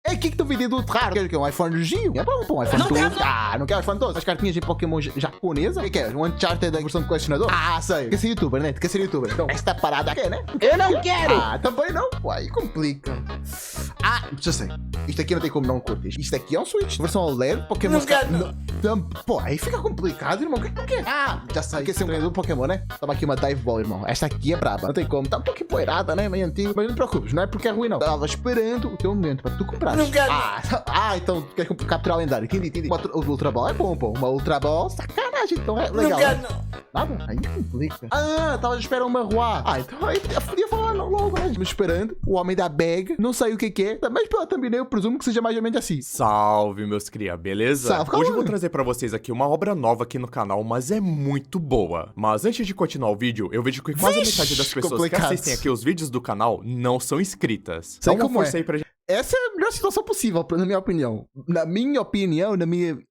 É aqui que estou vendendo outro raro. Quer que é um iPhone Gio? É bom, um iPhone 12. Ah, não quero iPhone 12. As cartinhas de Pokémon japonesa. O que é? Um Uncharted da versão de colecionador? Ah, sei. Quer ser youtuber, né? Quer ser youtuber. Então, esta parada aqui, né? Eu não quero! Ah, também não. Pô, aí complica. Ah, já sei. Isto aqui não tem como não curtir. Isto aqui é um Switch. Versão OLED, Pokémon. Não quero, não. Pô, aí fica complicado, irmão. O que tu quer? Ah, já sei. Quer ser um treinador de Pokémon, né? Toma aqui uma Dive Ball, irmão. Esta aqui é braba. Não tem como. Tá um pouco empoeirada, né? Meio antiga. Mas não te preocupes. Não é porque é ruim, não. Tava esperando o teu momento para tu comprar. Não quero. Então tu quer capturar o lendário. Entendi. O Ultra Ball é bom, pô. Uma Ultra Ball, sacanagem. Então é legal. Não quero, não. Nada? Aí complica. Ah, tava esperando uma rua. Ah, então aí podia falar logo, né? Me esperando. O homem da bag. Não sei o que é. Mas pela thumbnail eu presumo que seja mais ou menos assim. Salve, meus cria, beleza? Salve, Hoje eu vou trazer pra vocês aqui uma obra nova aqui no canal, mas é muito boa. Mas antes de continuar o vídeo, eu vejo que quase a metade das pessoas que assistem aqui os vídeos do canal não são inscritas. Sei Dá uma como força é. aí pra gente. Essa é a melhor situação possível, na minha opinião. Na minha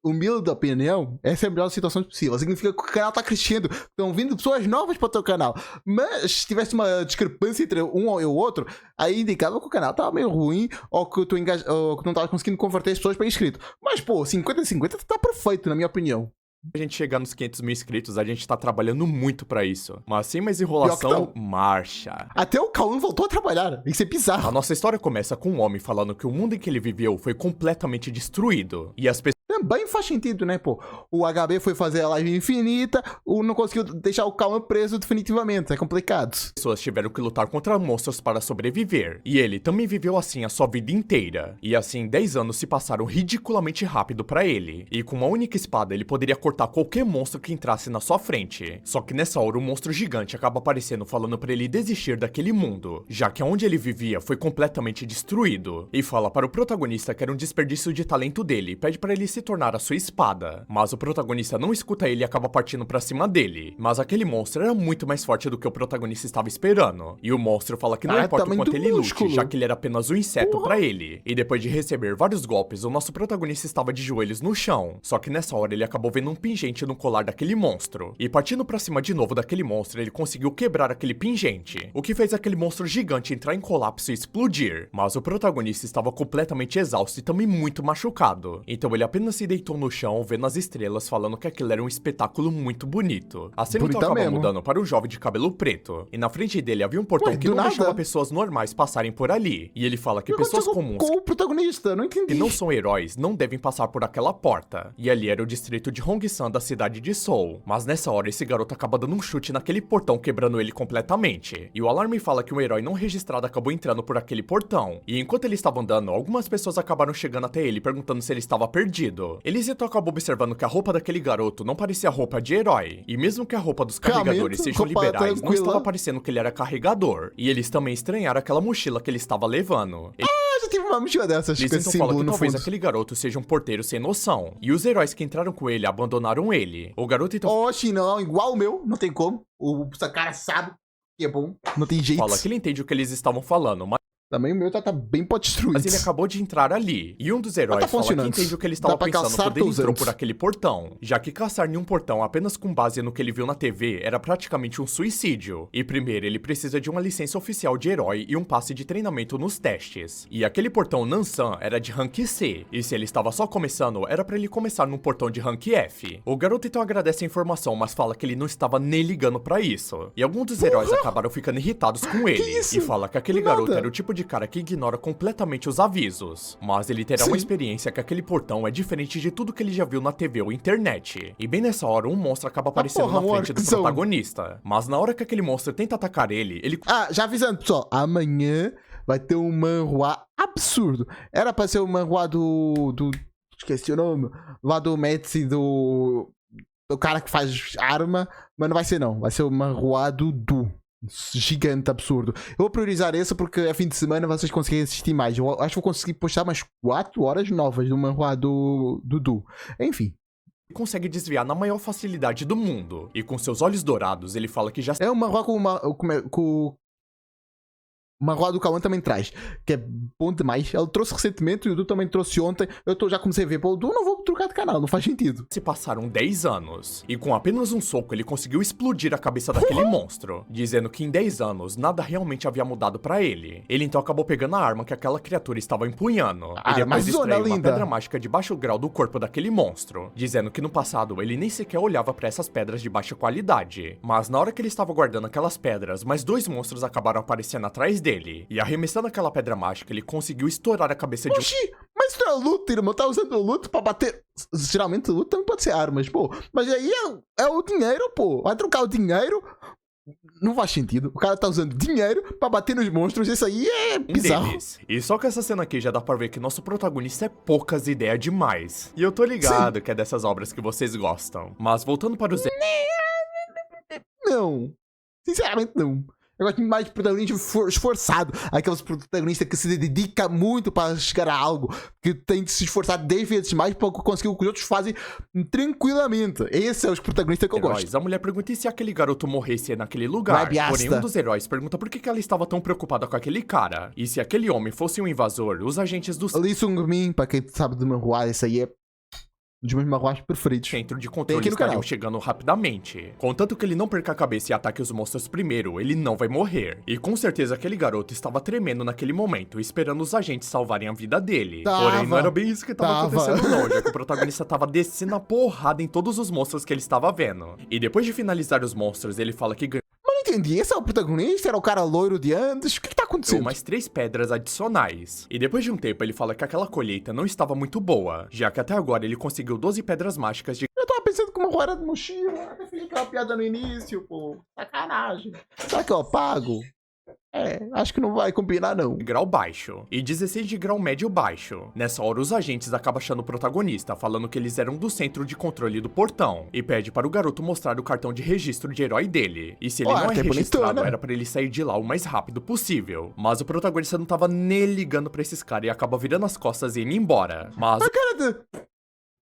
humilde opinião, essa é a melhor situação possível. Significa que o canal tá crescendo, estão vindo pessoas novas para o teu canal. Mas se tivesse uma discrepância entre um e o outro, aí indicava que o canal tava meio ruim ou que tu ou que não tava conseguindo converter as pessoas para inscrito. Mas, pô, 50-50 tá perfeito, na minha opinião. A gente chegar nos 500 mil inscritos, a gente tá trabalhando muito pra isso. Mas sem mais enrolação, marcha. Até o Cauã voltou a trabalhar. Isso é bizarro. A nossa história começa com um homem falando que o mundo em que ele viveu foi completamente destruído. E as pessoas também faz sentido, né, pô? O HB foi fazer a live infinita, não conseguiu deixar o Cauã preso definitivamente. É complicado. pessoas tiveram que lutar contra monstros para sobreviver. E ele também viveu assim a sua vida inteira. E assim, 10 anos se passaram ridiculamente rápido pra ele. E com uma única espada, ele poderia cortar qualquer monstro que entrasse na sua frente. Só que nessa hora, um monstro gigante acaba aparecendo falando pra ele desistir daquele mundo, já que onde ele vivia foi completamente destruído. E fala para o protagonista que era um desperdício de talento dele, e pede pra ele se tornar a sua espada. Mas o protagonista não escuta ele e acaba partindo pra cima dele. Mas aquele monstro era muito mais forte do que o protagonista estava esperando. E o monstro fala que não importa o quanto ele lute, já que ele era apenas um inseto pra ele. E depois de receber vários golpes, o nosso protagonista estava de joelhos no chão. Só que nessa hora ele acabou vendo um pingente no colar daquele monstro. E partindo pra cima de novo daquele monstro, ele conseguiu quebrar aquele pingente, o que fez aquele monstro gigante entrar em colapso e explodir. Mas o protagonista estava completamente exausto e também muito machucado. Então ele apenas se deitou no chão, vendo as estrelas, falando que aquilo era um espetáculo muito bonito. A cena então acaba mudando para um jovem de cabelo preto. E na frente dele havia um portão que não deixava pessoas normais passarem por ali. E ele fala que pessoas comuns com o protagonista, não entendi. que não são heróis não devem passar por aquela porta. E ali era o distrito de Hongsan da cidade de Seoul. Mas nessa hora esse garoto acaba dando um chute naquele portão, quebrando ele completamente. E o alarme fala que um herói não registrado acabou entrando por aquele portão. E enquanto ele estava andando, algumas pessoas acabaram chegando até ele perguntando se ele estava perdido. Eles então acabou observando que a roupa daquele garoto não parecia roupa de herói. E mesmo que a roupa dos carregadores sejam liberais, não estava parecendo que ele era carregador. E eles também estranharam aquela mochila que ele estava levando. Já tive uma mochila dessas. Eles então falam que talvez aquele garoto seja um porteiro sem noção. E os heróis que entraram com ele abandonaram ele. O garoto então... Oxe, não, igual o meu, não tem como. Essa cara sabe que é bom, não tem jeito. Fala que ele entende o que eles estavam falando, mas... Também o meu tá bem destruído. Mas ele acabou de entrar ali. E um dos heróis fala que entende o que ele estava pensando quando ele entrou por aquele portão. Já que caçar em um portão apenas com base no que ele viu na TV era praticamente um suicídio. E primeiro ele precisa de uma licença oficial de herói e um passe de treinamento nos testes. E aquele portão Nansan era de rank C. E se ele estava só começando, era pra ele começar num portão de rank F. O garoto então agradece a informação, mas fala que ele não estava nem ligando pra isso. E alguns dos heróis acabaram ficando irritados com ele. E fala que aquele garoto era o tipo de cara que ignora completamente os avisos. Mas ele terá uma experiência que aquele portão é diferente de tudo que ele já viu na TV ou internet. E bem nessa hora, um monstro acaba aparecendo na frente do protagonista. Mas na hora que aquele monstro tenta atacar ele, já avisando, pessoal, amanhã vai ter um manhwa absurdo. Era pra ser o manhwa do... Esqueci o nome. Lá do Metsi, do cara que faz arma. Mas não vai ser não. Vai ser o manhwa do Du. Gigante, absurdo. Eu vou priorizar esse porque é fim de semana vocês conseguem assistir mais. Eu acho que vou conseguir postar mais 4 horas novas do manhwa do Du. Enfim. Consegue desviar na maior facilidade do mundo. E com seus olhos dourados, ele fala que já... É um manhwa com manhwa do Kawan também traz, que é bom demais. Ele trouxe recentemente e o Du também trouxe ontem. Já comecei a ver, pô, o Du não vou trocar de canal, não faz sentido. Se passaram 10 anos, e com apenas um soco ele conseguiu explodir a cabeça daquele monstro, dizendo que em 10 anos nada realmente havia mudado pra ele. Ele então acabou pegando a arma que aquela criatura estava empunhando, e depois extraiu uma pedra mágica de baixo grau do corpo daquele monstro, dizendo que no passado ele nem sequer olhava pra essas pedras de baixa qualidade. Mas na hora que ele estava guardando aquelas pedras, mais 2 monstros acabaram aparecendo atrás dele, e arremessando aquela pedra mágica, ele conseguiu estourar a cabeça de Oxi, mas isso não é luta, irmão. Tá usando o luto pra bater. Geralmente luta também pode ser armas, pô. Mas aí é o dinheiro, pô. Vai trocar o dinheiro. Não faz sentido. O cara tá usando dinheiro pra bater nos monstros. Isso aí é bizarro. E só que essa cena aqui já dá pra ver que nosso protagonista é poucas ideias demais. E eu tô ligado que é dessas obras que vocês gostam. Mas voltando para os... Não. Sinceramente, não. Eu gosto mais de protagonista esforçado. Aqueles protagonistas que se dedica muito para chegar a algo. Que tem de se esforçar 10 vezes mais para conseguir o que os outros fazem tranquilamente. Esses são os protagonistas que eu gosto. A mulher pergunta e se aquele garoto morresse naquele lugar. Porém, um dos heróis pergunta por que ela estava tão preocupada com aquele cara. E se aquele homem fosse um invasor, os agentes do... Lee Sung-min, para quem sabe do manhwa, esse aí é um dos meus manhwas preferidos. Centro de controle estariam chegando rapidamente. Contanto que ele não perca a cabeça e ataque os monstros primeiro, ele não vai morrer. E com certeza aquele garoto estava tremendo naquele momento, esperando os agentes salvarem a vida dele. Porém, não era bem isso que estava acontecendo não, já que o protagonista estava descendo a porrada em todos os monstros que ele estava vendo. E depois de finalizar os monstros, ele fala que ganhou... Não entendi, esse é o protagonista? Era o cara loiro de antes? O que tá acontecendo? Mais 3 pedras adicionais. E depois de um tempo ele fala que aquela colheita não estava muito boa, já que até agora ele conseguiu 12 pedras mágicas de... Eu tava pensando que uma era de mochila, até fiz aquela piada no início, pô. Sacanagem. Será que eu apago? Acho que não vai combinar não. Grau baixo e 16 de grau médio baixo. Nessa hora os agentes acabam achando o protagonista, falando que eles eram do centro de controle do portão, e pede para o garoto mostrar o cartão de registro de herói dele. E se ele não é registrado, era para ele sair de lá o mais rápido possível. Mas o protagonista não tava nem ligando pra esses caras e acaba virando as costas e indo embora. Mas...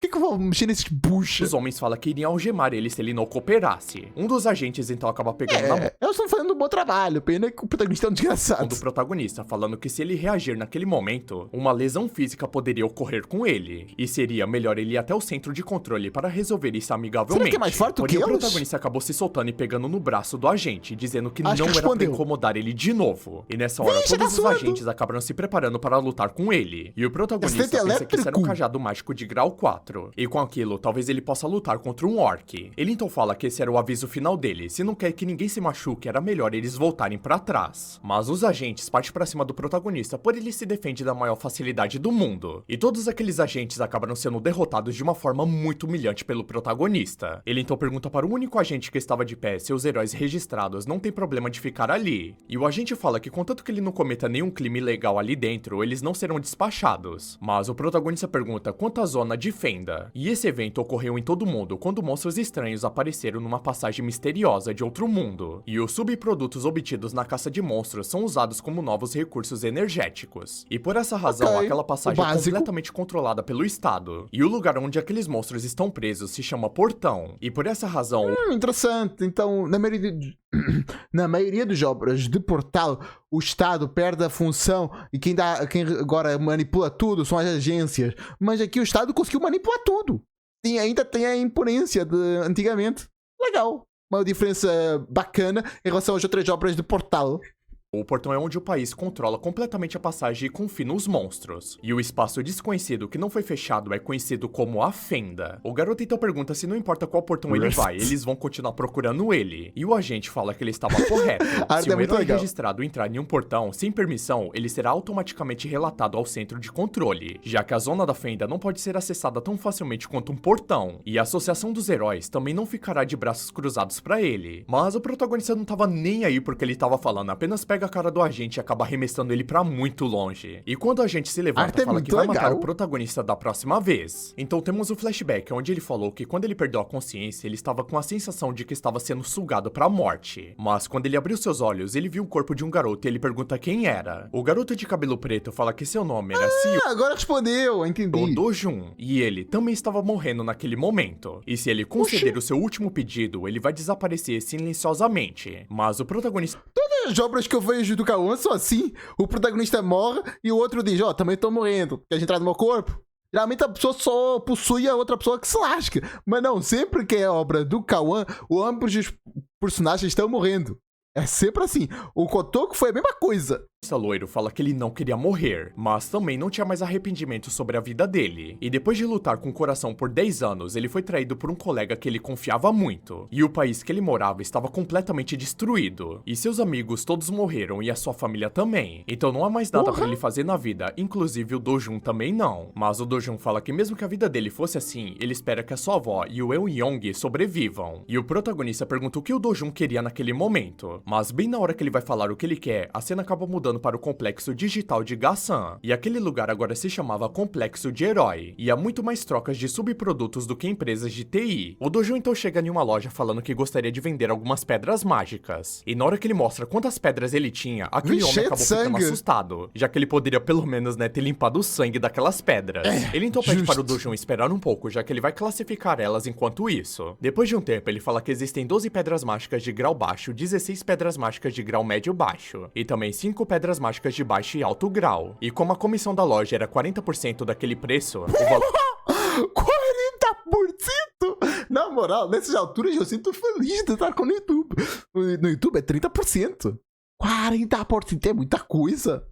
Por que eu vou mexer nesses buchas? Os homens falam que iriam algemar ele se ele não cooperasse. Um dos agentes então acaba pegando na mão. Eles estão fazendo um bom trabalho, pena que o protagonista é um desgraçado. Do protagonista, falando que se ele reagir naquele momento, uma lesão física poderia ocorrer com ele. E seria melhor ele ir até o centro de controle para resolver isso amigavelmente. Será que é mais forte do que eles? O protagonista acabou se soltando e pegando no braço do agente, dizendo que não era pra incomodar ele de novo. E nessa hora, todos os agentes acabaram se preparando para lutar com ele. E o protagonista pensa que isso era um cajado mágico de grau 4. E com aquilo, talvez ele possa lutar contra um orc. Ele então fala que esse era o aviso final dele. Se não quer que ninguém se machuque, era melhor eles voltarem pra trás. Mas os agentes partem pra cima do protagonista, por ele se defende da maior facilidade do mundo. E todos aqueles agentes acabaram sendo derrotados de uma forma muito humilhante pelo protagonista. Ele então pergunta para o único agente que estava de pé se os heróis registrados não tem problema de ficar ali. E o agente fala que contanto que ele não cometa nenhum crime ilegal ali dentro, eles não serão despachados. Mas o protagonista pergunta quanto à zona de Fenda. E esse evento ocorreu em todo o mundo quando monstros estranhos apareceram numa passagem misteriosa de outro mundo. E os subprodutos obtidos na caça de monstros são usados como novos recursos energéticos. E por essa razão, aquela passagem é completamente controlada pelo Estado. E o lugar onde aqueles monstros estão presos se chama Portão. E por essa razão... Interessante. Então, na maioria das obras de Portal, o Estado perde a função e quem agora manipula tudo são as agências. Mas aqui o Estado conseguiu manipular tudo. E ainda tem a imponência de antigamente. Legal. Uma diferença bacana em relação às outras obras de Portal. O portão é onde o país controla completamente a passagem e confina os monstros. E o espaço desconhecido que não foi fechado é conhecido como a Fenda. O garoto então pergunta se não importa qual portão ele vai, eles vão continuar procurando ele. E o agente fala que ele estava correto. Se o herói registrado entrar em um portão sem permissão, ele será automaticamente relatado ao centro de controle, já que a zona da Fenda não pode ser acessada tão facilmente quanto um portão. E a associação dos heróis também não ficará de braços cruzados pra ele. Mas o protagonista não tava nem aí porque ele tava falando, apenas pega a cara do agente e acaba arremessando ele pra muito longe. E quando o agente se levanta, fala que vai matar o protagonista da próxima vez. Então temos o flashback, onde ele falou que quando ele perdeu a consciência, ele estava com a sensação de que estava sendo sugado pra morte. Mas quando ele abriu seus olhos, ele viu o corpo de um garoto e ele pergunta quem era. O garoto de cabelo preto fala que seu nome era agora respondeu, entendi. Do-jun. E ele também estava morrendo naquele momento. E se ele conceder o seu último pedido, ele vai desaparecer silenciosamente. Mas o protagonista... Todas as obras que eu vejo do Cauã são assim. O protagonista morre e o outro diz, também tô morrendo. Queres entrar no meu corpo? Geralmente a pessoa só possui a outra pessoa que se lasca. Mas não, sempre que é obra do Cauã, ambos os personagens estão morrendo. É sempre assim. O Kotoko foi a mesma coisa. O loiro fala que ele não queria morrer, mas também não tinha mais arrependimento sobre a vida dele. E depois de lutar com o coração por 10 anos, ele foi traído por um colega que ele confiava muito. E o país que ele morava estava completamente destruído. E seus amigos todos morreram e a sua família também. Então não há mais nada pra ele fazer na vida, inclusive o Dojun também não. Mas o Dojun fala que mesmo que a vida dele fosse assim, ele espera que a sua avó e o Eun-Yong sobrevivam. E o protagonista pergunta o que o Dojun queria naquele momento. Mas bem na hora que ele vai falar o que ele quer, a cena acaba mudando para o complexo digital de Gassan, e aquele lugar agora se chamava Complexo de Herói, e há muito mais trocas de subprodutos do que empresas de TI. O Dojun então chega em uma loja falando que gostaria de vender algumas pedras mágicas, e na hora que ele mostra quantas pedras ele tinha, aquele homem acabou ficando assustado, já que ele poderia pelo menos, ter limpado o sangue daquelas pedras. Ele então pede para o Dojun esperar um pouco, já que ele vai classificar elas enquanto isso. Depois de um tempo, ele fala que existem 12 pedras mágicas de grau baixo, 16 pedras mágicas de grau médio baixo, e também 5 pedras mágicas de baixo e alto grau. E como a comissão da loja era 40% daquele preço, o valor... 40%? Na moral, nessas alturas eu sinto feliz de estar com o YouTube. No YouTube é 30%. 40% é muita coisa.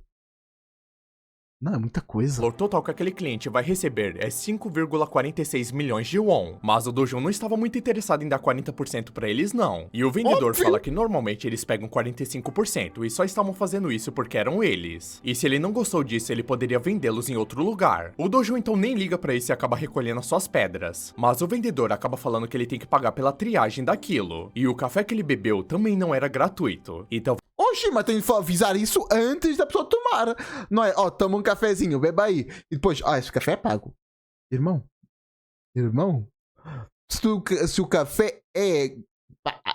Não, é muita coisa. O valor total que aquele cliente vai receber é 5,46 milhões de won. Mas o Dojun não estava muito interessado em dar 40% pra eles, não. E o vendedor fala que normalmente eles pegam 45% e só estavam fazendo isso porque eram eles. E se ele não gostou disso, ele poderia vendê-los em outro lugar. O Dojun então nem liga pra isso e acaba recolhendo as suas pedras. Mas o vendedor acaba falando que ele tem que pagar pela triagem daquilo. E o café que ele bebeu também não era gratuito. Então... Oxi, mas tem que avisar isso antes da pessoa tomar. Não é, toma um cafezinho, beba aí. E depois, esse café é pago. Irmão, se o café é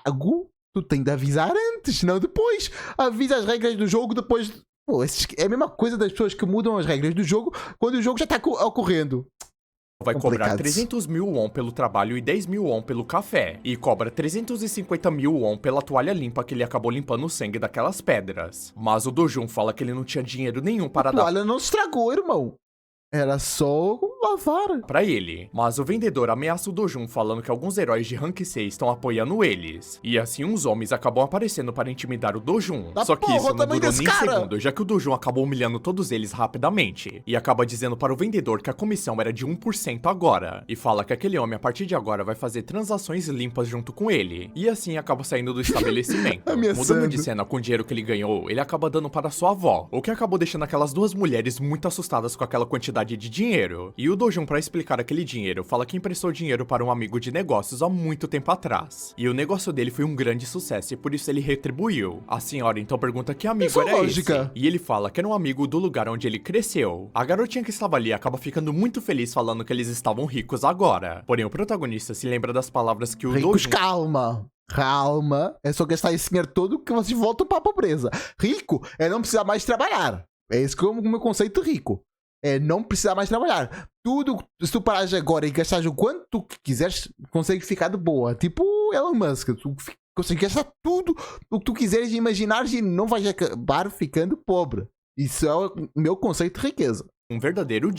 pago, tu tem de avisar antes, não depois. Avisa as regras do jogo depois. Pô, é a mesma coisa das pessoas que mudam as regras do jogo quando o jogo já tá ocorrendo. Vai cobrar 300 mil won pelo trabalho e 10 mil won pelo café. E cobra 350 mil won pela toalha limpa que ele acabou limpando o sangue daquelas pedras. Mas o Dojun fala que ele não tinha dinheiro nenhum para dar. A toalha não estragou, irmão. Era só lavar pra ele. Mas o vendedor ameaça o Dojun falando que alguns heróis de rank 6 estão apoiando eles. E assim uns homens acabam aparecendo para intimidar o Dojun. Só que isso não durou nem segundo, já que o Dojun acabou humilhando todos eles rapidamente. E acaba dizendo para o vendedor que a comissão era de 1% agora. E fala que aquele homem a partir de agora vai fazer transações limpas junto com ele. E assim acaba saindo do estabelecimento. Mudando de cena com o dinheiro que ele ganhou, ele acaba dando para sua avó. O que acabou deixando aquelas duas mulheres muito assustadas com aquela quantidade de dinheiro. E o Dojun, pra explicar aquele dinheiro, fala que emprestou dinheiro para um amigo de negócios há muito tempo atrás. E o negócio dele foi um grande sucesso e por isso ele retribuiu. A senhora então pergunta que amigo era esse. E ele fala que era um amigo do lugar onde ele cresceu. A garotinha que estava ali acaba ficando muito feliz falando que eles estavam ricos agora. Porém, o protagonista se lembra das palavras que o Dojun... Calma. É só gastar esse dinheiro todo que vocês voltam pra pobreza. Rico é não precisar mais trabalhar. É esse que é o meu conceito rico. É não precisar mais trabalhar. Tudo, se tu parares agora e gastares o quanto tu quiseres, consegue ficar de boa. Tipo Elon Musk. Tu consegue gastar tudo o que tu quiseres e imaginares e não vais acabar ficando pobre. Isso é o meu conceito de riqueza. Um verdadeiro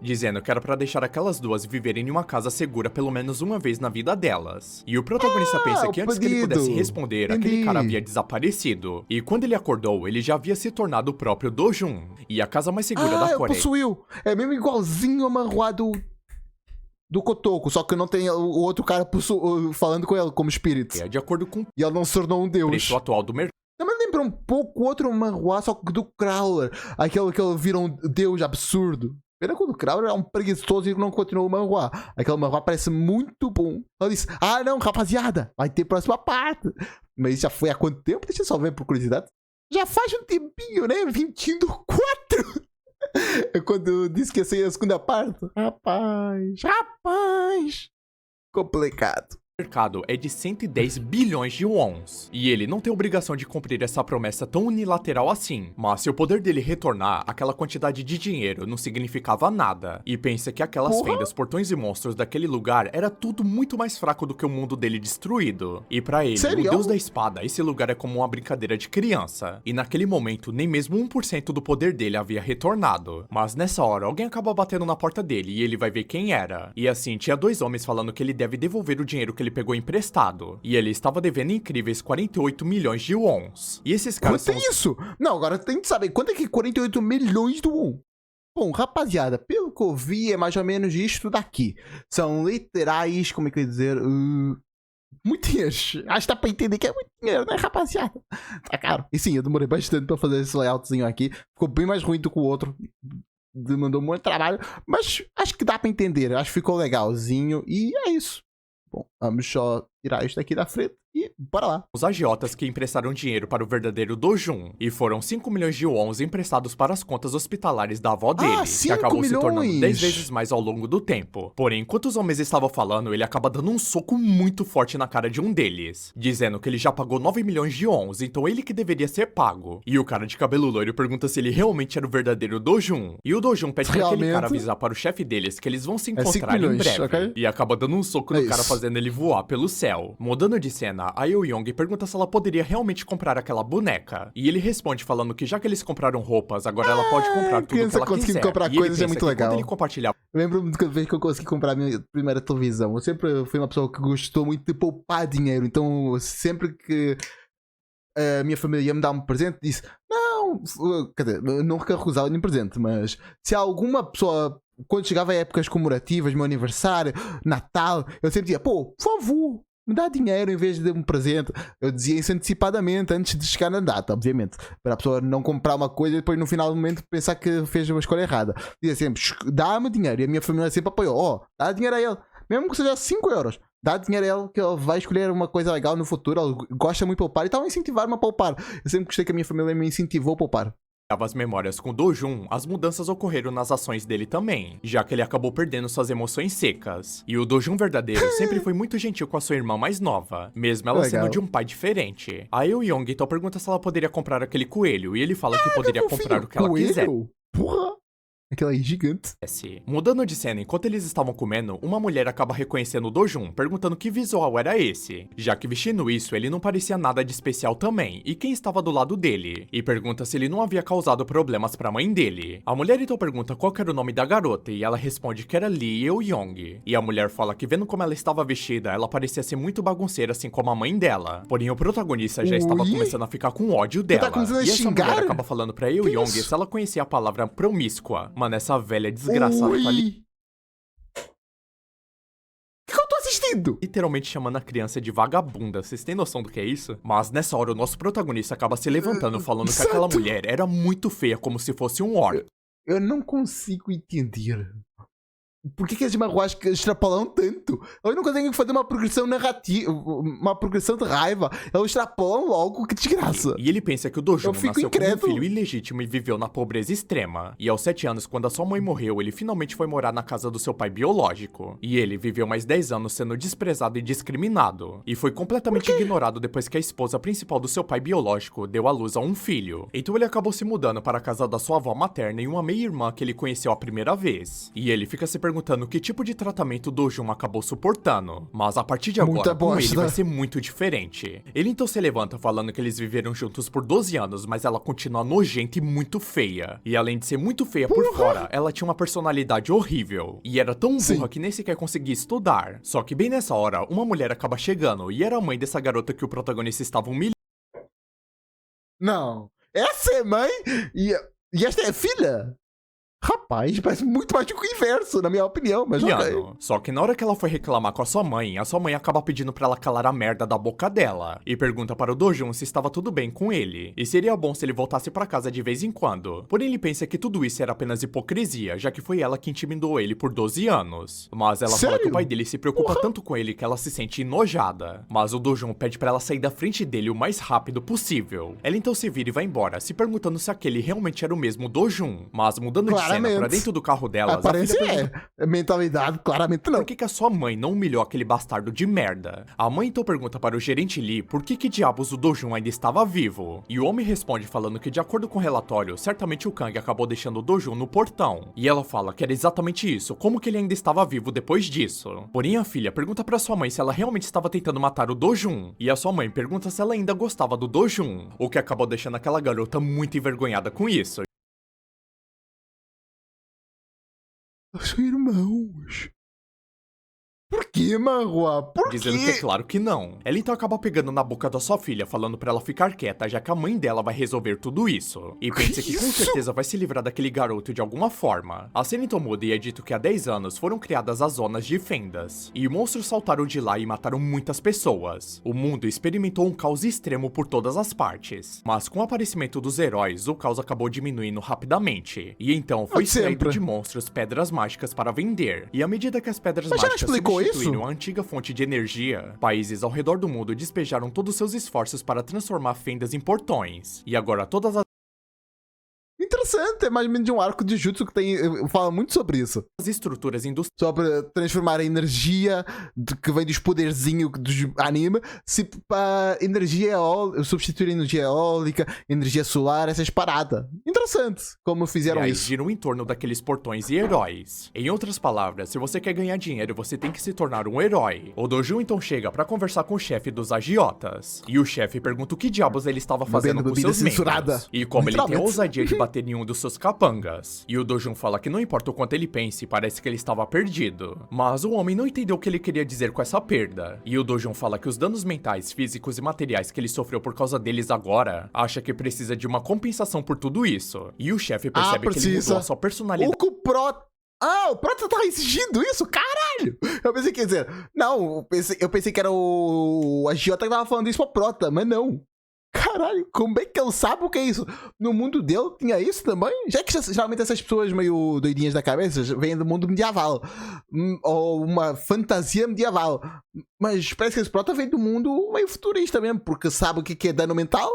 dizendo que era pra deixar aquelas duas viverem em uma casa segura pelo menos uma vez na vida delas. E o protagonista pensa que antes que ele pudesse responder, aquele cara havia desaparecido. E quando ele acordou, ele já havia se tornado o próprio Dojun. E a casa mais segura da Coreia. Possuiu. É mesmo igualzinho a manhwa do Kotoko, só que não tem o outro cara falando com ele como espírito. De acordo com e ela não se tornou um deus. O preço atual do mercado. Também lembra um pouco outro manhwa, só que do Crawler. Aquele que ele vira um deus absurdo. Pena quando o Crawler é um preguiçoso e não continuou o manhwa. Aquele manhwa parece muito bom. Ela disse, não, rapaziada, vai ter próxima parte. Mas já foi há quanto tempo? Deixa eu só ver por curiosidade. Já faz um tempinho, né? 24. É quando eu disse que ia sair a segunda parte. Rapaz. Complicado. mercado é de 110 bilhões de wons. E ele não tem obrigação de cumprir essa promessa tão unilateral assim. Mas se o poder dele retornar, aquela quantidade de dinheiro não significava nada. E pensa que aquelas fendas, portões e monstros daquele lugar era tudo muito mais fraco do que o mundo dele destruído. E pra ele, Sério? o deus da espada, esse lugar é como uma brincadeira de criança. E naquele momento, nem mesmo 1% do poder dele havia retornado. Mas nessa hora, alguém acaba batendo na porta dele e ele vai ver quem era. E assim, tinha dois homens falando que ele deve devolver o dinheiro que ele pegou emprestado. E ele estava devendo incríveis 48 milhões de wons. E esses caras Quanto é isso? Não, agora tem que saber. Quanto é que é 48 milhões de won? Bom, rapaziada, pelo que eu vi é mais ou menos isto daqui. São literais, como é que eu ia dizer? Muito dinheiro. Acho que dá pra entender que é muito dinheiro, né, rapaziada? Tá caro. E sim, eu demorei bastante pra fazer esse layoutzinho aqui. Ficou bem mais ruim do que o outro. Demandou muito trabalho. Mas acho que dá pra entender. Acho que ficou legalzinho. E é isso. Bom, vamos só tirar isso daqui da frente e bora lá. Os agiotas que emprestaram dinheiro para o verdadeiro Dojun, e foram 5 milhões de wons emprestados para as contas hospitalares da avó dele, que 5 acabou se tornando milhões! 10 vezes mais ao longo do tempo. Porém, enquanto os homens estavam falando, ele acaba dando um soco muito forte na cara de um deles, dizendo que ele já pagou 9 milhões de wons, então ele que deveria ser pago. E o cara de cabelo loiro pergunta se ele realmente era o verdadeiro Dojun, e o Dojun pede para aquele cara avisar para o chefe deles que eles vão se encontrar em breve, okay? E acaba dando um soco no cara, fazendo ele voar pelo céu. Mudando de cena, a Euyong pergunta se ela poderia realmente comprar aquela boneca. E ele responde falando que já que eles compraram roupas, agora ela pode comprar tudo que ela quiser. Comprar coisas é muito legal. Quando ele compartilhar... Eu lembro da vez que eu consegui comprar a minha primeira televisão. Eu sempre fui uma pessoa que gostou muito de poupar dinheiro. Então, sempre que a minha família ia me dar um presente, disse, não, quer dizer, não recusava nenhum presente, mas se alguma pessoa, quando chegava a épocas comemorativas, meu aniversário, Natal, eu sempre dizia, pô, por favor, me dá dinheiro em vez de um presente. Eu dizia isso antecipadamente, antes de chegar na data, obviamente. Para a pessoa não comprar uma coisa e depois no final do momento pensar que fez uma escolha errada. Dizia sempre, dá-me dinheiro. E a minha família sempre apoiou. Dá dinheiro a ele. Mesmo que seja 5 euros. Dá dinheiro a ele que ele vai escolher uma coisa legal no futuro. Ele gosta muito de poupar e estava a incentivar-me a poupar. Eu sempre gostei que a minha família me incentivou a poupar. As memórias com Dojun, as mudanças ocorreram nas ações dele também, já que ele acabou perdendo suas emoções secas. E o Dojun verdadeiro sempre foi muito gentil com a sua irmã mais nova, mesmo ela sendo de um pai diferente. A Euyong então pergunta se ela poderia comprar aquele coelho, e ele fala que poderia comprar o que ela quiser. Porra! Aquela aí gigante. Mudando de cena, enquanto eles estavam comendo, uma mulher acaba reconhecendo o Dojun, perguntando que visual era esse, já que vestindo isso, ele não parecia nada de especial também, e quem estava do lado dele, e pergunta se ele não havia causado problemas pra mãe dele. A mulher então pergunta qual era o nome da garota, e ela responde que era Lee Euyong, e a mulher fala que vendo como ela estava vestida, ela parecia ser muito bagunceira assim como a mãe dela, porém o protagonista já estava começando a ficar com ódio dela, e essa mulher acaba falando pra Euyong se ela conhecia a palavra promíscua. Mano, essa velha desgraçada tá ali. O que eu tô assistindo? Literalmente chamando a criança de vagabunda. Vocês têm noção do que é isso? Mas nessa hora o nosso protagonista acaba se levantando falando que aquela mulher era muito feia, como se fosse um orc. Eu não consigo entender. Por que as manhwas extrapolam tanto? Eles não conseguem fazer uma progressão narrativa, uma progressão de raiva. Eles extrapolam logo, que desgraça. E ele pensa que o Dojun nasceu como um filho ilegítimo e viveu na pobreza extrema. E aos 7 anos, quando a sua mãe morreu, ele finalmente foi morar na casa do seu pai biológico. E ele viveu mais 10 anos sendo desprezado e discriminado. E foi completamente ignorado depois que a esposa principal do seu pai biológico deu à luz a um filho. Então ele acabou se mudando para a casa da sua avó materna e uma meia-irmã que ele conheceu a primeira vez. E ele fica se perguntando que tipo de tratamento o Dojun acabou suportando. Mas a partir de agora, com ele vai ser muito diferente. Ele então se levanta falando que eles viveram juntos por 12 anos, mas ela continua nojenta e muito feia. E além de ser muito feia por fora, ela tinha uma personalidade horrível. E era tão burra que nem sequer conseguia estudar. Só que bem nessa hora, uma mulher acaba chegando e era a mãe dessa garota que o protagonista estava humilhando. Não, essa é mãe e esta é filha? Rapaz, parece muito mais do que o inverso, na minha opinião, mas ok. Só que na hora que ela foi reclamar com a sua mãe acaba pedindo pra ela calar a merda da boca dela. E pergunta para o Dojun se estava tudo bem com ele. E seria bom se ele voltasse pra casa de vez em quando. Porém, ele pensa que tudo isso era apenas hipocrisia, já que foi ela que intimidou ele por 12 anos. Mas ela fala que o pai dele se preocupa tanto com ele que ela se sente enojada. Mas o Dojun pede pra ela sair da frente dele o mais rápido possível. Ela então se vira e vai embora, se perguntando se aquele realmente era o mesmo Dojun. Mas mudando de Claramente. pra dentro do carro delas, a Aparência filha pergunta mentalidade, claramente não. por que a sua mãe não humilhou aquele bastardo de merda. A mãe então pergunta para o gerente Lee por que diabos o Do-jun ainda estava vivo. E o homem responde falando que de acordo com o relatório, certamente o Kang acabou deixando o Do-jun no portão. E ela fala que era exatamente isso, como que ele ainda estava vivo depois disso. Porém a filha pergunta para sua mãe se ela realmente estava tentando matar o Do-jun. E a sua mãe pergunta se ela ainda gostava do Do-jun, o que acabou deixando aquela garota muito envergonhada com isso. São irmãos. Por que, Marwa? Por Dizendo que quê? é claro que não. Ela então acaba pegando na boca da sua filha, falando pra ela ficar quieta, já que a mãe dela vai resolver tudo isso. E pensa que com isso? certeza vai se livrar daquele garoto de alguma forma. A cena então muda e é dito que há 10 anos foram criadas as zonas de fendas. E monstros saltaram de lá e mataram muitas pessoas. O mundo experimentou um caos extremo por todas as partes. Mas com o aparecimento dos heróis, o caos acabou diminuindo rapidamente. E então foi extraído sempre. de monstros pedras mágicas para vender. E à medida que as pedras Mas já mágicas explicou substituíram isso? a antiga fonte de energia, países ao redor do mundo despejaram todos seus esforços para transformar fendas em portões. E agora todas Interessante, é mais ou menos de um arco de Jutsu que fala muito sobre isso. as estruturas industriais Sobre transformar a energia que vem dos poderzinhos dos anime para energia eólica, substituir a energia eólica, energia solar, essas paradas. Interessante como fizeram isso. giram em torno daqueles portões e heróis. Em outras palavras, se você quer ganhar dinheiro, você tem que se tornar um herói. O Dojo então chega para conversar com o chefe dos agiotas. E o chefe pergunta o que diabos ele estava fazendo com bebida seus censurada. membros. E como ele tem a Literalmente. ousadia de bater em um dos seus capangas. E o Dojun fala que não importa o quanto ele pense, parece que ele estava perdido. Mas o homem não entendeu o que ele queria dizer com essa perda. E o Dojun fala que os danos mentais, físicos e materiais que ele sofreu por causa deles agora, acha que precisa de uma compensação por tudo isso. E o chefe percebe que ele mudou a sua personalidade. O que o Prota... Ah, o Prota tá exigindo isso? Caralho! Eu pensei que ia dizer... Não, eu pensei que era o agiota que tava falando isso pro Prota, mas não. Caralho, como é que ele sabe o que é isso? No mundo dele tinha isso também? Já que geralmente essas pessoas meio doidinhas da cabeça vêm do mundo medieval. Ou uma fantasia medieval. Mas parece que esse Prota vem do mundo meio futurista mesmo, porque sabe o que é dano mental?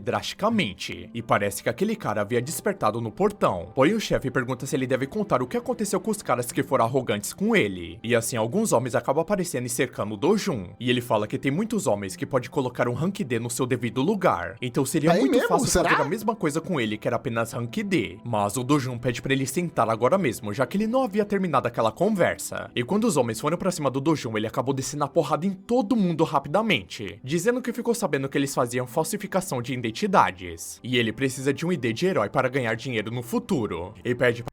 Drasticamente, e parece que aquele cara havia despertado no portão. Porém o chefe pergunta se ele deve contar o que aconteceu com os caras que foram arrogantes com ele. E assim alguns homens acabam aparecendo e cercando o Dojun. E ele fala que tem muitos homens que pode colocar um rank D no seu devido lugar. Então seria muito mesmo? fácil Será? fazer a mesma coisa com ele, que era apenas rank D. Mas o Dojun pede pra ele sentar agora mesmo, já que ele não havia terminado aquela conversa. E quando os homens foram pra cima do Dojun, ele acabou descendo a porrada em todo mundo rapidamente, dizendo que ficou sabendo que eles faziam falsificação de identidades. E ele precisa de um ID de herói para ganhar dinheiro no futuro. E pede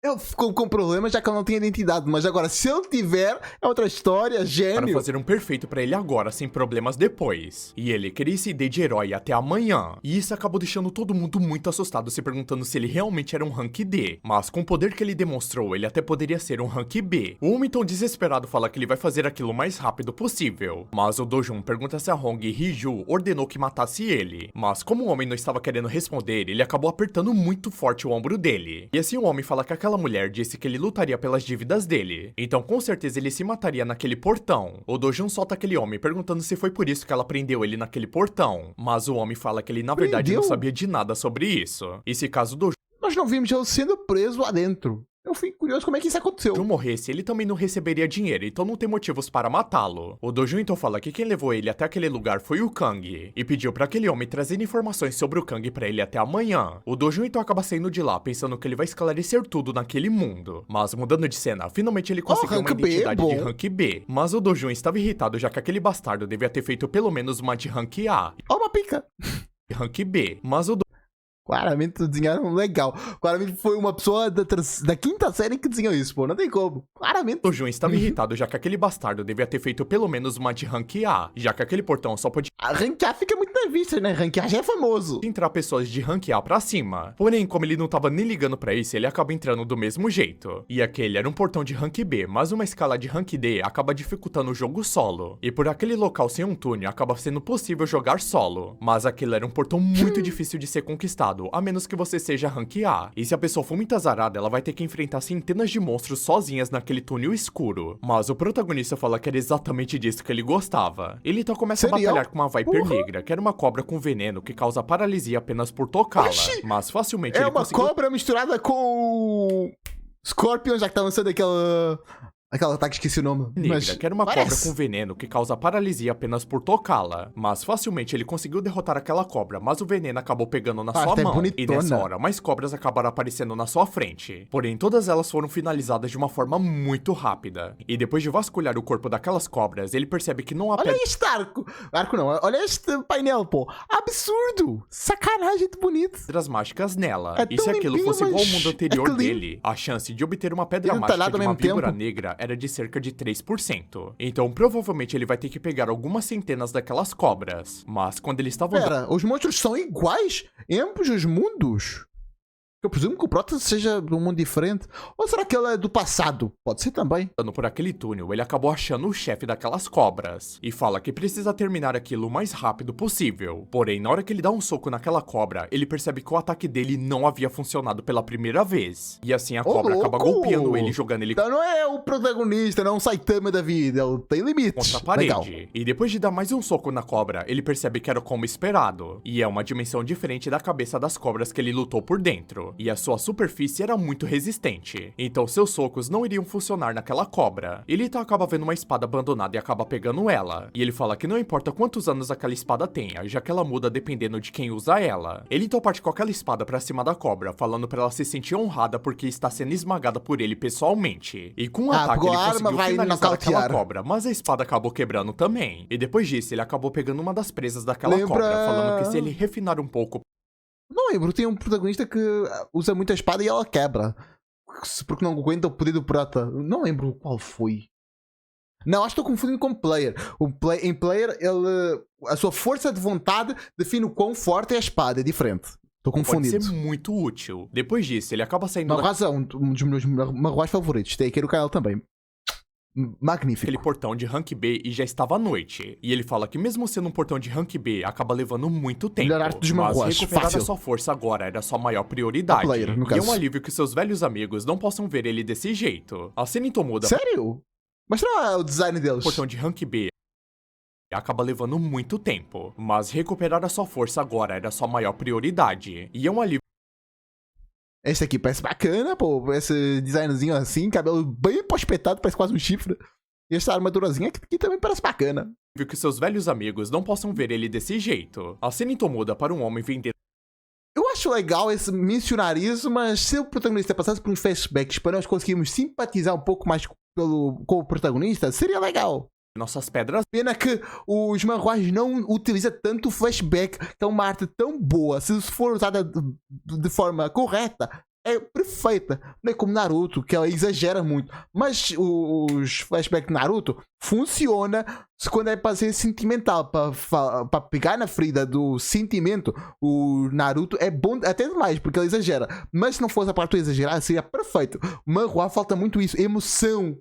Eu fico com problema já que eu não tenho identidade, mas agora se eu tiver, é outra história, para gênio. fazer um perfeito pra ele agora, sem problemas depois. E ele queria esse ID de herói até amanhã. E isso acabou deixando todo mundo muito assustado, se perguntando se ele realmente era um rank D. Mas com o poder que ele demonstrou, ele até poderia ser um rank B. O homem tão desesperado fala que ele vai fazer aquilo o mais rápido possível. Mas o Dojun pergunta se a Hong e Riju ordenou que matasse ele. Mas como o homem não estava querendo responder, ele acabou apertando muito forte o ombro dele. E assim o homem fala que aquela mulher disse que ele lutaria pelas dívidas dele. Então com certeza ele se mataria naquele portão. O Dojun solta aquele homem perguntando se foi por isso que ela prendeu ele naquele portão. Mas o homem fala que ele na verdade não sabia de nada sobre isso. E se caso o Dojun Nós não vimos ele sendo preso lá dentro. Eu fico curioso como é que isso aconteceu. morresse, ele também não receberia dinheiro, então não tem motivos para matá-lo. O Dojun então fala que quem levou ele até aquele lugar foi o Kang, e pediu para aquele homem trazer informações sobre o Kang para ele até amanhã. O Dojun então acaba saindo de lá, pensando que ele vai esclarecer tudo naquele mundo. Mas mudando de cena, finalmente ele conseguiu uma rank B, identidade de bom. rank B. Mas o Dojun estava irritado, já que aquele bastardo devia ter feito pelo menos uma de rank A. Ó, uma pica. E rank B. Mas o Claramente desenharam legal. Claramente foi uma pessoa da quinta série que desenhou isso, pô. Não tem como. Claramente. Dojun estava irritado, já que aquele bastardo devia ter feito pelo menos uma de rank A, já que aquele portão só podia A ranquear fica muito na vista, né? Ranquear já é famoso. entrar pessoas de rank A pra cima. Porém, como ele não tava nem ligando pra isso, ele acaba entrando do mesmo jeito. E aquele era um portão de rank B, mas uma escala de rank D acaba dificultando o jogo solo. E por aquele local sem um túnel, acaba sendo possível jogar solo. Mas aquele era um portão muito difícil de ser conquistado, limitado, a menos que você seja rank A. E se a pessoa for muito azarada, ela vai ter que enfrentar centenas de monstros sozinhas naquele túnel escuro. Mas o protagonista fala que era exatamente disso que ele gostava. Ele então começa a batalhar com uma Viper negra, que era uma cobra com veneno que causa paralisia apenas por tocá-la. Mas facilmente ele conseguiu... É uma cobra misturada com... Scorpion, já que tá lançando aquela ataque, esqueci o nome. Negra, que era uma cobra com veneno que causa paralisia apenas por tocá-la. Mas facilmente ele conseguiu derrotar aquela cobra, mas o veneno acabou pegando na sua mão. E nessa hora, mais cobras acabaram aparecendo na sua frente. Porém, todas elas foram finalizadas de uma forma muito rápida. E depois de vasculhar o corpo daquelas cobras, ele percebe que não há... Olha este arco! Arco não, olha este painel, pô. Absurdo! Sacanagem de bonito. Pedras mágicas nela. E se aquilo fosse igual ao mundo anterior dele, a chance de obter uma pedra mágica de uma víbora negra era de cerca de 3%. Então, provavelmente, ele vai ter que pegar algumas centenas daquelas cobras. Mas, quando ele estava... Pera, os monstros são iguais em ambos os mundos? Eu presumo que o Protoss seja de um mundo diferente. Ou será que ele é do passado? Pode ser também. Andando por aquele túnel, ele acabou achando o chefe daquelas cobras. E fala que precisa terminar aquilo o mais rápido possível. Porém, na hora que ele dá um soco naquela cobra, ele percebe que o ataque dele não havia funcionado pela primeira vez. E assim a cobra acaba golpeando ele, jogando ele... Então não é o protagonista, não é um Saitama da vida. Ele tem limites. Contra a parede. Legal. E depois de dar mais um soco na cobra, ele percebe que era como esperado. E é uma dimensão diferente da cabeça das cobras que ele lutou por dentro. E a sua superfície era muito resistente. Então seus socos não iriam funcionar naquela cobra. Ele então acaba vendo uma espada abandonada e acaba pegando ela. E ele fala que não importa quantos anos aquela espada tenha, já que ela muda dependendo de quem usa ela. Ele então parte com aquela espada pra cima da cobra, falando pra ela se sentir honrada porque está sendo esmagada por ele pessoalmente. E com um ataque ele conseguiu finalizar aquela cobra, mas a espada acabou quebrando também. E depois disso ele acabou pegando uma das presas daquela cobra, falando que se ele refinar um pouco... Não lembro, tem um protagonista que usa muita espada e ela quebra. Porque não aguenta o poder do prata. Não lembro qual foi. Não, acho que estou confundindo com o player. Em player, a sua força de vontade define o quão forte é a espada. É diferente. Estou confundido. Pode ser muito útil. Depois disso, ele acaba saindo... Uma razão, um dos meus marruás favoritos. Tem aqui no canal também. Magnífico. Aquele portão de rank B e já estava à noite. E ele fala que mesmo sendo um portão de rank B, acaba levando muito tempo. Mas recuperar a sua força agora era sua maior prioridade. E é um alívio que seus velhos amigos não possam ver ele desse jeito. A cena então muda. Sério? Mas não é o design deles. O portão de rank B acaba levando muito tempo. Mas recuperar a sua força agora era sua maior prioridade. E é um alívio. Esse aqui parece bacana, pô. Esse designzinho assim, cabelo bem pospetado, parece quase um chifre. E essa armadurazinha aqui também parece bacana. Viu que seus velhos amigos não possam ver ele desse jeito. A cena então muda para um homem vender. Eu acho legal esse missionarismo, mas se o protagonista passasse por uns flashbacks para nós conseguirmos simpatizar um pouco mais com o protagonista, seria legal. Nossas pedras. Pena que os manhwas não utilizam tanto flashback, que é uma arte tão boa. Se for usada de forma correta, é perfeita. Não é como Naruto, que ela exagera muito. Mas os flashbacks de Naruto funciona quando é para ser sentimental, para pegar na ferida do sentimento. O Naruto é bom até demais, porque ele exagera. Mas se não fosse a parte exagerada, seria perfeito. O manhwa falta muito isso, emoção.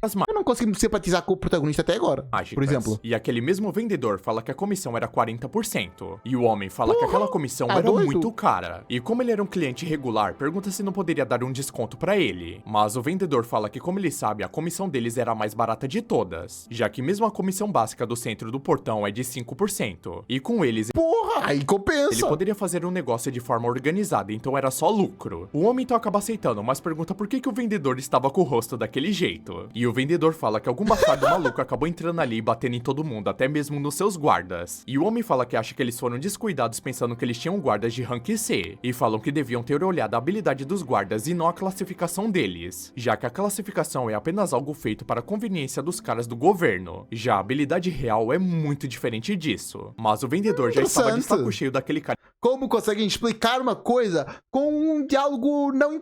Eu não consegui simpatizar com o protagonista até agora, por exemplo. E aquele mesmo vendedor fala que a comissão era 40%. E o homem fala que aquela comissão era muito cara. E como ele era um cliente regular, pergunta se não poderia dar um desconto pra ele. Mas o vendedor fala que, como ele sabe, a comissão deles era a mais barata de todas. Já que mesmo a comissão básica do centro do portão é de 5%. E com eles... Porra, aí compensa! Ele poderia fazer um negócio de forma organizada, então era só lucro. O homem então acaba aceitando, mas pergunta por que o vendedor estava com o rosto daquele jeito. E o vendedor fala que algum bastardo maluco acabou entrando ali e batendo em todo mundo, até mesmo nos seus guardas. E o homem fala que acha que eles foram descuidados pensando que eles tinham guardas de rank C. E falam que deviam ter olhado a habilidade dos guardas e não a classificação deles. Já que a classificação é apenas algo feito para a conveniência dos caras do governo. Já a habilidade real é muito diferente disso. Mas o vendedor já estava de saco cheio daquele cara. Como conseguem explicar uma coisa com um diálogo não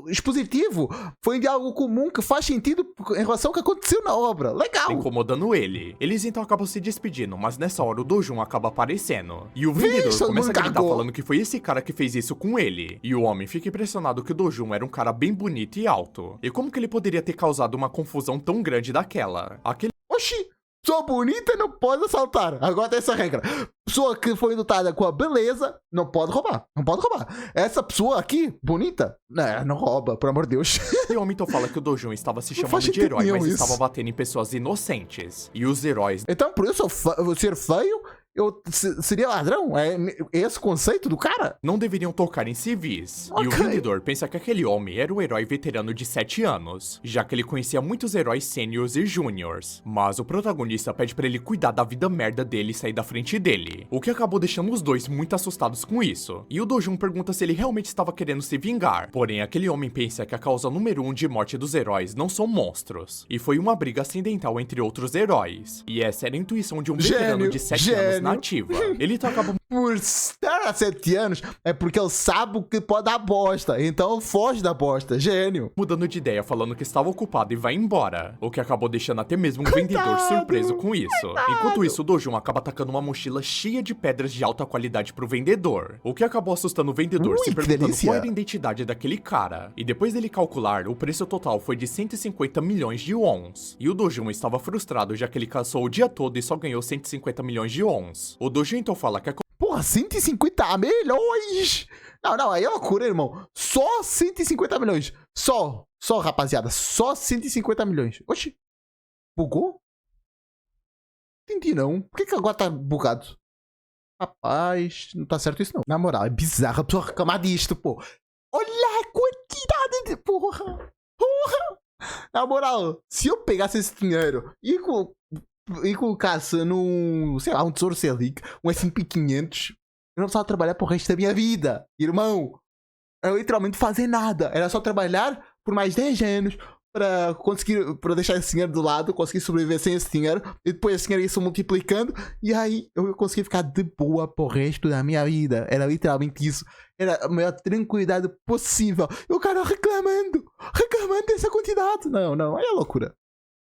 expositivo? Foi um diálogo comum que faz sentido em relação ao que aconteceu na obra. Legal! Incomodando ele. Eles então acabam se despedindo, mas nessa hora o Dojun acaba aparecendo. E o vendedor começa a gritar falando que foi esse cara que fez isso com ele. E o homem fica impressionado que o Dojun era um cara bem bonito e alto. E como que ele poderia ter causado uma confusão tão grande daquela? Oxi! Pessoa bonita não pode assaltar. Agora tem essa regra. Pessoa que foi dotada com a beleza não pode roubar. Não pode roubar. Essa pessoa aqui, bonita, não rouba, por amor de Deus. O homem então fala que o Dojun estava se Não faz chamando de sentido herói, mas nenhum isso. estava batendo em pessoas inocentes. E os heróis Então, por isso, eu ser feio, eu seria ladrão. É esse o conceito do cara? não deveriam tocar em civis. E o Ok. vendedor pensa que aquele homem era o herói veterano de 7 anos, já que ele conhecia muitos heróis sêniors e júniors. Mas o protagonista pede pra ele cuidar da vida merda dele e sair da frente dele, o que acabou deixando os dois muito assustados com isso. E o Dojun pergunta se ele realmente estava querendo se vingar. Porém, aquele homem pensa que a causa número 1 de morte dos heróis não são monstros, e foi uma briga acidental entre outros heróis. E essa era a intuição de um veterano Gênio, de 7 anos gênio. na ativa. Ele então acaba Por estar há 7 anos, é porque ele sabe o que pode dar bosta. Então ele foge da bosta. Gênio. mudando de ideia, falando que estava ocupado e vai embora, o que acabou deixando até mesmo um vendedor surpreso com isso. Enquanto isso, o Dojun acaba atacando uma mochila cheia de pedras de alta qualidade pro vendedor, o que acabou assustando o vendedor, Ui, se que perguntando delícia. qual era a identidade daquele cara. E depois dele calcular, o preço total foi de 150 milhões de wons. E o Dojun estava frustrado, já que ele caçou o dia todo e só ganhou 150 milhões de wons. O Dojun então fala que a Porra, 150 milhões! Não, aí é loucura, irmão. Só 150 milhões. Só, rapaziada. Só 150 milhões. Oxi. Bugou? Entendi não. Por que agora tá bugado? Rapaz, não tá certo isso não. Na moral, é bizarro a pessoa reclamar disto, pô. Olha a quantidade de... Porra. Na moral, se eu pegasse esse dinheiro e colocasse num, sei lá, um Tesouro Selic, um S&P 500, eu não precisava trabalhar pro resto da minha vida. Irmão, era literalmente fazer nada. Era só trabalhar por mais 10 anos para deixar esse dinheiro do lado, conseguir sobreviver sem esse dinheiro, e depois esse dinheiro ia se multiplicando, e aí eu consegui ficar de boa pro resto da minha vida. Era literalmente isso. Era a maior tranquilidade possível. E o cara reclamando dessa quantidade. Não, aí é loucura.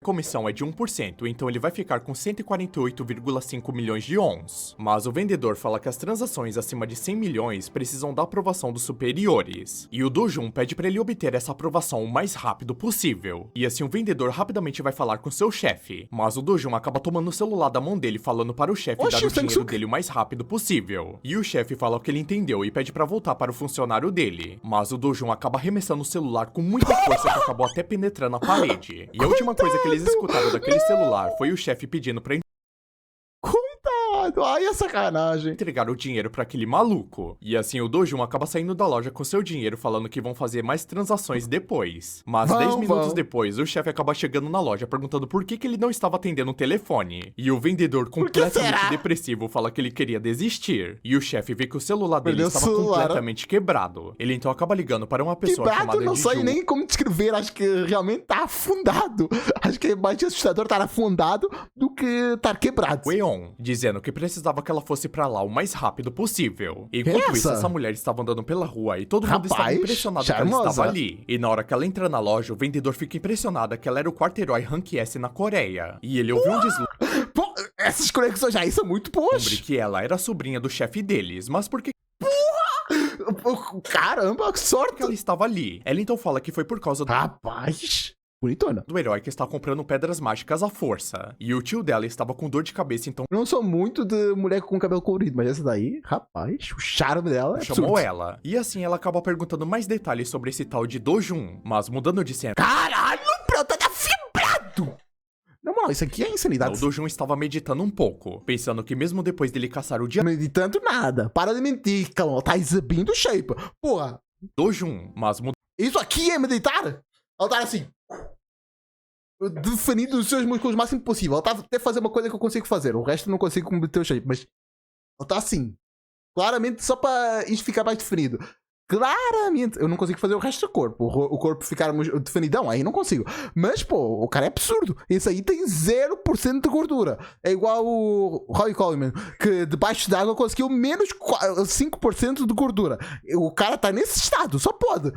comissão é de 1%, então ele vai ficar com 148,5 milhões de wons. Mas o vendedor fala que as transações acima de 100 milhões precisam da aprovação dos superiores. E o Dojun pede para ele obter essa aprovação o mais rápido possível. E assim o vendedor rapidamente vai falar com seu chefe. Mas o Dojun acaba tomando o celular da mão dele, falando para o chefe dar o dinheiro dele o mais rápido possível. E o chefe fala que ele entendeu e pede para voltar para o funcionário dele. Mas o Dojun acaba arremessando o celular com muita força que acabou até penetrando a parede. E a última coisa que eles escutaram daquele celular foi o chefe pedindo pra Coitado, ai é sacanagem. entregar o dinheiro pra aquele maluco. E assim o Dojun acaba saindo da loja com seu dinheiro, falando que vão fazer mais transações depois. Mas 10 minutos depois, o chefe acaba chegando na loja perguntando por que ele não estava atendendo o telefone. E o vendedor, completamente depressivo, fala que ele queria desistir. E o chefe vê que o celular dele estava completamente quebrado. Ele então acaba ligando para uma pessoa chamada Não de sei Ju. nem como descrever, acho que realmente tá afundado. Acho que é mais assustador estar afundado do que estar quebrado. Weon, dizendo que precisava que ela fosse pra lá o mais rápido possível. Enquanto isso, essa mulher estava andando pela rua e todo mundo estava impressionado que ela estava ali. E na hora que ela entra na loja, o vendedor fica impressionado que ela era o quarto herói Rank S na Coreia. E ele ouviu um deslumbre Pô, essas conexões aí são muito boas. que ela era a sobrinha do chefe deles, mas por que Caramba, que sorte. ela estava ali? Ela então fala que foi por causa Rapaz, bonitona. do herói que está comprando pedras mágicas à força. E o tio dela estava com dor de cabeça, então Não sou muito de mulher com cabelo colorido, mas essa daí, rapaz, o charme dela é chamou absurdo. ela. E assim ela acaba perguntando mais detalhes sobre esse tal de Dojun. Mas mudando de cena, Caralho, bro, tá vibrado. Na moral, isso aqui é o insanidade. Dojun estava meditando um pouco, pensando que mesmo depois dele caçar o dia Meditando nada. Para de mentir, calma, tá exibindo shape. Porra, Dojun, mas isso aqui é meditar? Ela tá assim, definindo os seus músculos o máximo possível. Ela tá até fazer uma coisa que eu consigo fazer. O resto eu não consigo meter o shape, mas ela tá assim. Claramente só para isto ficar mais definido. Claramente, eu não consigo fazer o resto do corpo. O corpo ficar definidão, aí não consigo. Mas, pô, o cara é absurdo. Esse aí tem 0% de gordura. É igual o Roy Coleman, que debaixo d'água conseguiu menos 5% de gordura. O cara tá nesse estado, só pode.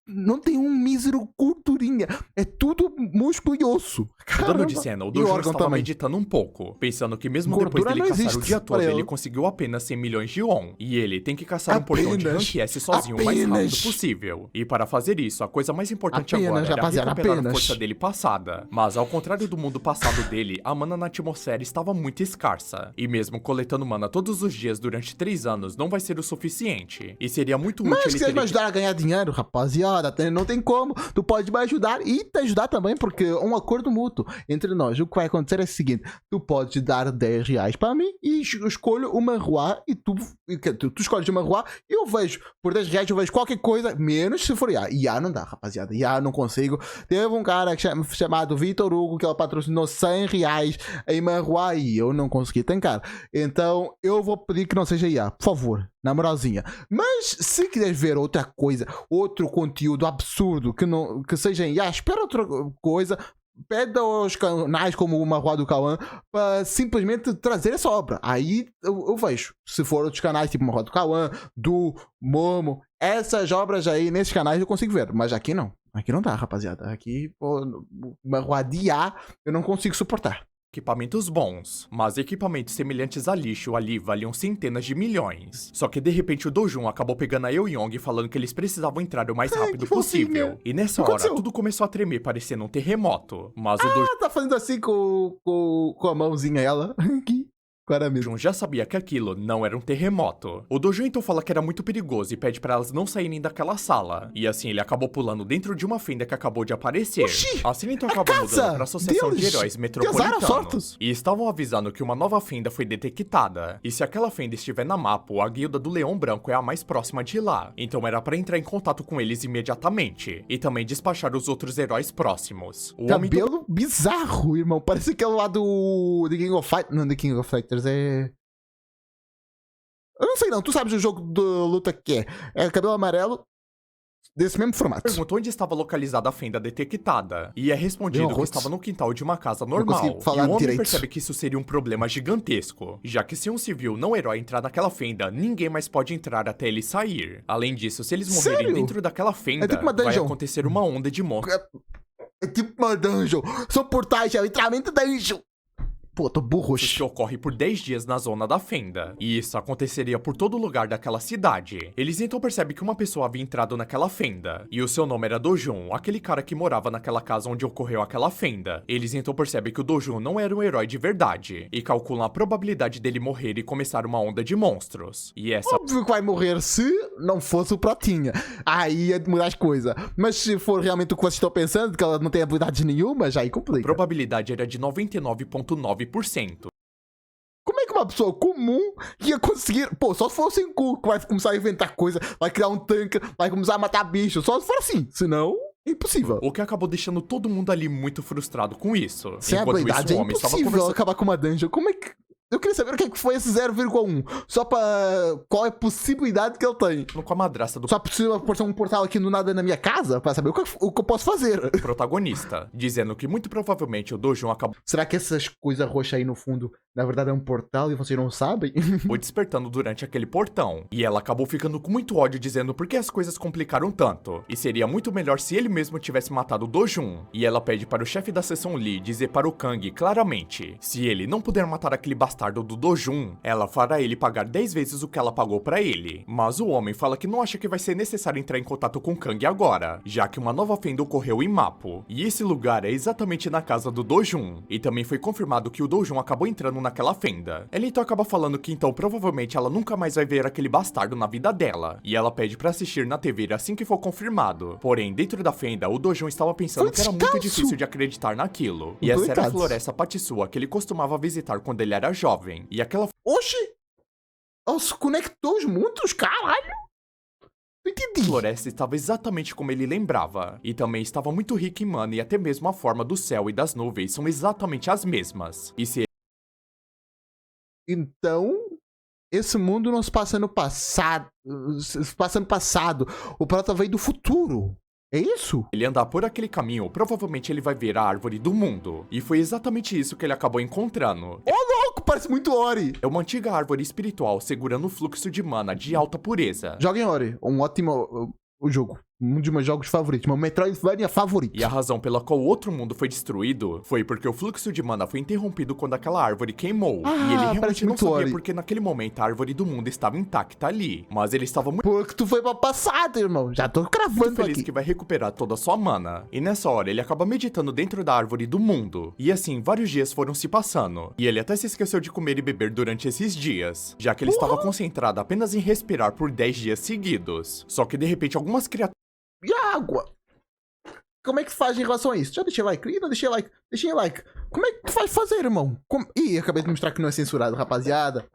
Não tem um mísero gordurinha. É tudo músculo e osso. Mudando de cena, o Dojo estava também. meditando um pouco, pensando que mesmo Gordura depois dele não caçar existe o dia todo, pra ele ele. conseguiu apenas 100 milhões de won. E ele tem que caçar um portão de Rank S sozinho o mais rápido possível. E para fazer isso, a coisa mais importante agora era recuperar a força dele passada. Mas ao contrário do mundo passado dele, a mana na atmosfera estava muito escassa. E mesmo coletando mana todos os dias durante 3 anos não vai ser o suficiente. E seria muito útil Mas se quiser me ajudar a ganhar dinheiro, rapaziada, não tem como. Tu pode me ajudar e te ajudar também, porque é um acordo mútuo entre nós. O que vai acontecer é o seguinte: tu podes dar 10 reais para mim e eu escolho uma rua e tu escolhes uma rua e eu vejo, por 10 reais eu vejo qualquer coisa, menos se for IA. IA não dá, rapaziada. IA não consigo. Teve um cara chamado Vitor Hugo que ele patrocinou 100 reais em uma rua e eu não consegui tancar. Então eu vou pedir que não seja IA, por favor. Na moralzinha. Mas se quiseres ver outra coisa, outro conteúdo absurdo que seja em IA, espera outra coisa. Pede aos canais como o Marroa do Cauã para simplesmente trazer essa obra. Aí eu vejo. Se for outros canais tipo Marroa do Cauã, do Momo, essas obras aí nesses canais eu consigo ver. Mas aqui não. Aqui não dá, rapaziada. Aqui, Marroa de IA eu não consigo suportar. Equipamentos bons, mas equipamentos semelhantes a lixo ali valiam centenas de milhões. Só que de repente o Dojun acabou pegando a Eoyong falando que eles precisavam entrar o mais rápido possível. E nessa hora tudo começou a tremer, parecendo um terremoto. Mas o Dojun tá fazendo assim com a mãozinha ela. Aqui. Dojun já sabia que aquilo não era um terremoto. O Dojun então fala que era muito perigoso e pede pra elas não saírem daquela sala. E assim ele acabou pulando dentro de uma fenda que acabou de aparecer. Oxi, assim então acabou mudando pra Associação de Heróis Metropolitanos. E estavam avisando que uma nova fenda foi detectada. E se aquela fenda estiver na mapa, a guilda do Leão Branco é a mais próxima de lá. Então era pra entrar em contato com eles imediatamente. E também despachar os outros heróis próximos. O cabelo bizarro, irmão. Parece que é lá do The King of Fighters. Não, The King of Fighters é... Eu não sei não, tu sabes o jogo de luta que é cabelo amarelo desse mesmo formato. Perguntou onde estava localizada a fenda detectada. E é respondido que estava no quintal de uma casa normal. E o homem percebe que isso seria um problema gigantesco, já que se um civil não herói entrar naquela fenda, ninguém mais pode entrar até ele sair. Além disso, se eles morrerem dentro daquela fenda, vai acontecer uma onda de monstros. É tipo uma dungeon. São portais, é literalmente dungeon. Pô, tô burro. Que ocorre por 10 dias na zona da fenda. E isso aconteceria por todo lugar daquela cidade. Eles então percebem que uma pessoa havia entrado naquela fenda. E o seu nome era Dojun, aquele cara que morava naquela casa onde ocorreu aquela fenda. Eles então percebem que o Dojun não era um herói de verdade. E calculam a probabilidade dele morrer e começar uma onda de monstros. E essa... Óbvio que vai morrer se não fosse o Protinha. Aí ia mudar as coisas. Mas se for realmente o que vocês estão pensando, que ela não tem habilidade nenhuma, já aí complica. A probabilidade era de 99,9%. Como é que uma pessoa comum ia conseguir... Pô, só se for o Senku que vai começar a inventar coisa, vai criar um tanque, vai começar a matar bicho. Só se for assim. Senão, é impossível. O que acabou deixando todo mundo ali muito frustrado com isso. Sem habilidade é impossível acabar com uma dungeon. Como é que... Eu queria saber o que é que foi esse 0,1. Só pra... Qual é a possibilidade que ele tem? Com a madrasta do... Só precisa aparecer um portal aqui do nada na minha casa pra saber o que eu posso fazer. Protagonista. Dizendo que muito provavelmente o Dojun acabou... Será que essas coisas roxas aí no fundo, na verdade é um portal e vocês não sabem? Foi despertando durante aquele portão. E ela acabou ficando com muito ódio dizendo por que as coisas complicaram tanto. E seria muito melhor se ele mesmo tivesse matado o Dojun. E ela pede para o chefe da seção Lee dizer para o Kang claramente. Se ele não puder matar aquele bastardo do Dojun, ela fará ele pagar 10 vezes o que ela pagou pra ele. Mas o homem fala que não acha que vai ser necessário entrar em contato com Kang agora, já que uma nova fenda ocorreu em Mapo. E esse lugar é exatamente na casa do Dojun. E também foi confirmado que o Dojun acabou entrando naquela fenda. Ela então acaba falando que então provavelmente ela nunca mais vai ver aquele bastardo na vida dela. E ela pede pra assistir na TV assim que for confirmado. Porém, dentro da fenda, o Dojun estava pensando que era muito difícil de acreditar naquilo. E essa era a floresta Patisua que ele costumava visitar quando ele era jovem. E aquela... Oxi! Ela se conectou os mundos, caralho! Não entendi. A floresta estava exatamente como ele lembrava. E também estava muito rica em mana e até mesmo a forma do céu e das nuvens são exatamente as mesmas. E se... Então... Esse mundo não se passa no passado. Se passa no passado. O Prota veio do futuro. É isso? Ele andar por aquele caminho, provavelmente ele vai ver a árvore do mundo. E foi exatamente isso que ele acabou encontrando. Ô, louco, parece muito Ori. É uma antiga árvore espiritual segurando o fluxo de mana de alta pureza. Joguem Ori, um ótimo o jogo. Um dos meus jogos favoritos, meu Metroidvania favorito. E a razão pela qual o outro mundo foi destruído foi porque o fluxo de mana foi interrompido quando aquela árvore queimou. E ele realmente parece não muito sabia Ori. porque naquele momento a árvore do mundo estava intacta ali. Mas ele estava muito Porque tu foi pra passado, irmão. Já tô cravando feliz aqui. que vai recuperar toda a sua mana. E nessa hora ele acaba meditando dentro da árvore do mundo. E assim, vários dias foram se passando. E ele até se esqueceu de comer e beber durante esses dias, já que ele estava concentrado apenas em respirar por 10 dias seguidos. Só que de repente algumas criaturas E a água? Como é que faz em relação a isso? Já deixei like? Ih, não deixei like. Deixei like. Como é que vai fazer, irmão? Ih, acabei de mostrar que não é censurado, rapaziada.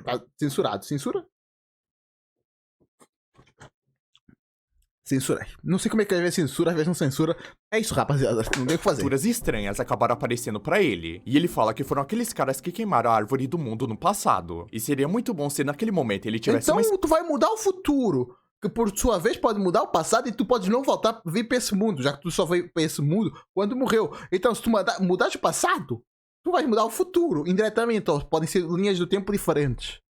Tá censurado. Censura? Censurei. Não sei como é que às vezes censura, às vezes não censura. É isso, rapaziada. Não tem o que fazer. criaturas estranhas acabaram aparecendo pra ele. E ele fala que foram aqueles caras que queimaram a árvore do mundo no passado. E seria muito bom se naquele momento ele tivesse Então uma tu vai mudar o futuro. Que por sua vez pode mudar o passado e tu pode não voltar a vir pra esse mundo, já que tu só veio pra esse mundo quando morreu. Então, se tu mudar de passado, tu vai mudar o futuro, indiretamente. Ou podem ser linhas do tempo diferentes.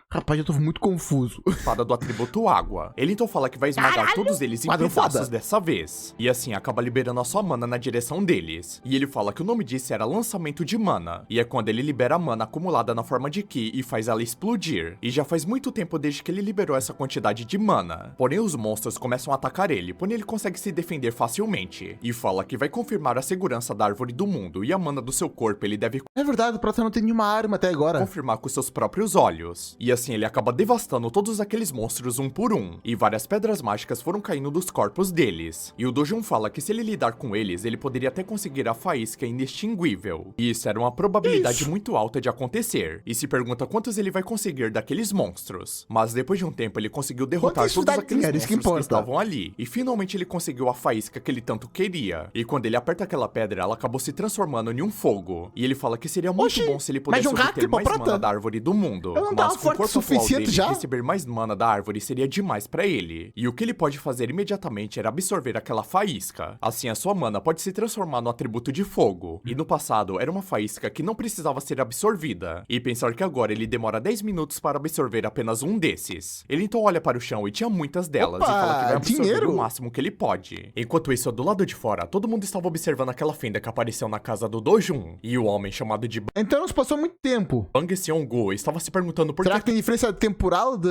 Rapaz, eu tô muito confuso. espada do atributo água. Ele então fala que vai esmagar todos eles em Quadro pedaços foda. dessa vez. E assim acaba liberando a sua mana na direção deles. E ele fala que o nome disso era lançamento de mana. E é quando ele libera a mana acumulada na forma de Ki e faz ela explodir. E já faz muito tempo desde que ele liberou essa quantidade de mana. Porém os monstros começam a atacar ele, porém ele consegue se defender facilmente. E fala que vai confirmar a segurança da árvore do mundo e a mana do seu corpo ele deve É verdade, o Prota não tem nenhuma arma até agora. confirmar com seus próprios olhos. E assim ele acaba devastando todos aqueles monstros um por um, e várias pedras mágicas foram caindo dos corpos deles. E o Dojun fala que se ele lidar com eles, ele poderia até conseguir a faísca inextinguível. E isso era uma probabilidade muito alta de acontecer, e se pergunta quantos ele vai conseguir daqueles monstros. Mas depois de um tempo ele conseguiu derrotar Quanto isso todos dá aqueles dinheiro, isso que monstros que importa. estavam ali, e finalmente ele conseguiu a faísca que ele tanto queria. E quando ele aperta aquela pedra, ela acabou se transformando em um fogo. E ele fala que seria muito Oxi, bom se ele mas pudesse um rato obter tipo mais Prota. mana da árvore do mundo. Eu não Mas tava com o forte o corpo atual suficiente dele, já? receber mais mana da árvore seria demais pra ele. E o que ele pode fazer imediatamente era absorver aquela faísca. Assim, a sua mana pode se transformar no atributo de fogo. E no passado, era uma faísca que não precisava ser absorvida. E pensar que agora ele demora 10 minutos para absorver apenas um desses. Ele então olha para o chão e tinha muitas delas. Opa, E fala que vai absorver dinheiro. o máximo que ele pode. Enquanto isso, do lado de fora, todo mundo estava observando aquela fenda que apareceu na casa do Dojun. E o homem chamado de Então não se passou muito tempo. Bang Seong-gu estava se perguntando por Será que que tem diferença temporal de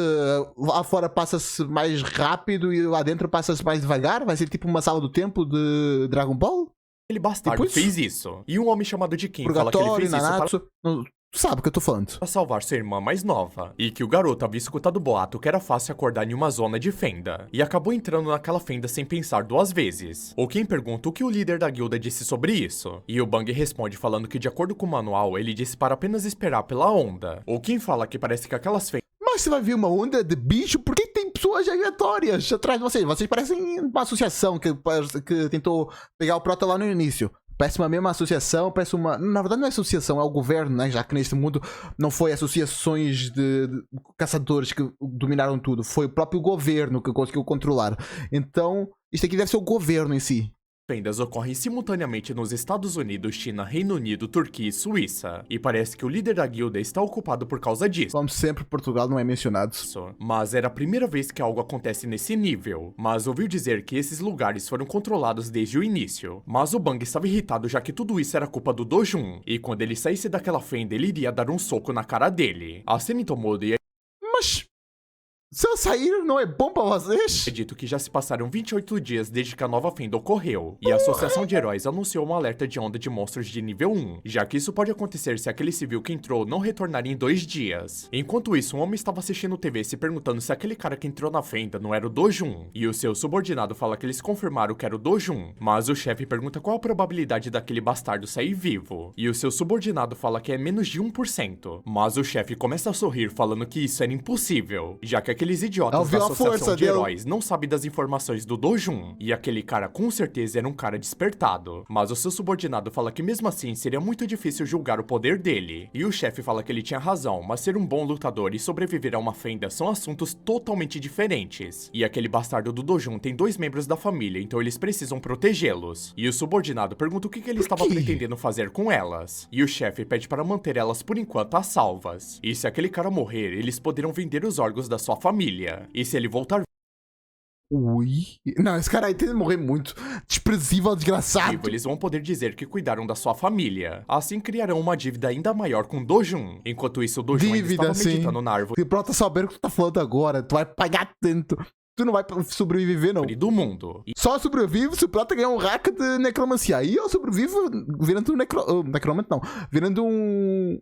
lá fora passa-se mais rápido e lá dentro passa-se mais devagar? Vai ser tipo uma sala do tempo de Dragon Ball? aquele bastardo Depois- fez isso. E um homem chamado de Kim fala que ele Purgatório, fez isso para Nanatsu. Não, tu sabe o que eu tô falando. salvar sua irmã mais nova. E que o garoto havia escutado o boato que era fácil acordar em uma zona de fenda. E acabou entrando naquela fenda sem pensar duas vezes. O Kim pergunta o que o líder da guilda disse sobre isso. E o Bang responde falando que de acordo com o manual, ele disse para apenas esperar pela onda. O Kim fala que parece que aquelas fendas Mas você vai ver uma onda de bicho, por que tem pessoas aleatórias atrás de vocês? Vocês parecem uma associação que tentou pegar o Prota lá no início. Parece uma mesma associação, parece uma... Na verdade não é associação, é o governo, né? Já que neste mundo não foi associações de caçadores que dominaram tudo. Foi o próprio governo que conseguiu controlar. Então, isto aqui deve ser o governo em si. fendas ocorrem simultaneamente nos Estados Unidos, China, Reino Unido, Turquia e Suíça. E parece que o líder da guilda está ocupado por causa disso. Como sempre, Portugal não é mencionado. Mas era a primeira vez que algo acontece nesse nível. Mas ouviu dizer que esses lugares foram controlados desde o início. Mas o Bang estava irritado já que tudo isso era culpa do Dojun. E quando ele saísse daquela fenda, ele iria dar um soco na cara dele. A cena então muda e Mas... se eu sair, não é bom pra vocês? acredito que já se passaram 28 dias desde que a nova fenda ocorreu, e a Associação de Heróis anunciou um alerta de onda de monstros de nível 1, já que isso pode acontecer se aquele civil que entrou não retornar em 2 dias. Enquanto isso, um homem estava assistindo TV se perguntando se aquele cara que entrou na fenda não era o Dojun, e o seu subordinado fala que eles confirmaram que era o Dojun, mas o chefe pergunta qual a probabilidade daquele bastardo sair vivo, e o seu subordinado fala que é menos de 1%, mas o chefe começa a sorrir falando que isso era impossível, já que aqueles idiotas Ouviu da a Associação força de dele. Heróis não sabem das informações do Dojun, e aquele cara com certeza era um cara despertado, mas o seu subordinado fala que mesmo assim seria muito difícil julgar o poder dele, e o chefe fala que ele tinha razão, mas ser um bom lutador e sobreviver a uma fenda são assuntos totalmente diferentes, e aquele bastardo do Dojun tem 2 membros da família, então eles precisam protegê-los, e o subordinado pergunta o que ele estava quê? pretendendo fazer com elas, e o chefe pede para manter elas por enquanto a salvas, e se aquele cara morrer, eles poderão vender os órgãos da sua família, e se ele voltar Ui. Não, esse cara aí tem de morrer muito. Desprezível, desgraçado. Eles vão poder dizer que cuidaram da sua família. Assim criarão uma dívida ainda maior com Dojun. Enquanto isso, o Dojun ainda estava meditando na árvore E pronto, saber o que tu tá falando agora. Tu vai pagar tanto. Tu não vai sobreviver, não. do mundo. Só sobrevive se o Prota ganhar um hack de necromancia. Aí eu sobrevivo virando um necromante, não. Virando um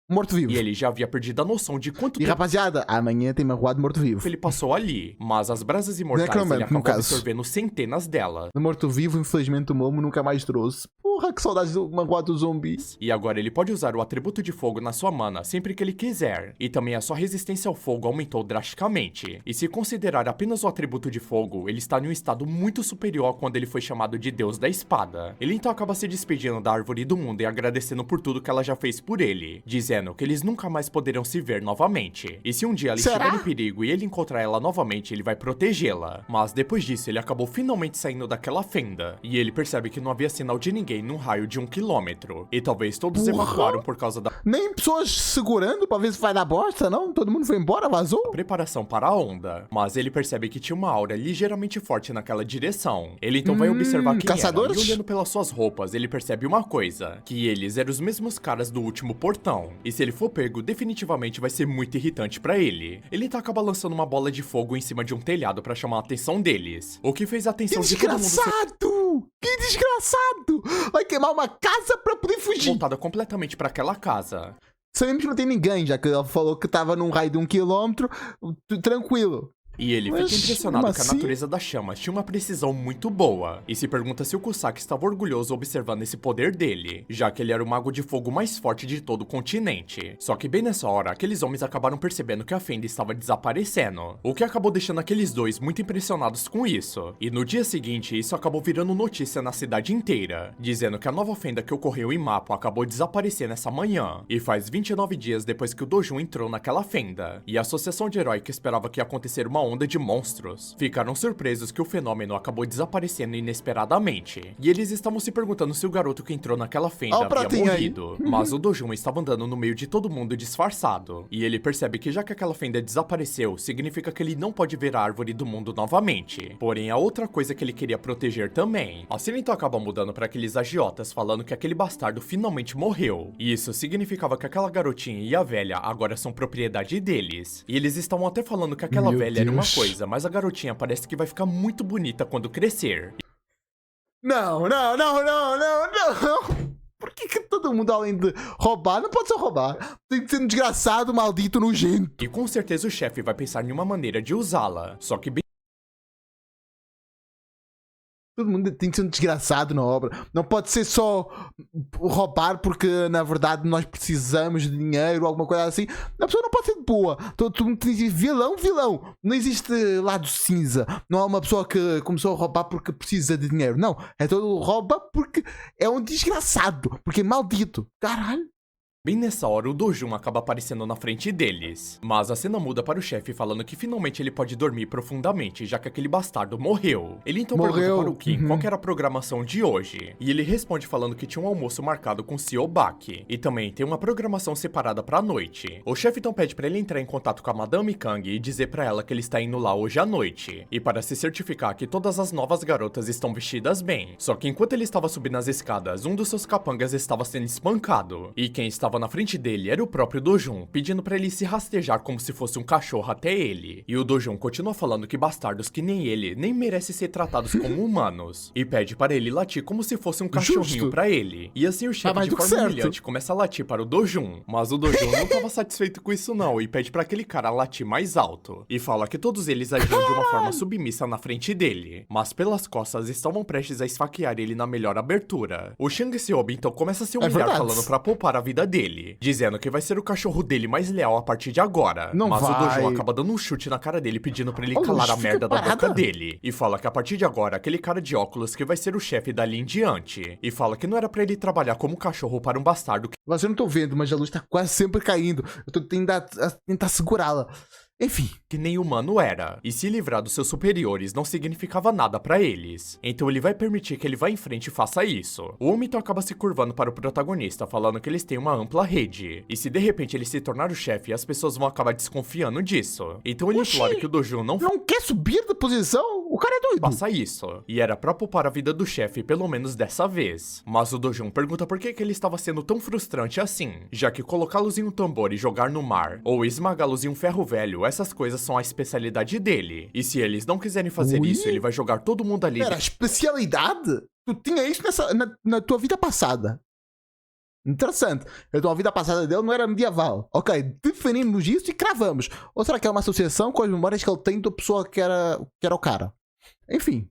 morto-vivo. E ele já havia perdido a noção de quanto tempo rapaziada, amanhã tem uma rua de morto-vivo. ele passou ali. Mas as brasas imortais ele acabou absorvendo centenas delas. No morto-vivo, infelizmente, o Momo nunca mais trouxe. Porra, que saudade do manguá dos zumbis. E agora ele pode usar o atributo de fogo na sua mana sempre que ele quiser. E também a sua resistência ao fogo aumentou drasticamente. E se considerar apenas o atributo de fogo, ele está em um estado muito superior quando ele foi chamado de Deus da Espada. Ele então acaba se despedindo da Árvore do Mundo e agradecendo por tudo que ela já fez por ele, dizendo que eles nunca mais poderão se ver novamente. E se um dia ela estiver em perigo e ele encontrar ela novamente, ele vai protegê-la. Mas depois disso, ele acabou finalmente saindo daquela fenda. E ele percebe que não havia sinal de ninguém num raio de 1 quilômetro. E talvez todos evacuaram por causa da Nem pessoas segurando pra ver se vai dar bosta, não? Todo mundo foi embora, vazou? preparação para a onda. Mas ele percebe que tinha uma aura ligeiramente forte naquela direção. Ele então vai observar quem caçadores? era. E olhando pelas suas roupas, ele percebe uma coisa. Que eles eram os mesmos caras do último portão. E se ele for pego, definitivamente vai ser muito irritante pra ele. Ele então acaba lançando uma bola de fogo em cima de um telhado pra chamar a atenção deles. O que fez a atenção de todo mundo ser Que desgraçado! Vai queimar uma casa pra poder fugir. voltada completamente pra aquela casa. Sabemos que não tem ninguém, já que ela falou que tava num raio de 1 quilômetro, tranquilo. E ele Mas, fica impressionado como que a assim? natureza das chamas tinha uma precisão muito boa, e se pergunta se o Kusaki estava orgulhoso observando esse poder dele, já que ele era o mago de fogo mais forte de todo o continente. Só que bem nessa hora, aqueles homens acabaram percebendo que a fenda estava desaparecendo, o que acabou deixando aqueles dois muito impressionados com isso. E no dia seguinte, isso acabou virando notícia na cidade inteira, dizendo que a nova fenda que ocorreu em Mapo acabou de desaparecer nessa manhã, e faz 29 dias depois que o Dojun entrou naquela fenda, e a associação de herói que esperava que ia acontecer uma onda de monstros ficaram surpresos que o fenômeno acabou desaparecendo inesperadamente. E eles estavam se perguntando se o garoto que entrou naquela fenda havia morrido. Mas o Dojun estava andando no meio de todo mundo disfarçado. E ele percebe que já que aquela fenda desapareceu, significa que ele não pode ver a árvore do mundo novamente. Porém, há outra coisa que ele queria proteger também. Assim, ele então acaba mudando para aqueles agiotas falando que aquele bastardo finalmente morreu. E isso significava que aquela garotinha e a velha agora são propriedade deles. E eles estavam até falando que aquela velha era uma coisa, mas a garotinha parece que vai ficar muito bonita quando crescer. Não. Por que todo mundo, além de roubar, não pode só roubar? Tem que ser um desgraçado, maldito, nojento. E com certeza o chefe vai pensar em uma maneira de usá-la. Só que bem Todo mundo tem que ser um desgraçado na obra. Não pode ser só roubar porque, na verdade, nós precisamos de dinheiro ou alguma coisa assim. A pessoa não pode ser boa. Todo mundo tem que dizer vilão. Não existe lado cinza. Não há uma pessoa que começou a roubar porque precisa de dinheiro. Não. É todo rouba porque é um desgraçado. Porque é maldito. Caralho. Bem nessa hora, o Dojun acaba aparecendo na frente deles. Mas a cena muda para o chefe falando que finalmente ele pode dormir profundamente, já que aquele bastardo morreu. Ele então pergunta para o Kim qual que era a programação de hoje. E ele responde falando que tinha um almoço marcado com o Sr. Bak. E também tem uma programação separada para a noite. O chefe então pede para ele entrar em contato com a Madame Kang e dizer para ela que ele está indo lá hoje à noite. E para se certificar que todas as novas garotas estão vestidas bem. Só que enquanto ele estava subindo as escadas, um dos seus capangas estava sendo espancado. E quem estava na frente dele era o próprio Dojun, pedindo pra ele se rastejar como se fosse um cachorro até ele. E o Dojun continua falando que bastardos que nem ele nem merecem ser tratados como humanos. E pede para ele latir como se fosse um cachorrinho pra ele. E assim o chefe de forma humilhante começa a latir para o Dojun. Mas o Dojun não estava satisfeito com isso não, e pede para aquele cara latir mais alto. E fala que todos eles agiam de uma forma submissa na frente dele. Mas pelas costas estavam prestes a esfaquear ele na melhor abertura. O Shang Xiaobi então começa a se humilhar falando pra poupar a vida dele. Dizendo que vai ser o cachorro dele mais leal a partir de agora. Mas o Dojun acaba dando um chute na cara dele pedindo pra ele calar a merda da boca dele. E fala que a partir de agora, aquele cara de óculos que vai ser o chefe dali em diante. E fala que não era pra ele trabalhar como cachorro para um bastardo que... Mas eu não tô vendo, mas a luz tá quase sempre caindo. Eu tô tentando tentar segurá-la. Enfim. Que nem humano era, e se livrar dos seus superiores não significava nada pra eles. Então ele vai permitir que ele vá em frente e faça isso. O homem então acaba se curvando para o protagonista, falando que eles têm uma ampla rede. E se de repente ele se tornar o chefe, as pessoas vão acabar desconfiando disso. Então ele implora que o Dojun não quer subir da posição? O cara é doido. faça isso. E era pra poupar a vida do chefe, pelo menos dessa vez. Mas o Dojun pergunta por que ele estava sendo tão frustrante assim, já que colocá-los em um tambor e jogar no mar, ou esmagá-los em um ferro velho, essas coisas são a especialidade dele. E se eles não quiserem fazer isso, ele vai jogar todo mundo ali. Pera, especialidade? Tu tinha isso na tua vida passada. Interessante. A tua vida passada dele não era medieval. Ok, definimos isso e cravamos. Ou será que é uma associação com as memórias que ele tem da pessoa que era o cara? Enfim.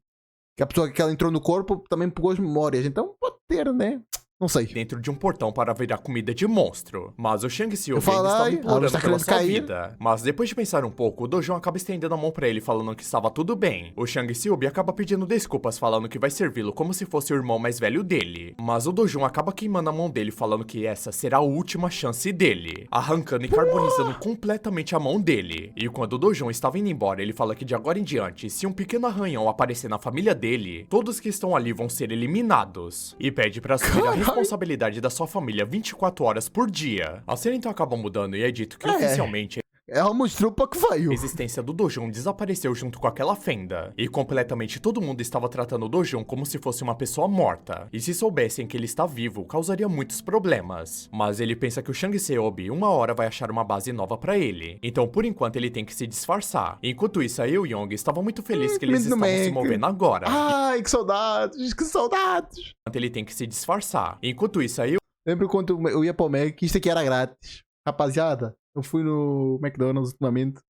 Que a pessoa que ela entrou no corpo também pegou as memórias. Então pode ter, né? Não sei. Dentro de um portão para virar comida de monstro. Mas o Shang Xiu ainda falei, estava implorando tá pela querendo sua cair. vida. Mas depois de pensar um pouco, o Dojun acaba estendendo a mão pra ele, falando que estava tudo bem. O Shang Xiu acaba pedindo desculpas, falando que vai servi-lo como se fosse o irmão mais velho dele. Mas o Dojun acaba queimando a mão dele, falando que essa será a última chance dele, arrancando e carbonizando completamente a mão dele. E quando o Dojun estava indo embora, ele fala que de agora em diante, se um pequeno arranhão aparecer na família dele, todos que estão ali vão ser eliminados. E pede pra assumir a responsabilidade da sua família 24 horas por dia. A cena então acaba mudando e é dito que oficialmente ela mostrou pra que veio. a existência do Dojun desapareceu junto com aquela fenda. E completamente todo mundo estava tratando o Dojun como se fosse uma pessoa morta. E se soubessem que ele está vivo, causaria muitos problemas. Mas ele pensa que o Shang Seobi uma hora vai achar uma base nova pra ele. Então por enquanto ele tem que se disfarçar. Enquanto isso, a Euyong estava muito feliz que eles estavam se movendo agora. Ai, que saudades, que saudades. Enquanto ele tem que se disfarçar. Enquanto isso, a Lembro quando eu ia para o Mac, isto aqui era grátis. Rapaziada, eu fui no McDonald's ultimamente. O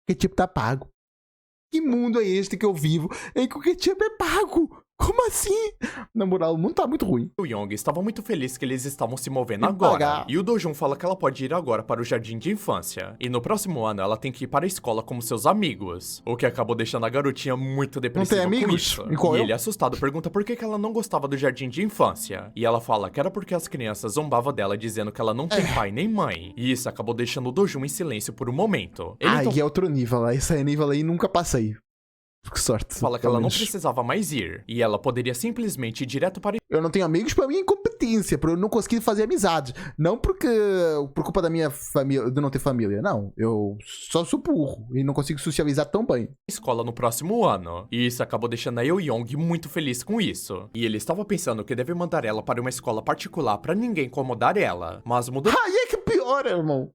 ketchup tá pago. Que mundo é este que eu vivo em que o ketchup é pago? Como assim? Na moral, o mundo tá muito ruim. O Young estava muito feliz que eles estavam se movendo agora. E o Dojun fala que ela pode ir agora para o jardim de infância. E no próximo ano ela tem que ir para a escola como seus amigos. O que acabou deixando a garotinha muito depressiva não tem com amigos? isso. E ele, assustado, pergunta por que ela não gostava do jardim de infância. E ela fala que era porque as crianças zombavam dela dizendo que ela não tem pai nem mãe. E isso acabou deixando o Dojun em silêncio por um momento. Ele então... é outro nível lá. Esse nível aí nunca passei. Que sorte. Fala que ela não precisava mais ir. E ela poderia simplesmente ir direto para... Eu não tenho amigos por minha incompetência, por eu não conseguir fazer amizades. Não por culpa da minha família, de não ter família. Não, eu só sou burro e não consigo socializar tão bem. Escola no próximo ano. E isso acabou deixando a Euyong muito feliz com isso. E ele estava pensando que deve mandar ela para uma escola particular para ninguém incomodar ela. Mas mudou... Aí é que piora, irmão.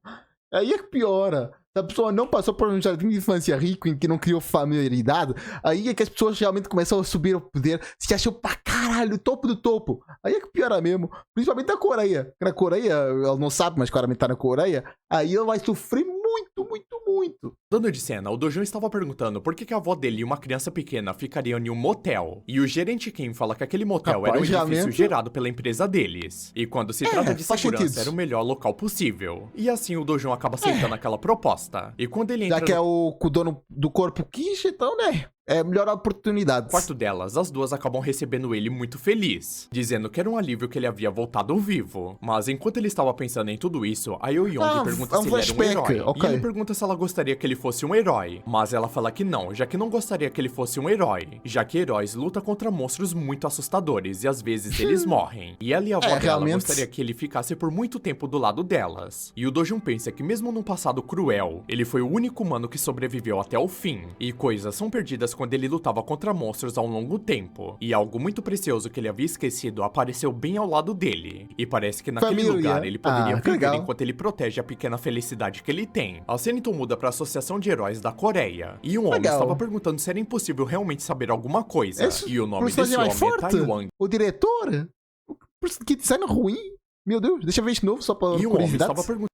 Aí é que piora. Se a pessoa não passou por um jardim de infância rico em que não criou familiaridade, aí é que as pessoas realmente começam a subir ao poder, se acham pra caralho, topo do topo. Aí é que piora mesmo. Principalmente na Coreia. Na Coreia, ela não sabe, mas claramente tá na Coreia. Aí ela vai sofrer muito, muito, muito. Mudando de cena, o Dojun estava perguntando por que a avó dele e uma criança pequena ficariam em um motel. E o gerente Kim fala que aquele motel era um edifício gerado pela empresa deles. E quando se trata de segurança, era o melhor local possível. E assim o Dojun acaba aceitando aquela proposta. E quando ele entra... Já que é o dono do corpo quis, então, né? É a melhor oportunidade. No quarto delas, as duas acabam recebendo ele muito feliz, dizendo que era um alívio que ele havia voltado vivo. Mas enquanto ele estava pensando em tudo isso, a Euyong pergunta se ele era um herói. Okay. E ele pergunta se ela gostaria que ele fosse um herói. Mas ela fala que não, já que não gostaria que ele fosse um herói. Já que heróis lutam contra monstros muito assustadores e às vezes eles morrem. E ela e a avó dela realmente... gostaria que ele ficasse por muito tempo do lado delas. E o Dojun pensa que mesmo num passado cruel, ele foi o único humano que sobreviveu até o fim. E coisas são perdidas quando ele lutava contra monstros há um longo tempo. E algo muito precioso que ele havia esquecido apareceu bem ao lado dele. E parece que naquele lugar ele poderia viver enquanto ele protege a pequena felicidade que ele tem. A cena então muda para a Associação de Heróis da Coreia. E um homem estava perguntando se era impossível realmente saber alguma coisa. E o nome desse homem é Taiwan. O diretor? Que design ruim. Meu Deus, deixa eu ver de novo só pra curiosidade. E o homem estava perguntando...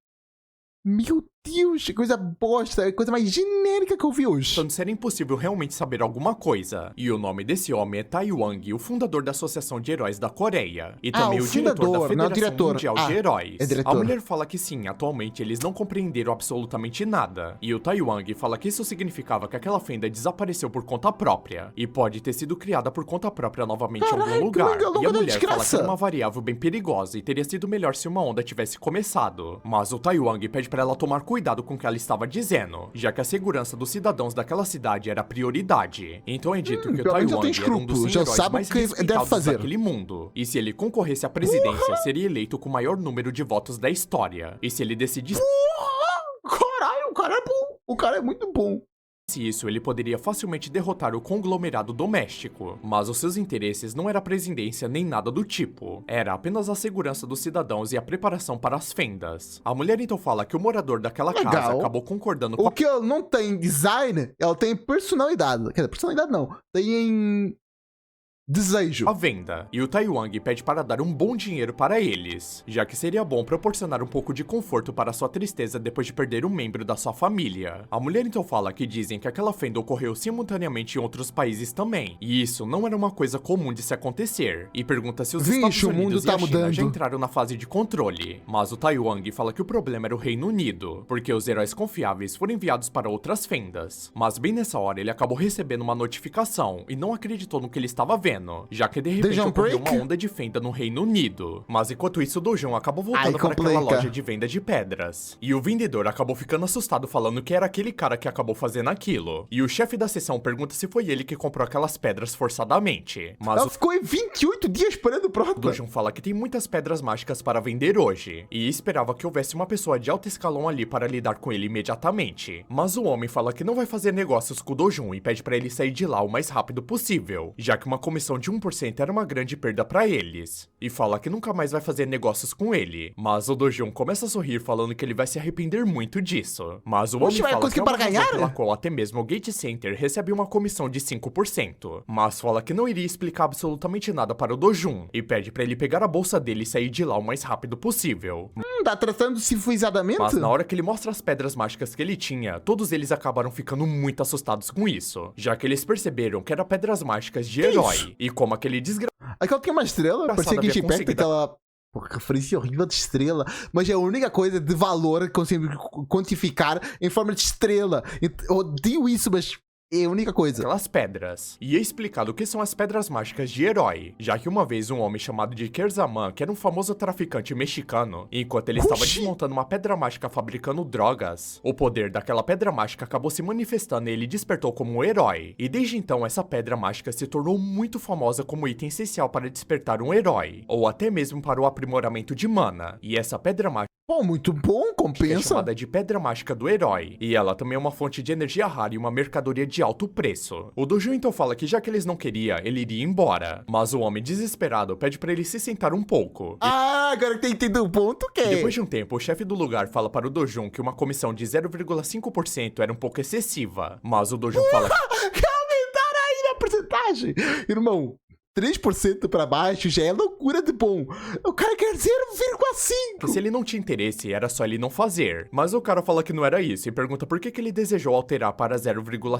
Meu Deus, que coisa bosta, a coisa mais genérica que eu vi hoje. Portanto, seria impossível realmente saber alguma coisa. E o nome desse homem é Taiwan, o fundador da Associação de Heróis da Coreia. E também o diretor da Federação Mundial de Heróis. A mulher fala que sim, atualmente eles não compreenderam absolutamente nada. E o Taiwan fala que isso significava que aquela fenda desapareceu por conta própria. E pode ter sido criada por conta própria novamente em algum lugar. E a mulher fala que era uma variável bem perigosa e teria sido melhor se uma onda tivesse começado. Mas o Taiwan pede pra pra ela tomar cuidado com o que ela estava dizendo, já que a segurança dos cidadãos daquela cidade era prioridade. Então é dito que o pelo Tai menos eu tenho Wang era um dos escrúpulos, já heróis sabe mais o que deve respeitados fazer. daquele mundo. E se ele concorresse à presidência, seria eleito com o maior número de votos da história. E se ele decidisse Caralho, o cara é bom. O cara é muito bom. isso, ele poderia facilmente derrotar o conglomerado doméstico. Mas os seus interesses não era a presidência nem nada do tipo. Era apenas a segurança dos cidadãos e a preparação para as fendas. A mulher então fala que o morador daquela casa Legal. acabou concordando com O que ela não tem design, ela tem personalidade. Quer dizer, personalidade não. Tem desejo. a venda, e o Tai Wang pede para dar um bom dinheiro para eles, já que seria bom proporcionar um pouco de conforto para sua tristeza depois de perder um membro da sua família. A mulher então fala que dizem que aquela fenda ocorreu simultaneamente em outros países também, e isso não era uma coisa comum de se acontecer, e pergunta se os Vixe, Estados o Unidos mundo e tá a China já mudando. entraram na fase de controle. Mas o Tai Wang fala que o problema era o Reino Unido, porque os heróis confiáveis foram enviados para outras fendas. Mas bem nessa hora ele acabou recebendo uma notificação e não acreditou no que ele estava vendo, já que de repente Dungeon ocorreu Break? uma onda de venda no Reino Unido. Mas enquanto isso, o Dojão acabou voltando Ai, para aquela complica. loja de venda de pedras. E o vendedor acabou ficando assustado falando que era aquele cara que acabou fazendo aquilo. E o chefe da sessão pergunta se foi ele que comprou aquelas pedras forçadamente. Mas Ela ficou em 28 dias esperando o pronto. Dojão fala que tem muitas pedras mágicas para vender hoje, e esperava que houvesse uma pessoa de alto escalão ali para lidar com ele imediatamente. Mas o homem fala que não vai fazer negócios com o Dojão e pede para ele sair de lá o mais rápido possível, já que uma comissão de 1% era uma grande perda para eles. E fala que nunca mais vai fazer negócios com ele. Mas o Dojão começa a sorrir falando que ele vai se arrepender muito disso. Mas o homem Oxe, vai fala que conseguir é uma para razão ganhar? pela qual até mesmo o Gate Center recebe uma comissão de 5%. Mas fala que não iria explicar absolutamente nada para o Dojun e pede para ele pegar a bolsa dele e sair de lá o mais rápido possível. Tá tratando civilizadamente? Mas na hora que ele mostra as pedras mágicas que ele tinha, todos eles acabaram ficando muito assustados com isso, já que eles perceberam que eram pedras mágicas de herói. isso? E como aquele Aquela tinha uma estrela, parecia que a gente havia perto daquela... Porra, referência horrível de estrela. Mas é a única coisa de valor que consigo quantificar em forma de estrela. Eu odeio isso, mas é a única coisa. aquelas pedras. E é explicado o que são as pedras mágicas de herói, já que uma vez um homem chamado de Kerzaman, que era um famoso traficante mexicano, enquanto ele estava Oxi! desmontando uma pedra mágica fabricando drogas, o poder daquela pedra mágica acabou se manifestando e ele despertou como um herói. E desde então essa pedra mágica se tornou muito famosa como item essencial para despertar um herói, ou até mesmo para o aprimoramento de mana. E essa pedra mágica Pô, muito bom, é compensa. chamada de pedra mágica do herói, e ela também é uma fonte de energia rara e uma mercadoria de alto preço. O Dojo então fala que já que eles não queriam, ele iria embora, mas o homem desesperado pede pra ele se sentar um pouco. Ah, agora que eu entendi o ponto, que Depois de um tempo, o chefe do lugar fala para o Dojun que uma comissão de 0,5% era um pouco excessiva, mas o Dojun fala que aumentaram aí a porcentagem. Irmão, 3% pra baixo já é loucura de bom. O cara quer 0,5. que se ele não tinha interesse, era só ele não fazer. Mas o cara fala que não era isso e pergunta por que ele desejou alterar para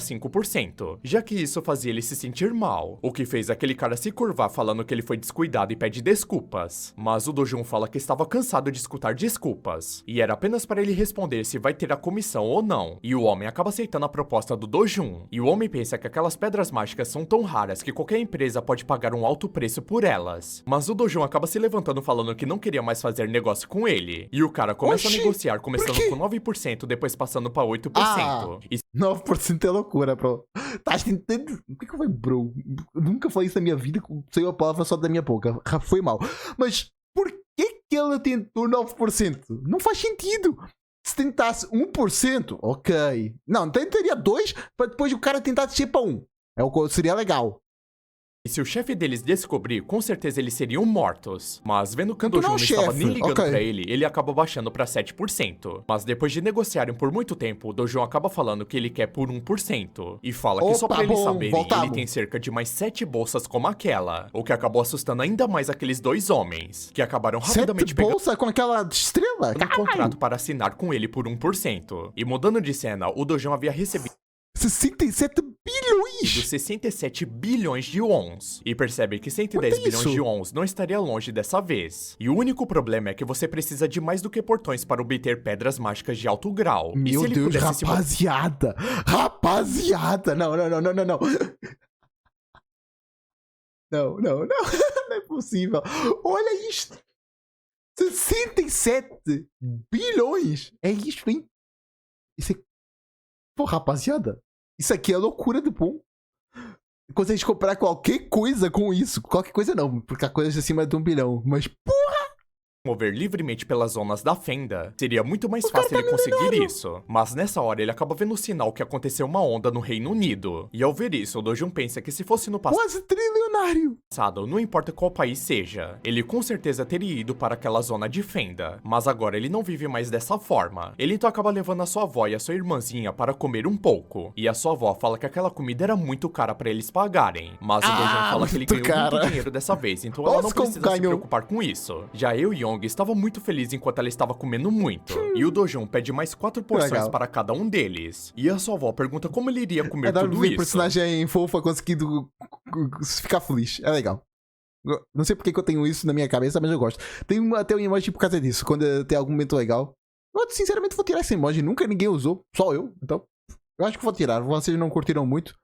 0,5%, já que isso fazia ele se sentir mal, o que fez aquele cara se curvar falando que ele foi descuidado e pede desculpas. Mas o Dojun fala que estava cansado de escutar desculpas, e era apenas para ele responder se vai ter a comissão ou não, e o homem acaba aceitando a proposta do Dojun, e o homem pensa que aquelas pedras mágicas são tão raras que qualquer empresa pode pagar um alto preço por elas. Mas o Dojun acaba se levantando falando que não queria mais fazer negócio com ele. E o cara começa Oxi, a negociar, começando por quê? com 9%, depois passando pra 8%. Ah. E 9% é loucura, bro. Tá entendendo? O que eu falei, bro? Eu nunca falei isso na minha vida, saiu a palavra só da minha boca. Foi mal. Mas por que ela tentou 9%? Não faz sentido. Se tentasse 1%, ok. Não, tentaria 2% para depois o cara tentar descer para 1%. Seria legal. se o chefe deles descobrir, com certeza eles seriam mortos. Mas vendo que o Tu Dojun não, não estava chefe. nem ligando Ok. pra ele acaba baixando pra 7%. Mas depois de negociarem por muito tempo, o Dojun acaba falando que ele quer por 1%. E fala que só Opa, pra eles bom, saberem, ele voltamos. tem cerca de mais 7 bolsas como aquela. O que acabou assustando ainda mais aqueles dois homens, que acabaram 7 rapidamente pegando bolsa com aquela estrela? um contrato para assinar com ele por 1%. E mudando de cena, o Dojun havia recebido 67 bilhões! 67 bilhões de wons. E percebe que 110 Quanto é bilhões isso? de wons não estaria longe dessa vez. E o único problema é que você precisa de mais do que portões para obter pedras mágicas de alto grau. e Meu se ele Deus, pudesse se rapaziada! Rapaziada! Não, não, não, não, não, não. Não, não, não. Não é possível. Olha isto. 67 bilhões! É isto, hein? Isso é... Pô, rapaziada, isso aqui é loucura de bom. Consegue comprar qualquer coisa com isso. Qualquer coisa não, porque a coisa é acima de 1 bilhão. Mas, pô, mover livremente pelas zonas da fenda, seria muito mais O cara fácil tá ele conseguir milionário. isso. Mas nessa hora ele acaba vendo o sinal que aconteceu uma onda no Reino Unido. E ao ver isso, o Dojun pensa que se fosse no quase trilionário. passado, não importa qual país seja, ele com certeza teria ido para aquela zona de fenda. Mas agora ele não vive mais dessa forma. Ele então acaba levando a sua avó e a sua irmãzinha para comer um pouco. E a sua avó fala que aquela comida era muito cara para eles pagarem. Mas o Dojun fala que ele muito ganhou cara. muito dinheiro dessa vez, então ela não Nossa, como precisa se ganhou. preocupar com isso. Já eu e Yong estava muito feliz enquanto ela estava comendo muito. E o Dojun pede mais 4 porções Legal. para cada um deles. E a sua avó pergunta como ele iria comer É dar tudo ver isso. personagem fofa conseguindo ficar feliz. É legal. Não sei porque que eu tenho isso na minha cabeça, mas eu gosto. Tem até um emoji por causa disso, quando tem algum momento legal. Eu sinceramente vou tirar esse emoji, nunca ninguém usou, só eu. Então, eu acho que vou tirar. Vocês não curtiram muito,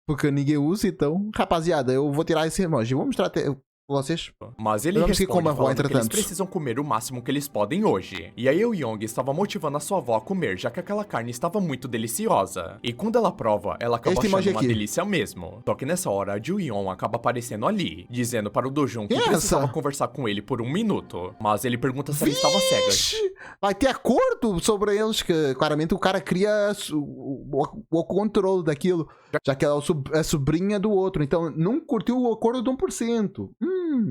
porque ninguém usa, então, rapaziada, eu vou tirar esse emoji. Vou mostrar até vocês. Mas ele Vamos que responde coma, falando que eles entretanto. precisam comer o máximo que eles podem hoje. E aí o Yong estava motivando a sua avó a comer, já que aquela carne estava muito deliciosa. E quando ela prova, ela acaba Este achando emoji uma aqui. delícia mesmo. Só que nessa hora, a Ju-Yeon acaba aparecendo ali, dizendo para o Dojun que Quem é precisava essa? conversar com ele por 1 minuto. Mas ele pergunta se ela estava cega. Vixe! Vai ter acordo sobre eles, que claramente o cara cria o controle daquilo, já que ela é sobrinha do outro, então não curtiu o acordo de 1%.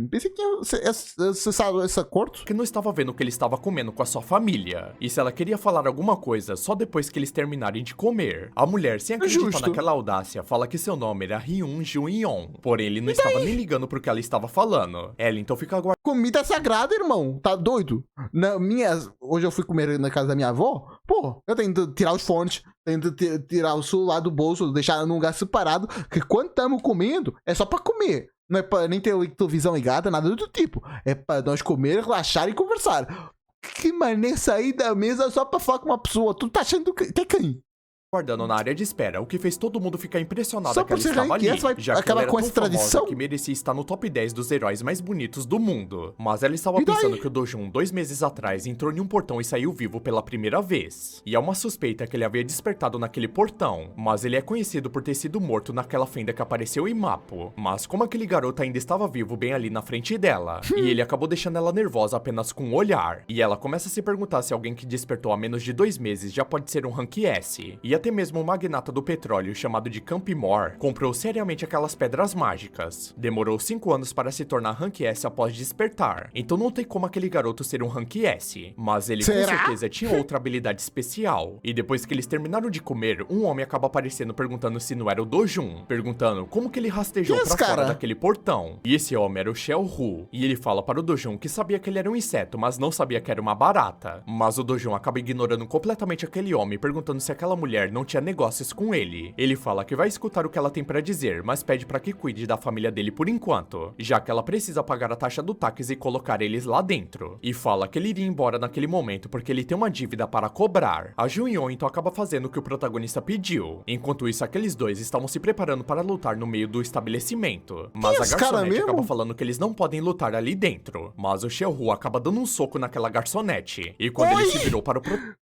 Pensei que você sabe esse acordo? Que não estava vendo o que ele estava comendo com a sua família. E se ela queria falar alguma coisa só depois que eles terminarem de comer. A mulher, sem acreditar Justo. naquela audácia, fala que seu nome era Hyun Ju-yeon. Porém, ele não estava nem ligando pro que ela estava falando. Ela então fica aguardando. Comida sagrada, irmão. Tá doido? Hoje eu fui comer na casa da minha avó. Pô, eu tenho que tirar os fones, tenho que tirar o celular do bolso, deixar num lugar separado. Que quando estamos comendo, é só pra comer. Não é pra nem ter televisão ligada, nada do tipo. É pra nós comer, relaxar e conversar. Que mané sair da mesa só pra falar com uma pessoa? Tu tá achando que é quem? Aguardando na área de espera, o que fez todo mundo ficar impressionado Só que ela por ser estava ali, ranqueada, vai já que acabar ela era com tão essa famosa tradição? que merecia estar no top 10 dos heróis mais bonitos do mundo. Mas ela estava E daí? pensando que o Dojun, 2 meses atrás, entrou em um portão e saiu vivo pela primeira vez. E há uma suspeita que ele havia despertado naquele portão, mas ele é conhecido por ter sido morto naquela fenda que apareceu em Mapo. Mas como aquele garoto ainda estava vivo bem ali na frente dela, e ele acabou deixando ela nervosa apenas com um olhar, e ela começa a se perguntar se alguém que despertou há menos de 2 meses já pode ser um Rank S. E até mesmo o magnata do petróleo chamado de Campimore comprou seriamente aquelas pedras mágicas. Demorou 5 anos para se tornar Rank S após despertar, então não tem como aquele garoto ser um Rank S, mas ele Será? com certeza tinha outra habilidade especial. E depois que eles terminaram de comer, um homem acaba aparecendo perguntando se não era o Dojun, perguntando como que ele rastejou Quem é esse pra fora cara? daquele portão. E esse homem era o Shell-Hu, e ele fala para o Dojun que sabia que ele era um inseto, mas não sabia que era uma barata. Mas o Dojun acaba ignorando completamente aquele homem, perguntando se aquela mulher não tinha negócios com ele. Ele fala que vai escutar o que ela tem pra dizer, mas pede pra que cuide da família dele por enquanto, já que ela precisa pagar a taxa do táxi e colocar eles lá dentro. E fala que ele iria embora naquele momento porque ele tem uma dívida para cobrar. A Ju-yeon então acaba fazendo o que o protagonista pediu. Enquanto isso, aqueles dois estavam se preparando para lutar no meio do estabelecimento. Mas a esse cara garçonete mesmo? acaba falando que eles não podem lutar ali dentro. Mas o Shell-Hu acaba dando um soco naquela garçonete. E quando ele se virou para o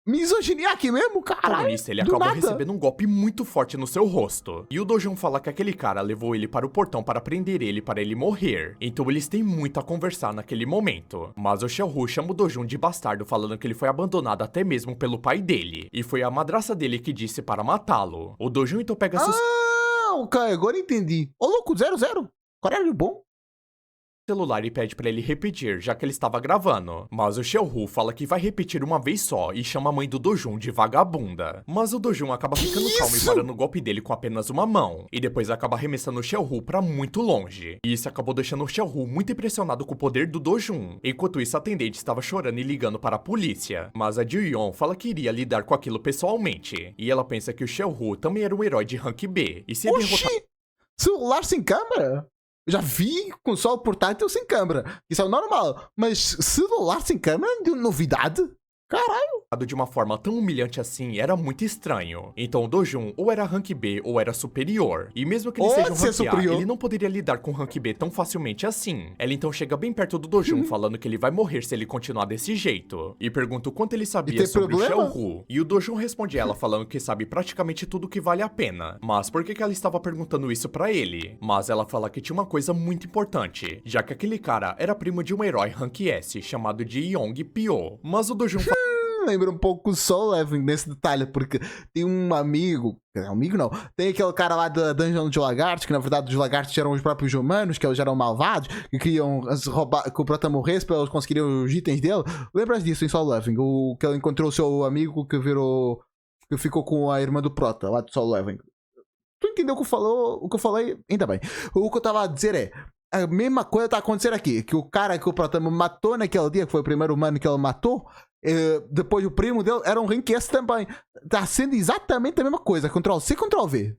Misoginia aqui mesmo, caralho. protagonista, ele do acaba nada. recebendo um golpe muito forte no seu rosto. E o Dojun fala que aquele cara levou ele para o portão para prender ele para ele morrer. Então eles têm muito a conversar naquele momento. Mas o Shell-Hu chama o Dojun de bastardo, falando que ele foi abandonado até mesmo pelo pai dele. E foi a madraça dele que disse para matá-lo. O Dojun então pega seus Ok, agora entendi. Ô, louco, 00. Caralho, bom. celular e pede pra ele repetir, já que ele estava gravando. Mas o Shell-Hu fala que vai repetir uma vez só e chama a mãe do Dojun de vagabunda. Mas o Dojun acaba ficando calmo e isso? parando o golpe dele com apenas uma mão. E depois acaba arremessando o Shell-Hu pra muito longe. E isso acabou deixando o Shell-Hu muito impressionado com o poder do Dojun. Enquanto isso, a atendente estava chorando e ligando para a polícia. Mas a Ju-yeon fala que iria lidar com aquilo pessoalmente. E ela pensa que o Shell-Hu também era um herói de rank B. E se ele derrotar Oxi! Celular sem câmera? Eu já vi console portátil sem câmera. Isso é o normal. Mas celular sem câmera é novidade? Caralho. De uma forma tão humilhante assim era muito estranho. Então o Dojun ou era rank B ou era superior. E mesmo que ele seja um rank A, superior, ele não poderia lidar com rank B tão facilmente assim. Ela então chega bem perto do Dojun falando que ele vai morrer se ele continuar desse jeito. E pergunta o quanto ele sabia sobre o Xiaohu. E o Dojun responde ela falando que sabe praticamente tudo que vale a pena. Mas por que ela estava perguntando isso pra ele? Mas ela fala que tinha uma coisa muito importante, já que aquele cara era primo de um herói rank S chamado de Yong Pyo. Mas o Dojun lembra um pouco o Soul Leveling nesse detalhe, porque tem um amigo não, tem aquele cara lá da Dungeon dos Lagartos, que na verdade os lagartos eram os próprios humanos, que eles eram malvados, que queriam roubar, que o Prota morresse para eles conseguirem os itens dele. Lembras disso em Soul Leveling? O que ele encontrou o seu amigo que ficou com a irmã do Prota, lá do Soul Leveling. Tu entendeu o que eu falei? Ainda bem. O que eu estava a dizer é, a mesma coisa está a acontecer aqui, que o cara que o Prota matou naquele dia, que foi o primeiro humano que ele matou, depois o primo dele era um rank S também. Está sendo exatamente a mesma coisa, Ctrl-C, Ctrl-V.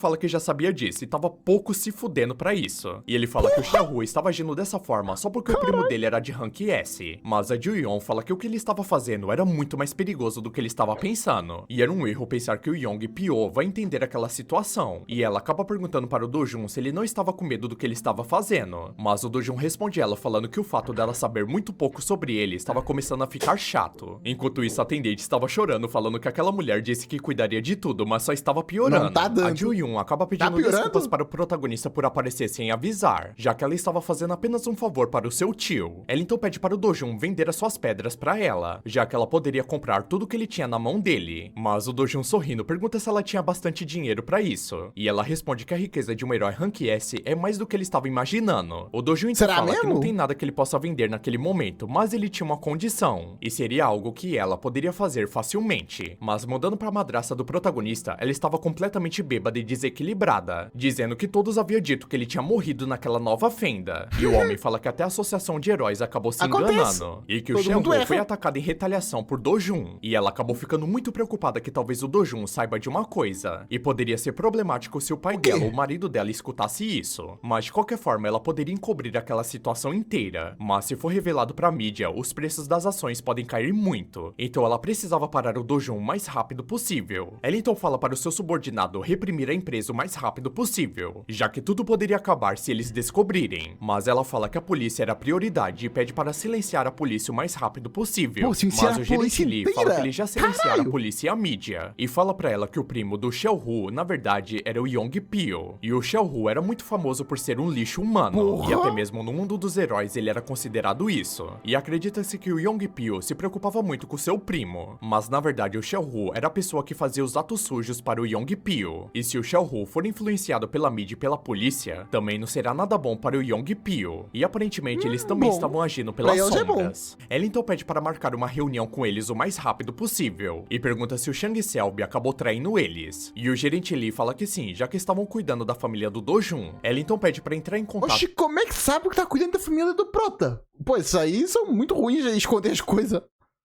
Fala que já sabia disso e tava pouco se fudendo pra isso. E ele fala que o Xiaohu estava agindo dessa forma só porque o primo dele era de rank S. Mas a Ju-Yon fala que o que ele estava fazendo era muito mais perigoso do que ele estava pensando. E era um erro pensar que o Yong Pyo vai entender aquela situação. E ela acaba perguntando para o Dojun se ele não estava com medo do que ele estava fazendo. Mas o Dojun responde ela falando que o fato dela saber muito pouco sobre ele estava começando a ficar chato. Enquanto isso, a atendente estava chorando, falando que aquela mulher disse que cuidaria de tudo, mas só estava piorando. Não tá dando. A Ju-Yon acaba pedindo desculpas para o protagonista por aparecer sem avisar, já que ela estava fazendo apenas um favor para o seu tio. Ela então pede para o Dojun vender as suas pedras para ela, já que ela poderia comprar tudo que ele tinha na mão dele. Mas o Dojun, sorrindo, pergunta se ela tinha bastante dinheiro para isso. E ela responde que a riqueza de um herói rank S é mais do que ele estava imaginando. O Dojun então fala que não tem nada que ele possa vender naquele momento, mas ele tinha uma condição, e seria algo que ela poderia fazer facilmente. Mas mudando para a madrasta do protagonista, ela estava completamente bêbada e desequilibrada, dizendo que todos haviam dito que ele tinha morrido naquela nova fenda. E o homem fala que até a associação de heróis acabou se enganando. E que o Xiaohu foi atacado em retaliação por Dojun. E ela acabou ficando muito preocupada que talvez o Dojun saiba de uma coisa. E poderia ser problemático se o pai dela ou o marido dela escutasse isso. Mas de qualquer forma, ela poderia encobrir aquela situação inteira. Mas se for revelado pra mídia, os preços das ações podem cair muito. Então ela precisava parar o Dojun o mais rápido possível. Ela então fala para o seu subordinado reprimir a empresa o mais rápido possível, já que tudo poderia acabar se eles descobrirem. Mas ela fala que a polícia era a prioridade e pede para silenciar a polícia o mais rápido possível. Mas o gerente Lee fala que ele já silenciaram a polícia e a mídia, e fala pra ela que o primo do Xiaohu, na verdade, era o Yong Pyo. E o Xiaohu era muito famoso por ser um lixo humano, e até mesmo no mundo dos heróis ele era considerado isso. E acredita-se que o Yong Pyo se preocupava muito com seu primo, mas na verdade o Xiaohu era a pessoa que fazia os atos sujos para o Yong Pyo. E se o Xiaohu for influenciado pela mídia e pela polícia, também não será nada bom para o Yong Pyo. E aparentemente eles também estavam agindo pelas sombras. Ela então pede para marcar uma reunião com eles o mais rápido possível, e pergunta se o Shang Selby acabou traindo eles. E o gerente Lee fala que sim, já que estavam cuidando da família do Dojun. Ela então pede para entrar em contato. Oxi, como é que sabe que tá cuidando da família do Prota? Pô, isso aí são muito ruins de esconder as coisas.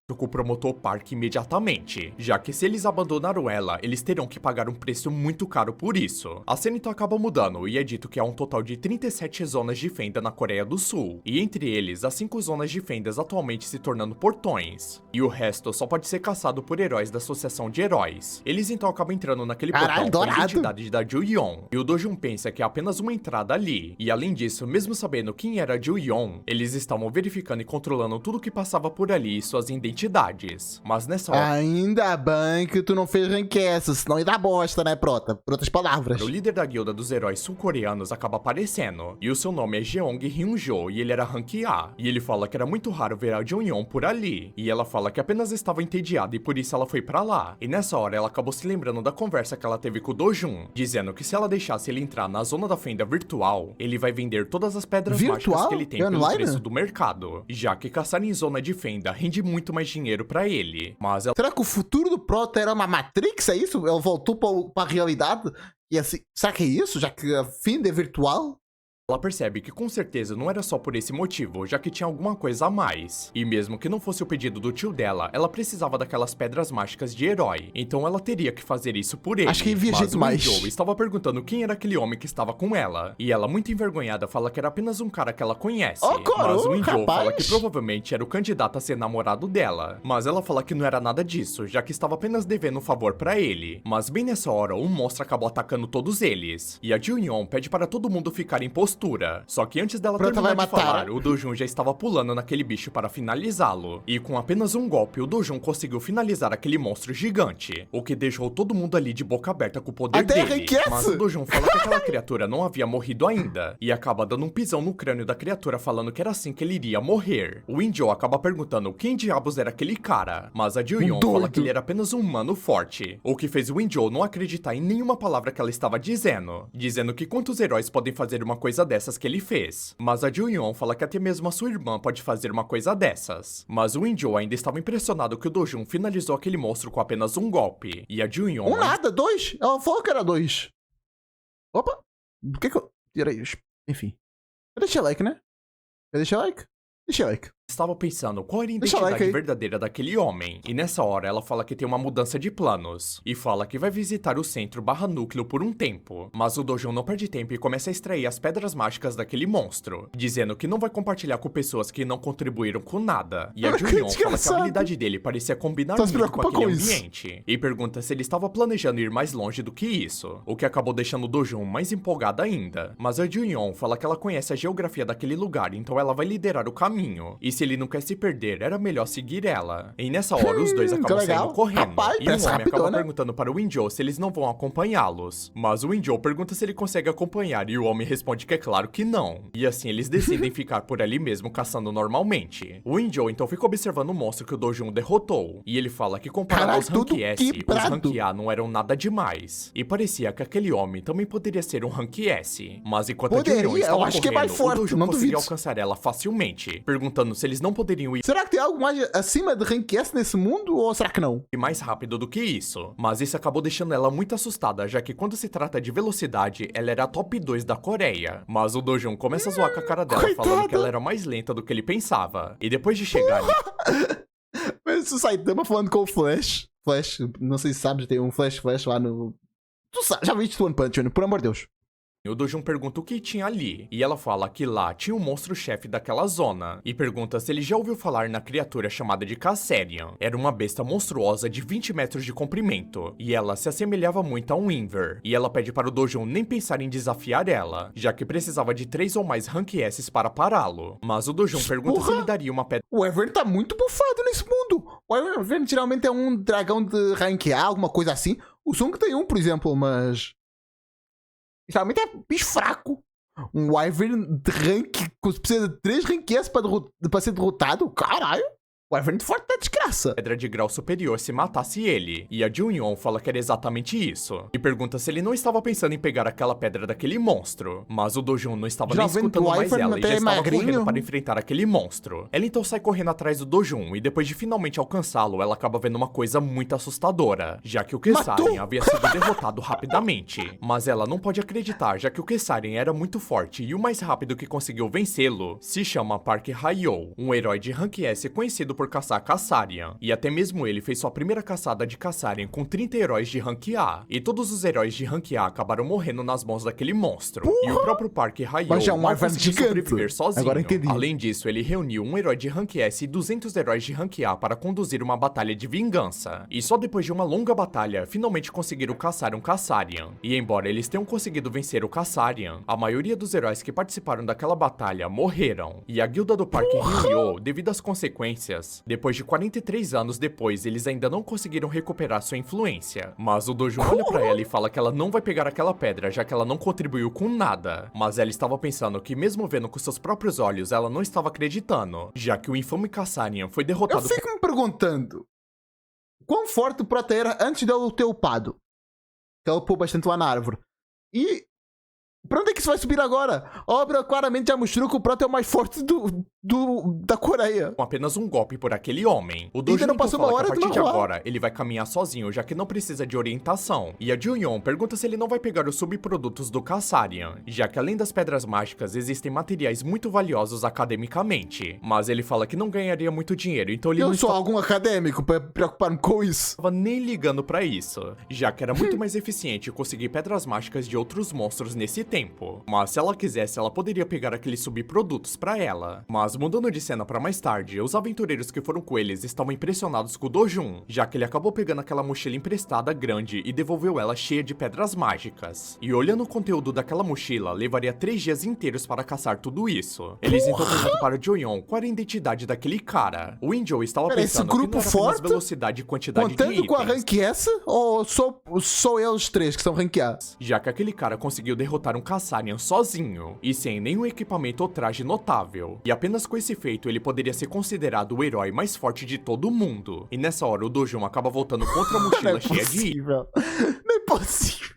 Com o promotor Park imediatamente, já que se eles abandonaram ela, eles terão que pagar um preço muito caro por isso. A cena então acaba mudando e é dito que há um total de 37 zonas de fenda na Coreia do Sul, e entre eles, as 5 zonas de fendas atualmente se tornando portões, e o resto só pode ser caçado por heróis da Associação de Heróis. Eles então acabam entrando naquele portão com a identidade da Ju-Yon, e o Dojun pensa que é apenas uma entrada ali, e além disso, mesmo sabendo quem era a Ju-Yon, eles estavam verificando e controlando tudo que passava por ali e suas identidades. Mas nessa hora... Ainda bem que tu não fez rank S, senão ia dar bosta, né, Prota? Por outras palavras. O líder da guilda dos heróis sul-coreanos acaba aparecendo, e o seu nome é Jeong Hyun-jo, e ele era rank A. E ele fala que era muito raro ver a Jong-yeon por ali, e ela fala que apenas estava entediada e por isso ela foi pra lá. E nessa hora ela acabou se lembrando da conversa que ela teve com o Dojun, dizendo que se ela deixasse ele entrar na zona da fenda virtual, ele vai vender todas as pedras mágicas que ele tem pelo preço do mercado, já que caçar em zona de fenda rende muito mais dinheiro pra ele. Mas ela... Será que o futuro do Prota era uma Matrix, é isso? Ele voltou pra realidade? E assim, será que é isso? Já que a fenda é virtual? Ela percebe que com certeza não era só por esse motivo, já que tinha alguma coisa a mais. E mesmo que não fosse o pedido do tio dela, ela precisava daquelas pedras mágicas de herói. Então ela teria que fazer isso por ele. Acho que havia Mas jeito o mais. Joe estava perguntando quem era aquele homem que estava com ela. E ela, muito envergonhada, fala que era apenas um cara que ela conhece. Oh, coroa, mas o Joe rapaz. fala que provavelmente era o candidato a ser namorado dela. Mas ela fala que não era nada disso, já que estava apenas devendo um favor pra ele. Mas bem nessa hora, um monstro acabou atacando todos eles. E a Jun-Yoon pede para todo mundo ficar em postura. Só que antes dela Pronto, terminar vai de matar. falar, o Do-jun já estava pulando naquele bicho para finalizá-lo. E com apenas um golpe, o Do-jun conseguiu finalizar aquele monstro gigante, o que deixou todo mundo ali de boca aberta com o poder Até dele. enriquece. Mas o Do-jun fala que aquela criatura não havia morrido ainda, e acaba dando um pisão no crânio da criatura falando que era assim que ele iria morrer. O Injo acaba perguntando quem diabos era aquele cara, mas a Jun-yoon doido. fala que ele era apenas um humano forte, o que fez o Injo não acreditar em nenhuma palavra que ela estava dizendo que quantos heróis podem fazer uma coisa dessas que ele fez. Mas a Jun-yoon fala que até mesmo a sua irmã pode fazer uma coisa dessas. Mas o Injo ainda estava impressionado que o Do-jun finalizou aquele monstro com apenas um golpe. E a Jun-yoon... Um nada, 2. Ela falou que era 2. Opa. Por que eu tirei isso? Enfim. Eu deixei like, né? Eu deixei like? Deixei like. estava pensando qual era a Deixa o like identidade aí. verdadeira daquele homem. E nessa hora ela fala que tem uma mudança de planos. E fala que vai visitar o centro/núcleo por um tempo. Mas o Do-jun não perde tempo e começa a extrair as pedras mágicas daquele monstro. Dizendo que não vai compartilhar com pessoas que não contribuíram com nada. E a Que Jun-yoon fala que a desgraçado. habilidade dele parecia combinar Só se muito com preocupa aquele com isso. ambiente. E pergunta se ele estava planejando ir mais longe do que isso. O que acabou deixando o Do-jun mais empolgado ainda. Mas a Jun-yoon fala que ela conhece a geografia daquele lugar, então ela vai liderar o caminho. E se ele não quer se perder, era melhor seguir ela. E nessa hora os dois que acabam legal. saindo correndo. Rapaz, E um parece homem rápido, acaba né? perguntando para o Injo se eles não vão acompanhá-los. Mas o Injo pergunta se ele consegue acompanhar e o homem responde que é claro que não. E assim eles decidem ficar por ali mesmo caçando normalmente. O Injo então fica observando o monstro que o Do-jun derrotou. E ele fala que comparado Caraca, aos tudo Rank S, os quebrado. Rank A não eram nada demais. E parecia que aquele homem também poderia ser um Rank S. Mas enquanto Poderia, a Jun-yoon eu estava acho que é mais correndo, forte, o Do-jun não conseguia duvido. alcançar ela facilmente, perguntando se eles não poderiam ir Será que tem algo mais acima de Rank S nesse mundo ou será que não? mais rápido do que isso. Mas isso acabou deixando ela muito assustada, já que quando se trata de velocidade, ela era a top 2 da Coreia. Mas o Do-jun começa a zoar com a cara dela, falando coitada. que ela era mais lenta do que ele pensava. E depois de chegar Mas o Saitama falando com o Flash. Flash, não sei se sabes, tem um Flash lá no... Tu sabe, já viste One Punch Man, por amor de Deus. o Do-jun pergunta o que tinha ali, e ela fala que lá tinha um monstro-chefe daquela zona, e pergunta se ele já ouviu falar na criatura chamada de Kasserian. Era uma besta monstruosa de 20 metros de comprimento, e ela se assemelhava muito a um Inver, e ela pede para o Do-jun nem pensar em desafiar ela, já que precisava de 3 ou mais Rank S para pará-lo. Mas o Do-jun pergunta se Porra! ele daria uma pedra O Evern tá muito bufado nesse mundo. O Evern geralmente é um dragão de Rank A, alguma coisa assim. O Sung tem um, por exemplo, mas... geralmente é bicho fraco. Um Wyvern de rank que precisa de 3 rank S para ser derrotado. Caralho. O Wyvern de forte da desgraça. de grau superior se matasse ele, e a Jun-yoon fala que era exatamente isso, e pergunta se ele não estava pensando em pegar aquela pedra daquele monstro, mas o Do-jun não estava nem Geralmente escutando o mais Wyvern ela e até já é estava magrinho. correndo para enfrentar aquele monstro. Ela então sai correndo atrás do Do-jun, e depois de finalmente alcançá-lo, ela acaba vendo uma coisa muito assustadora, já que o Kessaren Matou? havia sido derrotado rapidamente, mas ela não pode acreditar, já que o Kessaren era muito forte, e o mais rápido que conseguiu vencê-lo se chama Park Hyo, um herói de Rank S conhecido por caçar Kassarian. E até mesmo ele fez sua primeira caçada de Kassarian com 30 heróis de Rank A. E todos os heróis de Rank A acabaram morrendo nas mãos daquele monstro. E o próprio Park Hyo Mas é um não Wyvern conseguiu gigante. sobreviver sozinho. Agora entendi. Além disso, ele reuniu um herói de Rank S e 200 heróis de Rank A para conduzir uma batalha de vingança. E só depois de uma longa batalha, finalmente conseguiram caçar um Kassarian. E embora eles tenham conseguido vencer o Kassarian, a maioria dos heróis que participaram daquela batalha morreram. E a guilda do Park Hyo, devido às consequências, depois de 43 anos depois, eles ainda não conseguiram recuperar sua influência. Mas o Do-jun olha pra ela e fala que ela não vai pegar aquela pedra, já que ela não contribuiu com nada. Mas ela estava pensando que mesmo vendo com seus próprios olhos, ela não estava acreditando, já que o infame Kassarian foi Eu derrotado fico me perguntando. Quão forte o Prota era antes dele ter upado? Que ele upou bastante lá na árvore. E... pra onde é que isso vai subir agora? A obra claramente já mostrou que o Prota é o mais forte da Coreia. Com apenas um golpe por aquele homem. O Ainda Dojun não então passou fala uma que a hora de partir de manhua. agora ele vai caminhar sozinho, já que não precisa de orientação. E a Junyon pergunta se ele não vai pegar os subprodutos do Kassarian, já que além das pedras mágicas existem materiais muito valiosos academicamente. Mas ele fala que não ganharia muito dinheiro, então ele Eu não sou algum acadêmico pra preocupar-me com isso. estava nem ligando pra isso, já que era muito mais eficiente conseguir pedras mágicas de outros monstros nesse tempo. Mas se ela quisesse, ela poderia pegar aqueles subprodutos pra ela. Mas mudando de cena pra mais tarde, os aventureiros que foram com eles estavam impressionados com o Dojun, já que ele acabou pegando aquela mochila emprestada grande e devolveu ela cheia de pedras mágicas. E olhando o conteúdo daquela mochila, levaria 3 dias inteiros para caçar tudo isso. Eles então perguntam para o Joyon qual era a identidade daquele cara. O Injo estava Pera, esse pensando que não grupo era apenas forte? velocidade e quantidade de Contando com a itens, rank S, ou só eles 3 que são ranqueados? já que aquele cara conseguiu derrotar um Kassarian sozinho, e sem nenhum equipamento ou traje notável. E apenas com esse feito ele poderia ser considerado o herói mais forte de todo mundo. E nessa hora o Dojun acaba voltando contra a Não mochila é cheia de possível. Não é possível.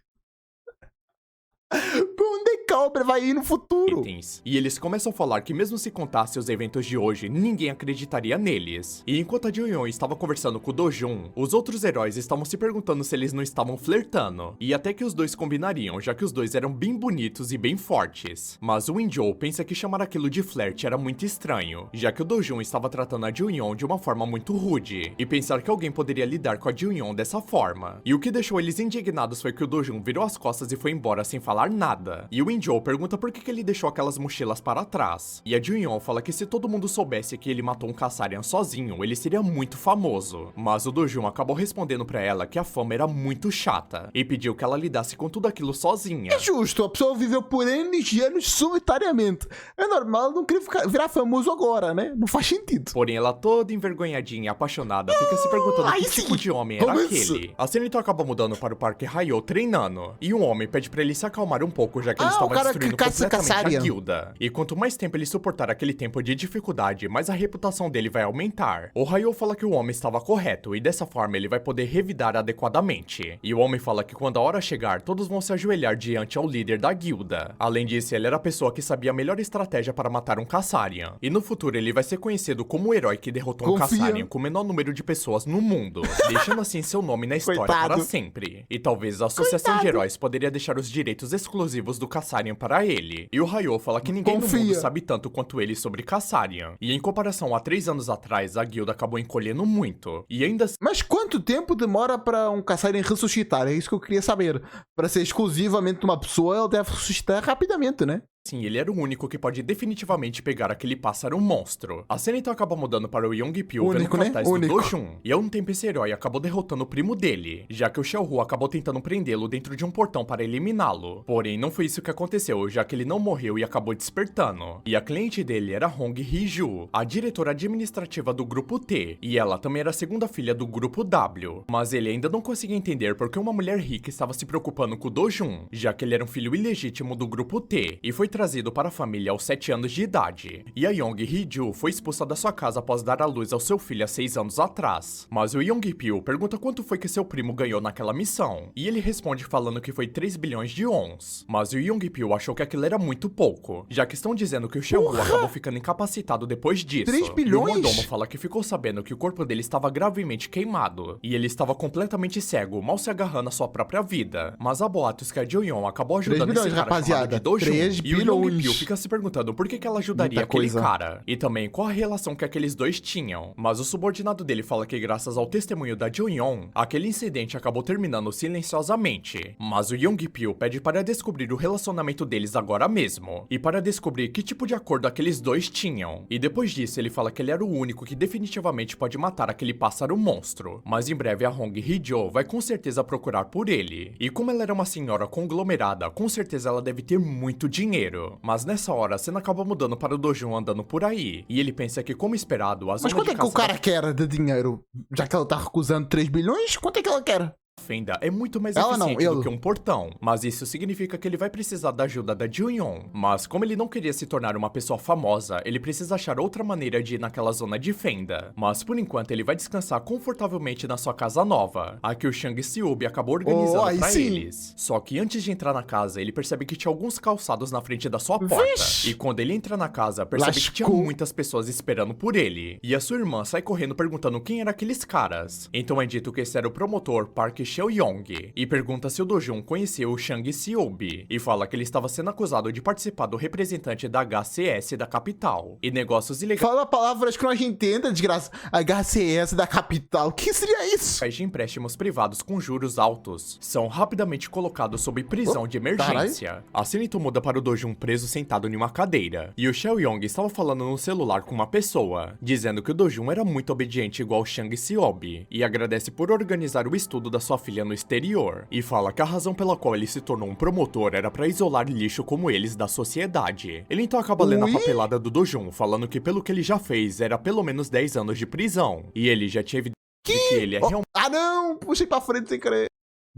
Pra onde é que a obra vai ir no futuro? itens. E eles começam a falar que mesmo se contasse os eventos de hoje, ninguém acreditaria neles. E enquanto a Junyon estava conversando com o Dojun, os outros heróis estavam se perguntando se eles não estavam flertando. E até que os dois combinariam, já que os dois eram bem bonitos e bem fortes. Mas o Injo pensa que chamar aquilo de flerte era muito estranho, já que o Dojun estava tratando a Junyon de uma forma muito rude, e pensar que alguém poderia lidar com a Junyon dessa forma. E o que deixou eles indignados foi que o Dojun virou as costas e foi embora sem falar nada. E o Injo pergunta por que ele deixou aquelas mochilas para trás. E a Junyon fala que se todo mundo soubesse que ele matou um Kassarian sozinho, ele seria muito famoso. Mas o Dojun acabou respondendo pra ela que a fama era muito chata, e pediu que ela lidasse com tudo aquilo sozinha. É justo, a pessoa viveu por anos e anos solitariamente. É normal não querer virar famoso agora, né? Não faz sentido. Porém, ela toda envergonhadinha e apaixonada fica se perguntando aí que sim. tipo de homem era Romance. aquele. A cena então acaba mudando para o Parque Ryo treinando, e um homem pede pra ele se acalmar um pouco, já que ele Ah, estava o cara destruindo que caça completamente Kassarian. a guilda. E quanto mais tempo ele suportar aquele tempo de dificuldade, mais a reputação dele vai aumentar. O Ryo fala que o homem estava correto, e dessa forma ele vai poder revidar adequadamente. E o homem fala que quando a hora chegar, todos vão se ajoelhar diante ao líder da guilda. Além disso, ele era a pessoa que sabia a melhor estratégia para matar um Kassarian. E no futuro ele vai ser conhecido como o herói que derrotou um Confia. Kassarian com o menor número de pessoas no mundo, deixando assim seu nome na história Coitado. para sempre. E talvez a Associação de Heróis poderia deixar os direitos exclusivos do Kassarian para ele. E o Ryo fala que ninguém no Confia. mundo sabe tanto quanto ele sobre Kassarian. E em comparação a 3 anos atrás, a guilda acabou encolhendo muito. E ainda assim, Mas quanto tempo demora para um Kassarian ressuscitar? É isso que eu queria saber. Para ser exclusivamente uma pessoa, ele deve ressuscitar rapidamente, né? ele era o único que pode definitivamente pegar aquele pássaro monstro. A cena então acaba mudando para o Yongpyo vendo Único, o né? cartaz do Único. Dojun. E a um tempo esse herói acabou derrotando o primo dele, já que o Xiaohu acabou tentando prendê-lo dentro de um portão para eliminá-lo. Porém, não foi isso que aconteceu, já que ele não morreu e acabou despertando. E a cliente dele era Hong Hee-ju, a diretora administrativa do Grupo T, e ela também era a segunda filha do Grupo W. Mas ele ainda não conseguia entender porque uma mulher rica estava se preocupando com o Dojun, já que ele era um filho ilegítimo do Grupo T, e foi trazido para a família aos 7 anos de idade. E a Yong Hee-ju foi expulsa da sua casa após dar à luz ao seu filho há 6 anos atrás. Mas o Yongpyo pergunta quanto foi que seu primo ganhou naquela missão, e ele responde falando que foi 3 bilhões de wons. Mas o Yongpyo achou que aquilo era muito pouco, já que estão dizendo que o Xiaohu acabou ficando incapacitado depois disso. 3 E o bilhões? mordomo fala que ficou sabendo que o corpo dele estava gravemente queimado, e ele estava completamente cego, mal se agarrando à sua própria vida. Mas há boatos que a Joyon acabou 3 ajudando bilhões, esse cara rapaziada. chamado de Dojun, 3 e o bilhões. Yongpyo fica se perguntando por que ela ajudaria Muita aquele coisa. cara, e também qual a relação que aqueles dois tinham. Mas o subordinado dele fala que graças ao testemunho da Joyon, aquele incidente acabou terminando silenciosamente. Mas o Yongpyo pede para descobrir o relacionamento deles agora mesmo, e para descobrir que tipo de acordo aqueles dois tinham. E depois disso ele fala que ele era o único que definitivamente pode matar aquele pássaro monstro. Mas em breve a Hong Hee-jo vai com certeza procurar por ele. E como ela era uma senhora conglomerada, com certeza ela deve ter muito dinheiro. Mas nessa hora a cena acaba mudando para o Dojun andando por aí, e ele pensa que, como esperado, a Mas zona quanto de é que o caça cara quer de dinheiro? Já que ela está recusando 3 bilhões, quanto é que ela quer? fenda é muito mais Ela não, eficiente do ele. que um portão, mas isso significa que ele vai precisar da ajuda da Ju-Yeon. Mas como ele não queria se tornar uma pessoa famosa, ele precisa achar outra maneira de ir naquela zona de fenda. Mas por enquanto ele vai descansar confortavelmente na sua casa nova, a que o Chang Se-Eub acabou organizando aí pra sim. eles. Só que antes de entrar na casa, ele percebe que tinha alguns calçados na frente da sua porta. Vixe! E quando ele entra na casa, percebe que tinha Lascou. muitas pessoas esperando por ele. E a sua irmã sai correndo perguntando quem eram aqueles caras. Então é dito que esse era o promotor Park Seo-young. E pergunta se o Do-jun conhecia o Chang Se-eub. E fala que ele estava sendo acusado de participar do representante da HCS da capital. E negócios ilegais Fala palavras que nós entenda, desgraça. HCS da capital. O que seria isso? de empréstimos privados com juros altos são rapidamente colocados sob prisão de emergência. A cena então muda para o Do-jun preso sentado em uma cadeira. E o Seo-young estava falando no celular com uma pessoa, dizendo que o Do-jun era muito obediente igual Chang Se-eub. E agradece por organizar o estudo da sua filha no exterior. E fala que a razão pela qual ele se tornou um promotor era para isolar lixo como eles da sociedade. Ele então acaba lendo a Ui? papelada do Do-jun, falando que pelo que ele já fez era pelo menos 10 anos de prisão. E ele já tinha evidência de que ele é realmente. Ah, não! Puxei pra frente sem querer.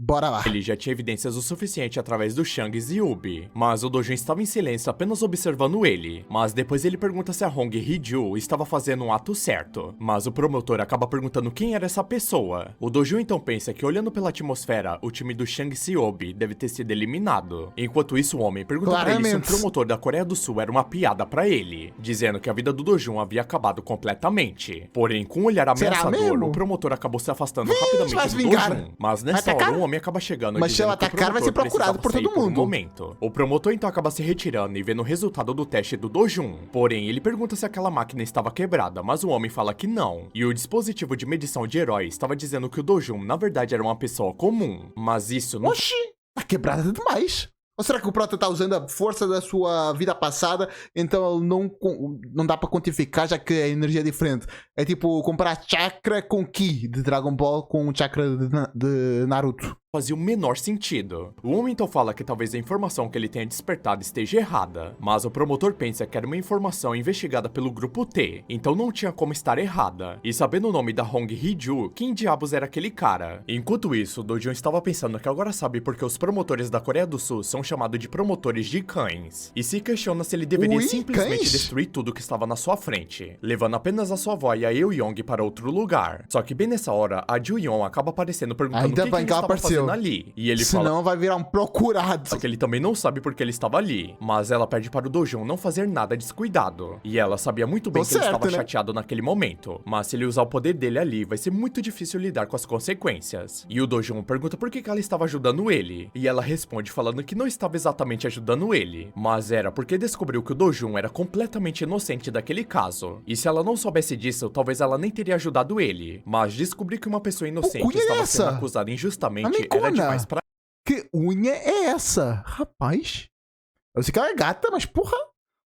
Bora lá. Ele já tinha evidências o suficiente através do Chang Se-eub, mas o Do-jun estava em silêncio apenas observando ele. Mas depois ele pergunta se a Hong Hee-ju estava fazendo um ato certo, mas o promotor acaba perguntando quem era essa pessoa. O Do-jun então pensa que olhando pela atmosfera, o time do Chang Se-eub deve ter sido eliminado. Enquanto isso, o homem pergunta pra ele se o Claramente. promotor da Coreia do Sul era uma piada pra ele, dizendo que a vida do Do-jun havia acabado completamente. Porém, com um olhar Será ameaçador, mesmo? o promotor acabou se afastando vai rapidamente se do vingar. Do-jun. Mas Vai nessa hora, atacar? o homem acaba chegando Mas se ela dizendo que o atacar, vai ser promotor procurado por precisava todo sair mundo. um momento. O promotor então acaba se retirando e vendo o resultado do teste do Do-jun. Porém, ele pergunta se aquela máquina estava quebrada, mas o homem fala que não. E o dispositivo de medição de herói estava dizendo que o Do-jun na verdade era uma pessoa comum. Mas isso não Oxi! Tá quebrada demais. Ou será que o prota tá usando a força da sua vida passada, então ele não dá pra quantificar, já que a energia é diferente? É tipo comparar chakra com ki de Dragon Ball com o chakra de Naruto. fazia o menor sentido. O homem então fala que talvez a informação que ele tenha despertado esteja errada, mas o promotor pensa que era uma informação investigada pelo grupo T, então não tinha como estar errada. E sabendo o nome da Hong Hee-ju, quem diabos era aquele cara? Enquanto isso, Do-jun estava pensando que agora sabe porque os promotores da Coreia do Sul são chamados de promotores de cães, e se questiona se ele deveria Ui, simplesmente cães? destruir tudo que estava na sua frente, levando apenas a sua avó e a Euyong para outro lugar. Só que bem nessa hora, a Ju-yeon acaba aparecendo perguntando Ainda o que bem ele que ela estava apareceu. fazendo ali, e ele fala Senão vai virar um procurado. que ele também não sabe porque ele estava ali, mas ela pede para o Do-jun não fazer nada descuidado. E ela sabia muito bem Tô que ele certo, estava né? chateado naquele momento, mas se ele usar o poder dele ali, vai ser muito difícil lidar com as consequências. E o Do-jun pergunta por que ela estava ajudando ele, e ela responde falando que não estava exatamente ajudando ele, mas era porque descobriu que o Do-jun era completamente inocente daquele caso. E se ela não soubesse disso, talvez ela nem teria ajudado ele, mas descobrir que uma pessoa inocente cunha é estava sendo essa? acusada injustamente Amicona. era demais pra Que unha é essa? Rapaz. Eu sei que ela é gata, mas porra.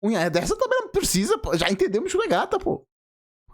Unha dessa também não precisa, pô. Já entendemos que ela é gata, pô.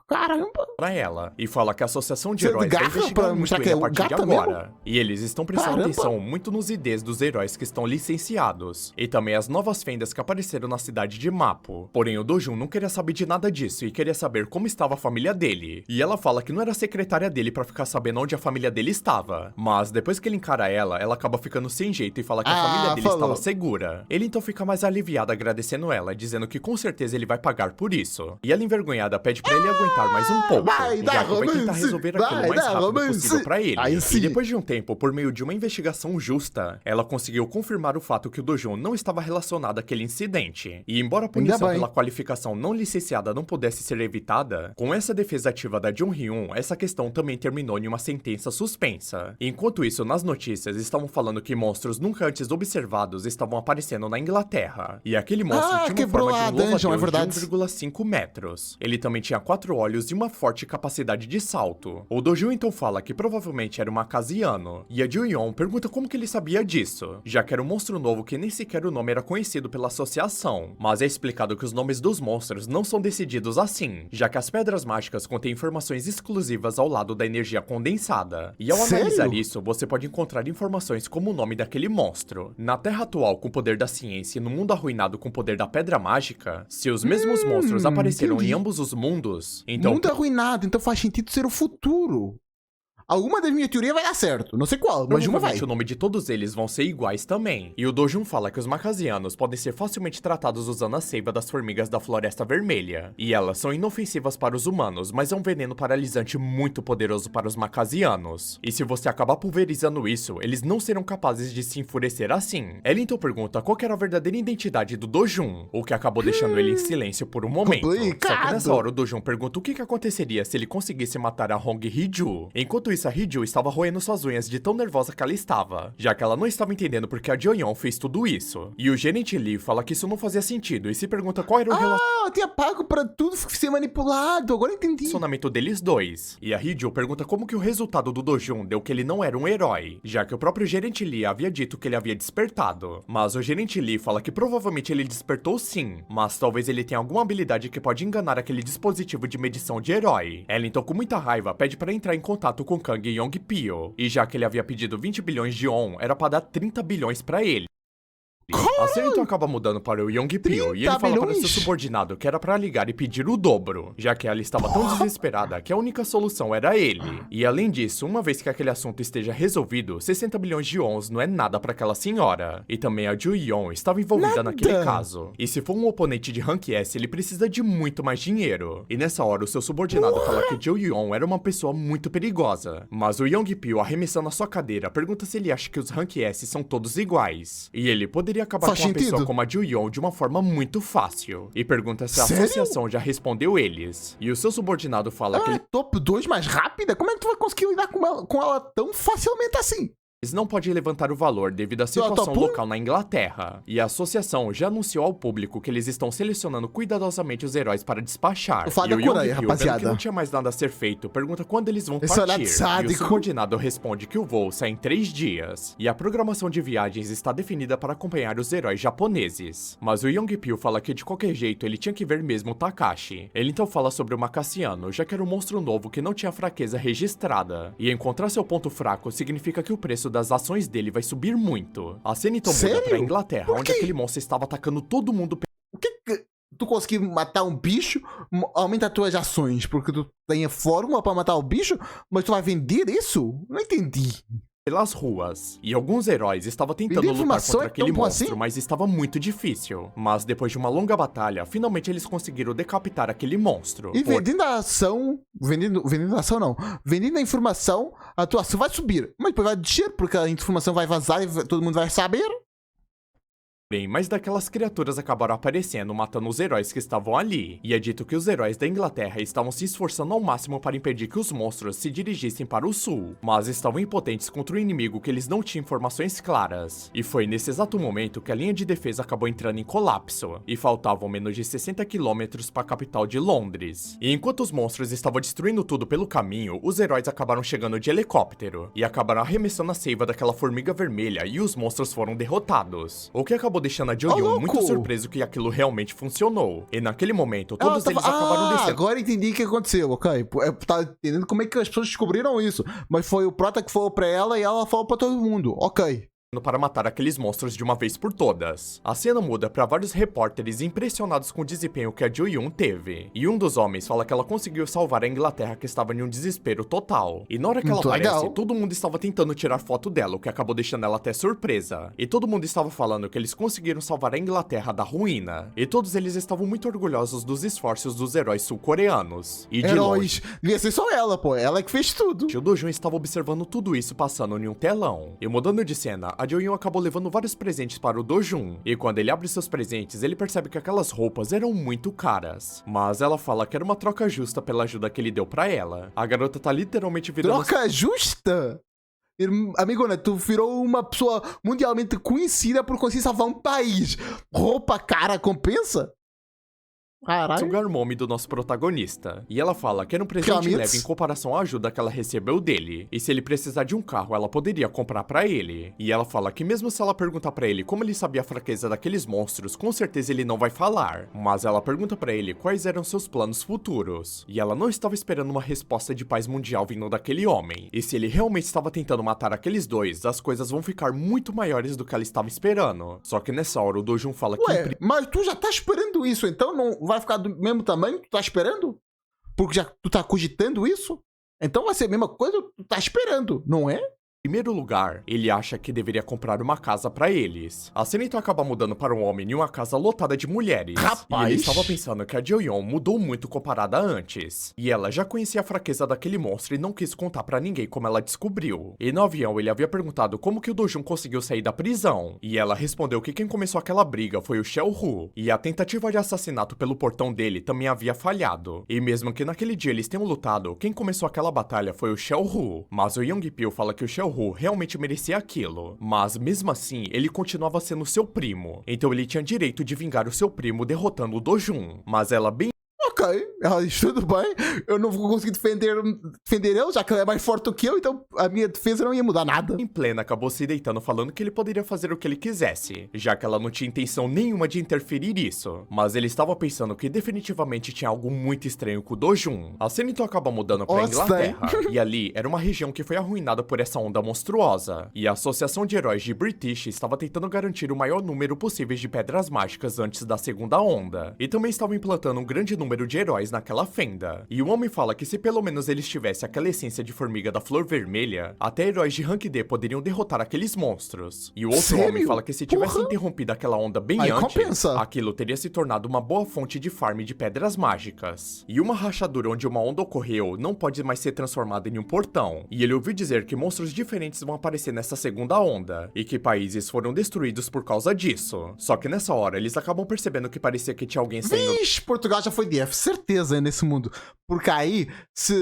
Caramba. pra ela, e fala que a associação de Você heróis vai garra investigar pra muito mostrar que ele é a partir de gata agora. E eles estão prestando Caramba. atenção muito nos IDs dos heróis que estão licenciados, e também as novas fendas que apareceram na cidade de Mapo. Porém, o Do-jun não queria saber de nada disso e queria saber como estava a família dele. E ela fala que não era a secretária dele pra ficar sabendo onde a família dele estava. Mas depois que ele encara ela acaba ficando sem jeito e fala que a família dele falou. estava segura. Ele então fica mais aliviado agradecendo ela, dizendo que com certeza ele vai pagar por isso. E ela envergonhada pede pra ele aguentar mais um pouco. Vai Já dar que vai tentar romance, resolver vai aquilo o mais dar rápido romance. possível pra ele. Aí sim. E depois de um tempo, por meio de uma investigação justa, ela conseguiu confirmar o fato que o Do-jun não estava relacionado àquele incidente. E embora a punição bem. pela qualificação não licenciada não pudesse ser evitada, com essa defesa ativa da Jung-hyun, essa questão também terminou em uma sentença suspensa. Enquanto isso, nas notícias estavam falando que monstros nunca antes observados estavam aparecendo na Inglaterra. E aquele monstro tinha uma quebrou forma a de um dungeon, é louva-a-Deus de verdade. 1,5 metros. Ele também tinha 4 olhos e uma forte capacidade de salto. O Do-jun então fala que provavelmente era um Akasiano, e a Ju-yeon pergunta como que ele sabia disso, já que era um monstro novo que nem sequer o nome era conhecido pela associação, mas é explicado que os nomes dos monstros não são decididos assim, já que as pedras mágicas contêm informações exclusivas ao lado da energia condensada. E ao Sério? analisar isso, você pode encontrar informações como o nome daquele monstro. Na Terra atual com o poder da ciência e no mundo arruinado com o poder da pedra mágica, se os mesmos monstros apareceram entendi. em ambos os mundos, então Mundo arruinado, então faz sentido ser o futuro. Alguma das minhas teorias vai dar certo. Não sei qual, mas uma vai. Provavelmente o nome de todos eles vão ser iguais também. E o Dojun fala que os macasianos podem ser facilmente tratados usando a seiva das formigas da Floresta Vermelha. E elas são inofensivas para os humanos, mas é um veneno paralisante muito poderoso para os macasianos. E se você acabar pulverizando isso, eles não serão capazes de se enfurecer assim. Ela então pergunta qual que era a verdadeira identidade do Dojun, o que acabou deixando ele em silêncio por um momento. Só que nessa hora o Dojun pergunta o que aconteceria se ele conseguisse matar a Hong Hee-ju. Enquanto isso, a Hee-ju estava roendo suas unhas de tão nervosa que ela estava, já que ela não estava entendendo porque a Jo-yeon fez tudo isso. E o gerente Lee fala que isso não fazia sentido e se pergunta qual era o Eu tinha pago pra tudo ser manipulado, agora entendi. relacionamento deles dois. E a Hee-ju pergunta como que o resultado do Dojun deu que ele não era um herói, já que o próprio gerente Lee havia dito que ele havia despertado. Mas o gerente Lee fala que provavelmente ele despertou sim, mas talvez ele tenha alguma habilidade que pode enganar aquele dispositivo de medição de herói. Ela então com muita raiva pede para entrar em contato com Kang Yong-pyo, e já que ele havia pedido 20 bilhões de won, era para dar 30 bilhões para ele. A cena então acaba mudando para o Yong-pyo e ele fala para seu subordinado que era para ligar e pedir o dobro, já que ela estava tão desesperada que a única solução era ele. E além disso, uma vez que aquele assunto esteja resolvido, 60 bilhões de wons não é nada para aquela senhora. E também a Jo-yeon estava envolvida naquele caso. E se for um oponente de Rank S, ele precisa de muito mais dinheiro. E nessa hora, o seu subordinado fala que Jo-yeon era uma pessoa muito perigosa. Mas o Yong-pyo, arremessando a sua cadeira, pergunta se ele acha que os Rank S são todos iguais. E ele poderia acabar com uma pessoa como a Jo-yeon de uma forma muito fácil. E pergunta se a associação já respondeu eles. E o seu subordinado fala que ele é top 2 mais rápida? Como é que tu vai conseguir lidar com ela tão facilmente assim? Eles não podem levantar o valor devido à situação local na Inglaterra. E a associação já anunciou ao público que eles estão selecionando cuidadosamente os heróis para despachar. E o Yong-pyo, vendo que não tinha mais nada a ser feito, pergunta quando eles vão partir. E o subordinado responde que o voo sai em 3 dias. E a programação de viagens está definida para acompanhar os heróis japoneses. Mas o Yong-pyo fala que de qualquer jeito ele tinha que ver mesmo o Takashi. Ele então fala sobre o Macassiano, já que era um monstro novo que não tinha fraqueza registrada. E encontrar seu ponto fraco significa que o preço das ações dele vai subir muito. A cena então muda pra Inglaterra, onde aquele monstro estava atacando todo mundo. O que tu conseguir matar um bicho, aumenta as tuas ações, porque tu tem a fórmula pra matar o bicho, mas tu vai vender isso? Não entendi. Pelas ruas. E alguns heróis estavam tentando lutar contra aquele monstro, mas estava muito difícil. Mas depois de uma longa batalha, finalmente eles conseguiram decapitar aquele monstro. E vendendo a ação... Vendendo a ação não. Vendendo a informação, a tua ação vai subir. Mas depois vai descer, porque a informação vai vazar e todo mundo vai saber. Mas daquelas criaturas acabaram aparecendo, matando os heróis que estavam ali. E é dito que os heróis da Inglaterra estavam se esforçando ao máximo para impedir que os monstros se dirigissem para o sul, mas estavam impotentes contra um inimigo que eles não tinham informações claras. E foi nesse exato momento que a linha de defesa acabou entrando em colapso, e faltavam menos de 60 quilômetros para a capital de Londres. E enquanto os monstros estavam destruindo tudo pelo caminho, os heróis acabaram chegando de helicóptero, e acabaram arremessando a seiva daquela formiga vermelha, e os monstros foram derrotados. O que acabou deixando a Jo-yeon muito surpreso que aquilo realmente funcionou. E naquele momento, todos eles acabaram descendo. Agora entendi o que aconteceu, ok? Eu tava entendendo como é que as pessoas descobriram isso. Mas foi o Prota que falou pra ela e ela falou pra todo mundo, ok. Para matar aqueles monstros de uma vez por todas. A cena muda para vários repórteres impressionados com o desempenho que a Jo-yeon teve. E um dos homens fala que ela conseguiu salvar a Inglaterra, que estava em um desespero total. E na hora que ela aparece, todo mundo estava tentando tirar foto dela, o que acabou deixando ela até surpresa. E todo mundo estava falando que eles conseguiram salvar a Inglaterra da ruína. E todos eles estavam muito orgulhosos dos esforços dos heróis sul-coreanos. E de longe, devia ser só ela, pô. Ela que fez tudo. O Dojun estava observando tudo isso passando em um telão. E mudando de cena, a Jo-yeon acabou levando vários presentes para o Dojun, e quando ele abre seus presentes, ele percebe que aquelas roupas eram muito caras. Mas ela fala que era uma troca justa pela ajuda que ele deu pra ela. A garota tá literalmente virando... Troca justa? Amigona, tu virou uma pessoa mundialmente conhecida por conseguir salvar um país. Roupa cara compensa? Caralho. O nome do nosso protagonista. E ela fala que era um presente leve em comparação à ajuda que ela recebeu dele. E se ele precisar de um carro, ela poderia comprar pra ele. E ela fala que mesmo se ela perguntar pra ele como ele sabia a fraqueza daqueles monstros, com certeza ele não vai falar. Mas ela pergunta pra ele quais eram seus planos futuros. E ela não estava esperando uma resposta de paz mundial vindo daquele homem. E se ele realmente estava tentando matar aqueles dois, as coisas vão ficar muito maiores do que ela estava esperando. Só que nessa hora o Dojun fala que... Mas tu já tá esperando isso, então não vai ficar do mesmo tamanho que tu tá esperando? Porque já tu tá cogitando isso? Então vai ser a mesma coisa que tu tá esperando, não é? Em primeiro lugar, ele acha que deveria comprar uma casa pra eles. A cena então acaba mudando para um homem em uma casa lotada de mulheres. Rapaz! E ele estava pensando que a Jo-yeon mudou muito comparada a antes. E ela já conhecia a fraqueza daquele monstro e não quis contar pra ninguém como ela descobriu. E no avião ele havia perguntado como que o Do-jun conseguiu sair da prisão. E ela respondeu que quem começou aquela briga foi o Sheo-hu. E a tentativa de assassinato pelo portão dele também havia falhado. E mesmo que naquele dia eles tenham lutado, quem começou aquela batalha foi o Sheo-hu. Mas o Young-pil fala que o Sheo-hu realmente merecia aquilo, mas mesmo assim ele continuava sendo seu primo, então ele tinha direito de vingar o seu primo derrotando o Do-jun, mas ela bem Ok, ela diz, tudo bem, eu não vou conseguir defender ele, já que ele é mais forte do que eu, então a minha defesa não ia mudar nada. em plena acabou se deitando falando que ele poderia fazer o que ele quisesse, já que ela não tinha intenção nenhuma de interferir isso, mas ele estava pensando que definitivamente tinha algo muito estranho com o Do-jun. A cena então acaba mudando pra Inglaterra, e ali era uma região que foi arruinada por essa onda monstruosa, e a Associação de Heróis de British estava tentando garantir o maior número possível de pedras mágicas antes da segunda onda, e também estavam implantando um grande número de heróis naquela fenda. E o homem fala que se pelo menos eles tivessem aquela essência de formiga da flor vermelha, até heróis de rank D poderiam derrotar aqueles monstros. E o outro homem fala que se tivesse interrompido aquela onda bem Aí antes, compensa. aquilo teria se tornado uma boa fonte de farm de pedras mágicas. E uma rachadura onde uma onda ocorreu não pode mais ser transformada em um portão. E ele ouviu dizer que monstros diferentes vão aparecer nessa segunda onda, e que países foram destruídos por causa disso. Só que nessa hora eles acabam percebendo que parecia que tinha alguém saindo Vixe, Portugal já foi DF, certeza, nesse mundo. Porque aí, se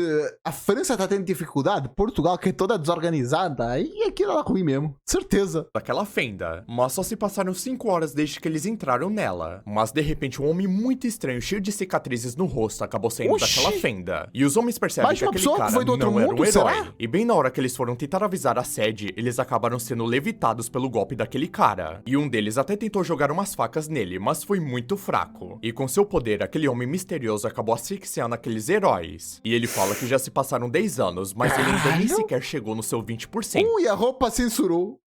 a França tá tendo dificuldade, Portugal, que é toda desorganizada, aí aquilo ela ruim mesmo, certeza. daquela fenda, mas só se passaram 5 horas desde que eles entraram nela. Mas de repente um homem muito estranho, cheio de cicatrizes no rosto, acabou saindo Oxi! daquela fenda. E os homens percebem Mais que uma aquele pessoa que cara foi do outro não era um mundo, herói. será? E bem na hora que eles foram tentar avisar a sede, eles acabaram sendo levitados pelo golpe daquele cara. E um deles até tentou jogar umas facas nele, mas foi muito fraco. E com seu poder, aquele homem misterioso acabou asfixiando aqueles heróis. E ele fala que já se passaram 10 anos, mas ele ainda nem Caralho! sequer chegou no seu 20%. Ui, a roupa censurou.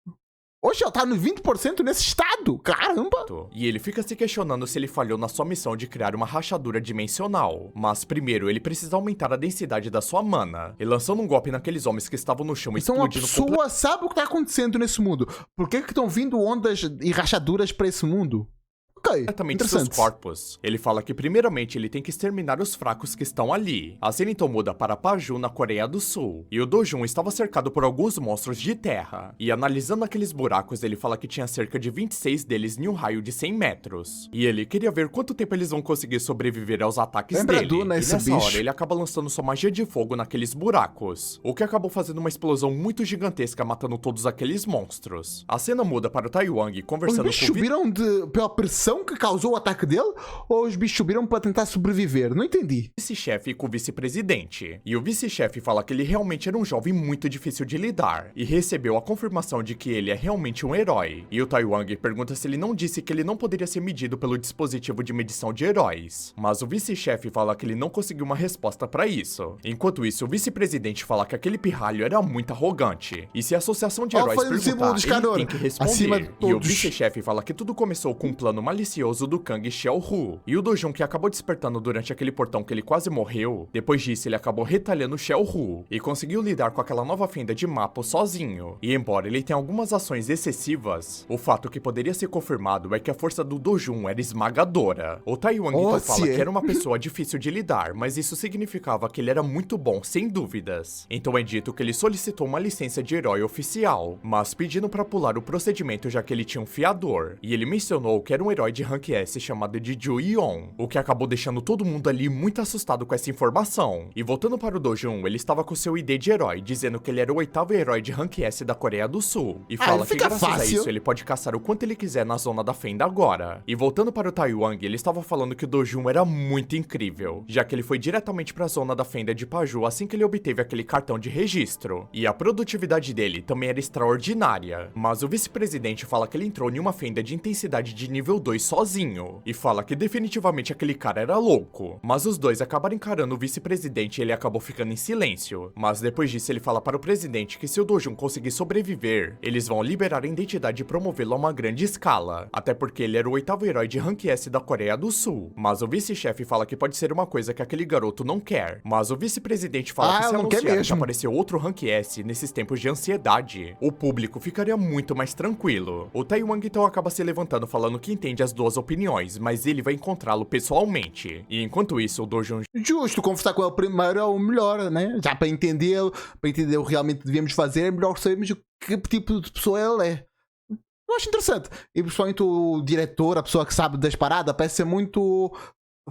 Oxe, ela tá no 20% nesse estado, caramba. E ele fica se questionando se ele falhou na sua missão de criar uma rachadura dimensional. Mas primeiro ele precisa aumentar a densidade da sua mana, e lançando um golpe naqueles homens que estavam no chão Então a explodindo pessoa sabe o que tá acontecendo nesse mundo. Por que estão vindo ondas e rachaduras pra esse mundo? Ok, completamente seus interessante. corpos. Ele fala que primeiramente ele tem que exterminar os fracos que estão ali. A cena então muda para Paju, na Coreia do Sul. E o Do-jun estava cercado por alguns monstros de terra. E analisando aqueles buracos, ele fala que tinha cerca de 26 deles em um raio de 100 metros. E ele queria ver quanto tempo eles vão conseguir sobreviver aos ataques Lembra dele. Duna, E esse nessa bicho? hora ele acaba lançando sua magia de fogo naqueles buracos, o que acabou fazendo uma explosão muito gigantesca, matando todos aqueles monstros. A cena muda para o Taiwan Os conversando bichos com o subiram pela pressão que causou o ataque dele? Ou os bichos subiram pra tentar sobreviver? Não entendi. vice-chefe com o vice-presidente. E o vice-chefe fala que ele realmente era um jovem muito difícil de lidar, e recebeu a confirmação de que ele é realmente um herói. E o Taiwan pergunta se ele não disse que ele não poderia ser medido pelo dispositivo de medição de heróis. Mas o vice-chefe fala que ele não conseguiu uma resposta pra isso. Enquanto isso, o vice-presidente fala que aquele pirralho era muito arrogante. E se a associação de Ó, heróis fazendo símbolo perguntar, de ele Escanor, tem que responder. acima de E o todos. vice-chefe fala que tudo começou com um plano malicioso do Kang Sheo-hu. E o Do-jun, que acabou despertando durante aquele portão que ele quase morreu, depois disso ele acabou retalhando Sheo-hu e conseguiu lidar com aquela nova fenda de mapa sozinho. E embora ele tenha algumas ações excessivas, o fato que poderia ser confirmado é que a força do Do-jun era esmagadora. O Taiwan então fala que era uma pessoa difícil de lidar, mas isso significava que ele era muito bom, sem dúvidas. Então é dito que ele solicitou uma licença de herói oficial, mas pedindo pra pular o procedimento já que ele tinha um fiador. E ele mencionou que era um herói de rank S chamado de Ju-yeon, o que acabou deixando todo mundo ali muito assustado com essa informação. E voltando para o Do-jun, ele estava com seu ID de herói, dizendo que ele era o 8º herói de rank S da Coreia do Sul. E fala que fica graças a fácil. isso ele pode caçar o quanto ele quiser na zona da fenda agora. E voltando para o Taiwan, ele estava falando que o Do-jun era muito incrível, já que ele foi diretamente para a zona da fenda de Paju assim que ele obteve aquele cartão de registro. E a produtividade dele também era extraordinária. Mas o vice-presidente fala que ele entrou em uma fenda de intensidade de nível 2 sozinho, e fala que definitivamente aquele cara era louco. Mas os dois acabaram encarando o vice-presidente e ele acabou ficando em silêncio. Mas depois disso ele fala para o presidente que se o Dojun conseguir sobreviver, eles vão liberar a identidade e promovê-lo a uma grande escala. Até porque ele era o 8º herói de Rank S da Coreia do Sul. Mas o vice-chefe fala que pode ser uma coisa que aquele garoto não quer. Mas o vice-presidente fala que se anunciar que apareceu outro Rank S nesses tempos de ansiedade, o público ficaria muito mais tranquilo. O Taewang então acaba se levantando falando que entende as duas opiniões, mas ele vai encontrá-lo pessoalmente. E enquanto isso, o Dojun... Justo, conversar com ele primeiro é o melhor, né? Já para entender o que realmente devemos fazer, é melhor sabermos que tipo de pessoa ele é. Eu acho interessante. E principalmente o diretor, a pessoa que sabe das paradas, parece ser muito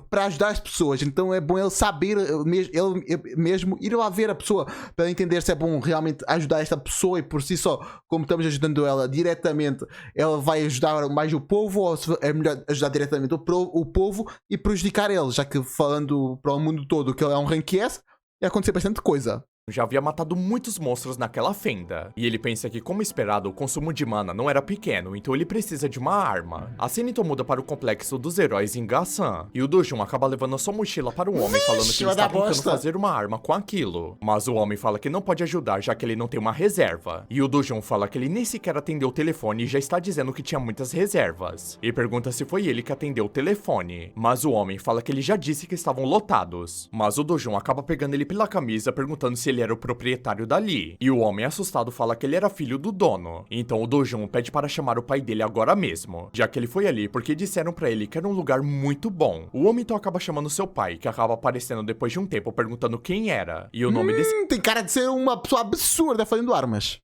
para ajudar as pessoas. Então é bom ele saber, ele mesmo ir lá ver a pessoa para entender se é bom realmente ajudar esta pessoa e por si só, como estamos ajudando ela diretamente, ela vai ajudar mais o povo ou se é melhor ajudar diretamente o povo e prejudicar ele, já que falando para o mundo todo que ele é um rank S, ia acontecer bastante coisa. Já havia matado muitos monstros naquela fenda, e ele pensa que, como esperado, o consumo de mana não era pequeno, então ele precisa de uma arma. A cena então muda para o complexo dos heróis em Gasan, e o Dojun acaba levando a sua mochila para o homem, falando que ele está tentando fazer uma arma com aquilo. Mas o homem fala que não pode ajudar, já que ele não tem uma reserva. E o Dojun fala que ele nem sequer atendeu o telefone e já está dizendo que tinha muitas reservas. E pergunta se foi ele que atendeu o telefone. Mas o homem fala que ele já disse que estavam lotados. Mas o Dojun acaba pegando ele pela camisa, perguntando se ele era o proprietário dali. E o homem assustado fala que ele era filho do dono. Então o Dojun pede para chamar o pai dele agora mesmo, já que ele foi ali porque disseram pra ele que era um lugar muito bom. O homem então acaba chamando seu pai, que acaba aparecendo depois de um tempo perguntando quem era. E o nome desse... Tem cara de ser uma pessoa absurda fazendo armas.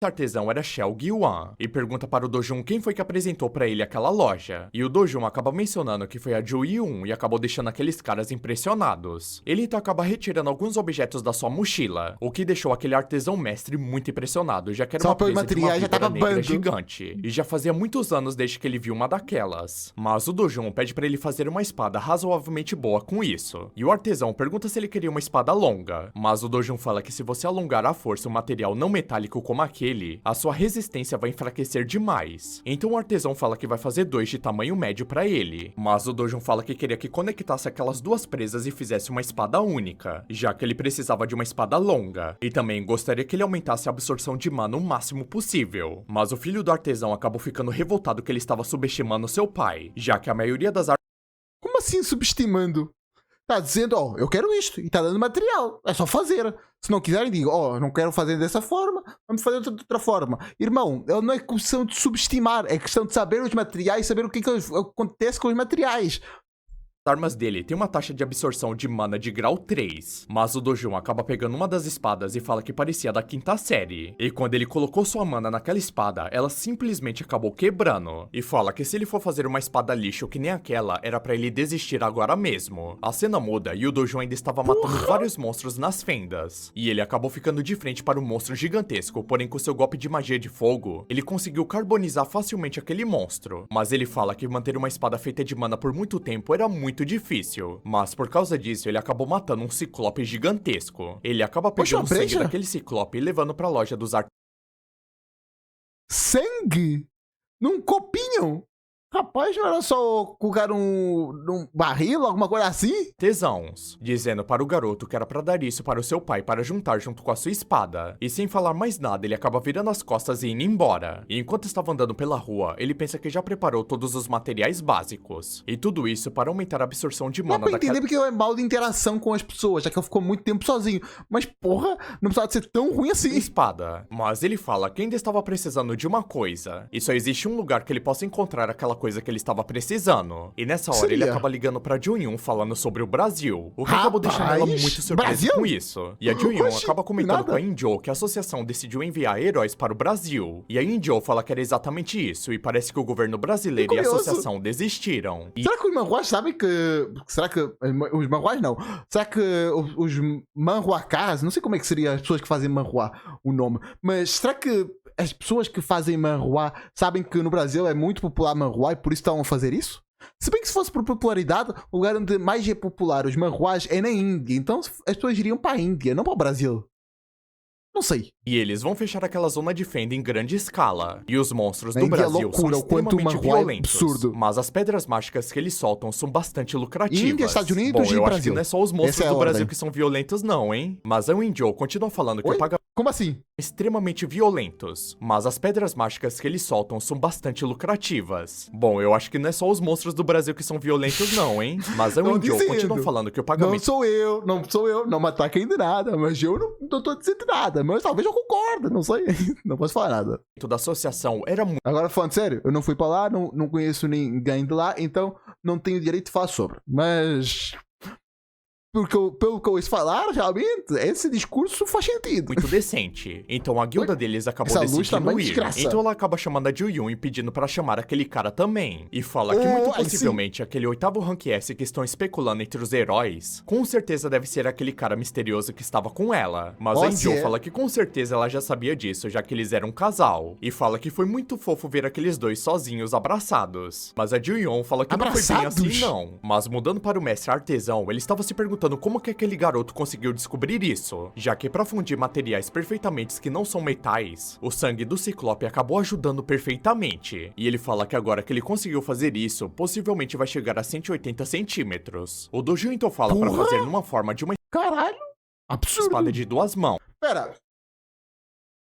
artesão era Shell Gi-wan, e pergunta para o Dojun quem foi que apresentou pra ele aquela loja. E o Dojun acaba mencionando que foi a Ju Yi-un e acabou deixando aqueles caras impressionados. Ele então acaba retirando alguns objetos da sua mochila, o que deixou aquele artesão mestre muito impressionado, já que era uma presa de uma víbora negra gigante. E já fazia muitos anos desde que ele viu uma daquelas. Mas o Dojun pede pra ele fazer uma espada razoavelmente boa com isso. E o artesão pergunta se ele queria uma espada longa, mas o Dojun fala que se você alongar à força um material não metálico como aquele, a sua resistência vai enfraquecer demais. Então o artesão fala que vai fazer 2 de tamanho médio pra ele, mas o Dojun fala que queria que conectasse aquelas duas presas e fizesse uma espada única, já que ele precisava de uma espada longa, e também gostaria que ele aumentasse a absorção de mana o máximo possível. Mas o filho do artesão acabou ficando revoltado que ele estava subestimando seu pai, já que a maioria das armas... Como assim subestimando? Tá dizendo, ó, eu quero isto, e tá dando material, é só fazer. Se não quiserem, digo, ó, não quero fazer dessa forma, vamos fazer de outra forma. Irmão, não é questão de subestimar, é questão de saber os materiais, saber o que acontece com os materiais. As armas dele tem uma taxa de absorção de mana de grau 3, mas o Dojun acaba pegando uma das espadas e fala que parecia da 5ª série. E quando ele colocou sua mana naquela espada, ela simplesmente acabou quebrando. E fala que se ele for fazer uma espada lixo que nem aquela, era pra ele desistir agora mesmo. A cena muda e o Dojun ainda estava matando vários monstros nas fendas. E ele acabou ficando de frente para um monstro gigantesco, porém com seu golpe de magia de fogo, ele conseguiu carbonizar facilmente aquele monstro. Mas ele fala que manter uma espada feita de mana por muito tempo era muito difícil, mas por causa disso ele acabou matando um ciclope gigantesco. Ele acaba pegando o sangue daquele ciclope e levando pra loja dos artesãos. Sangue? Num copinho? Rapaz, não era só colocar num barril, alguma coisa assim? Artesãos, dizendo para o garoto que era pra dar isso para o seu pai para juntar junto com a sua espada. E sem falar mais nada, ele acaba virando as costas e indo embora. E enquanto estava andando pela rua, ele pensa que já preparou todos os materiais básicos. E tudo isso para aumentar a absorção de mana daquela... entender porque é mal de interação com as pessoas, já que ele ficou muito tempo sozinho. Mas porra, não precisava de ser tão ruim assim. Espada. Mas ele fala que ainda estava precisando de uma coisa. E só existe um lugar que ele possa encontrar aquela coisa que ele estava precisando. E nessa hora ele acaba ligando pra Jun-Yoon falando sobre o Brasil, o que acabou deixando ela muito surpresa com isso. E a Jun-Yoon acaba comentando com a In-Jo que a associação decidiu enviar heróis para o Brasil. E a In-Jo fala que era exatamente isso, e parece que o governo brasileiro e a associação desistiram. Será que os manhuás sabem que... Será que... Os manhuás não. Será que os manhuacás, não sei como é que seria as pessoas que fazem manhua, o nome, mas será que as pessoas que fazem manhua sabem que no Brasil é muito popular manhua e por isso estão a fazer isso? Se bem que se fosse por popularidade, o lugar onde mais é popular os manhuás é na Índia, então as pessoas iriam para a Índia, não para o Brasil. Não sei. E eles vão fechar aquela zona de fenda em grande escala. E os monstros A do Índia é Brasil loucura, são o quanto o extremamente manhwa é violentos. absurdo. Mas as pedras mágicas que eles soltam são bastante lucrativas. Índia, Estados Unidos Bom, e eu acho Brasil. que não é só os monstros Essa é a do Brasil ordem. que são violentos não, hein? Mas a Winjo continua falando que Oi? o pagamento Como assim? extremamente violentos, mas as pedras mágicas que eles soltam são bastante lucrativas. Bom, eu acho que não é só os monstros do Brasil que são violentos não, hein? Mas a Tô Winjo dizendo. continua falando que o Não pagamento sou eu, não me ataquem de nada, mas eu não tô dizendo nada, mas talvez eu concorde, não sei, não posso falar nada. da associação era muito Agora, falando sério, eu não fui para lá, não conheço ninguém de lá, então não tenho direito de falar sobre, mas... Pelo que eu ouço falar, realmente, esse discurso faz sentido. decente. Então a guilda deles acabou Essa luz decidindo também ir. desgraça. Então ela acaba chamando a Juyun e pedindo pra chamar aquele cara também. E fala que Oh, muito aí sim. possivelmente aquele oitavo Rank S que estão especulando entre os heróis, com certeza deve ser aquele cara misterioso que estava com ela. Mas a Oh, Injo se é. fala que com certeza ela já sabia disso, já que eles eram um casal. E fala que foi muito fofo ver aqueles dois sozinhos abraçados. Mas a Juyun fala que não foi bem Abraçados? assim não. Mas mudando para o mestre artesão, ele estava se perguntando como que aquele garoto conseguiu descobrir isso, já que para fundir materiais perfeitamente que não são metais, o sangue do Ciclope acabou ajudando perfeitamente. E ele fala que agora que ele conseguiu fazer isso, possivelmente vai chegar a 180 centímetros. O Dojo então fala para Porra! fazer numa forma de uma Caralho, absurdo. espada de 2 mãos. Pera.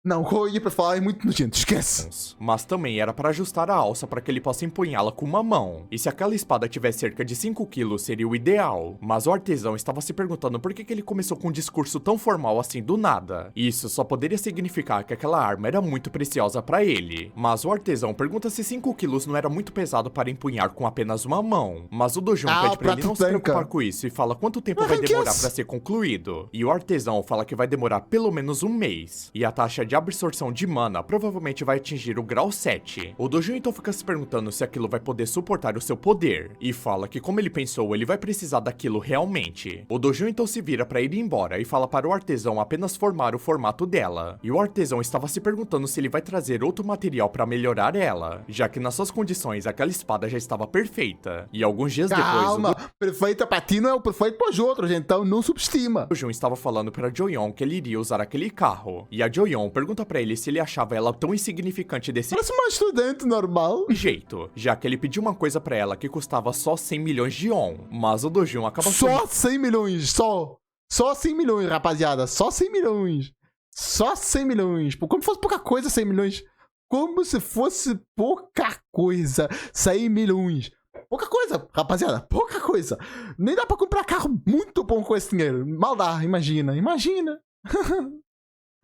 Não, o que eu ia pra falar é muito nojento, esquece. Mas também era para ajustar a alça para que ele possa empunhá-la com uma mão. E se aquela espada tivesse cerca de 5 quilos seria o ideal. Mas o artesão estava se perguntando por que ele começou com um discurso tão formal assim do nada. Isso só poderia significar que aquela arma era muito preciosa para ele. Mas o artesão pergunta se 5 quilos não era muito pesado para empunhar com apenas uma mão. Mas o Dojun pede para ele prato não se tanca. preocupar com isso e fala quanto tempo Mas vai que demorar isso? para ser concluído. E o artesão fala que vai demorar pelo menos um mês. E a taxa de absorção de mana provavelmente vai atingir o grau 7. O Dojo então fica se perguntando se aquilo vai poder suportar o seu poder. E fala que como ele pensou, ele vai precisar daquilo realmente. O Dojo então se vira para ir embora e fala para o artesão apenas formar o formato dela. E o artesão estava se perguntando se ele vai trazer outro material para melhorar ela, já que nas suas condições aquela espada já estava perfeita. E alguns dias depois, Calma, perfeita pra ti não é o perfeito pros outros, então não subestima. o Jun estava falando para Joyeon que ele iria usar aquele carro. E a Joyeon pergunta para ele se ele achava ela tão insignificante desse Parece uma estudante normal. jeito, já que ele pediu uma coisa pra ela que custava só 100 milhões de won. Mas o Dojun acaba Só 100 milhões, só. Só 100 milhões, rapaziada. Só 100 milhões. Só 100 milhões. Pô, como se fosse pouca coisa, 100 milhões. Como se fosse pouca coisa, 100 milhões. Pouca coisa, rapaziada, pouca coisa. Nem dá pra comprar carro muito bom com esse dinheiro. Mal dá, imagina, imagina.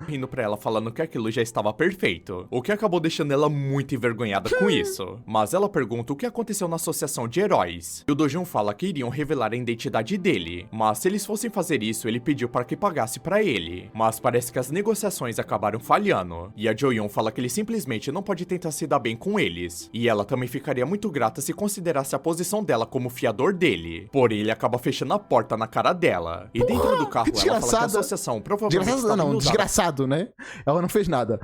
rindo pra ela falando que aquilo já estava perfeito, o que acabou deixando ela muito envergonhada com isso. Mas ela pergunta o que aconteceu na associação de heróis. E o Dojun fala que iriam revelar a identidade dele, mas se eles fossem fazer isso, ele pediu para que pagasse pra ele. Mas parece que as negociações acabaram falhando, e a Joyeon fala que ele simplesmente não pode tentar se dar bem com eles. E ela também ficaria muito grata se considerasse a posição dela como fiador dele. Porém, ele acaba fechando a porta na cara dela. E dentro do carro, que ela fala que a desgraçada. associação provavelmente Desgraçado estava não, indo usar desgraçado, né? Ela não fez nada.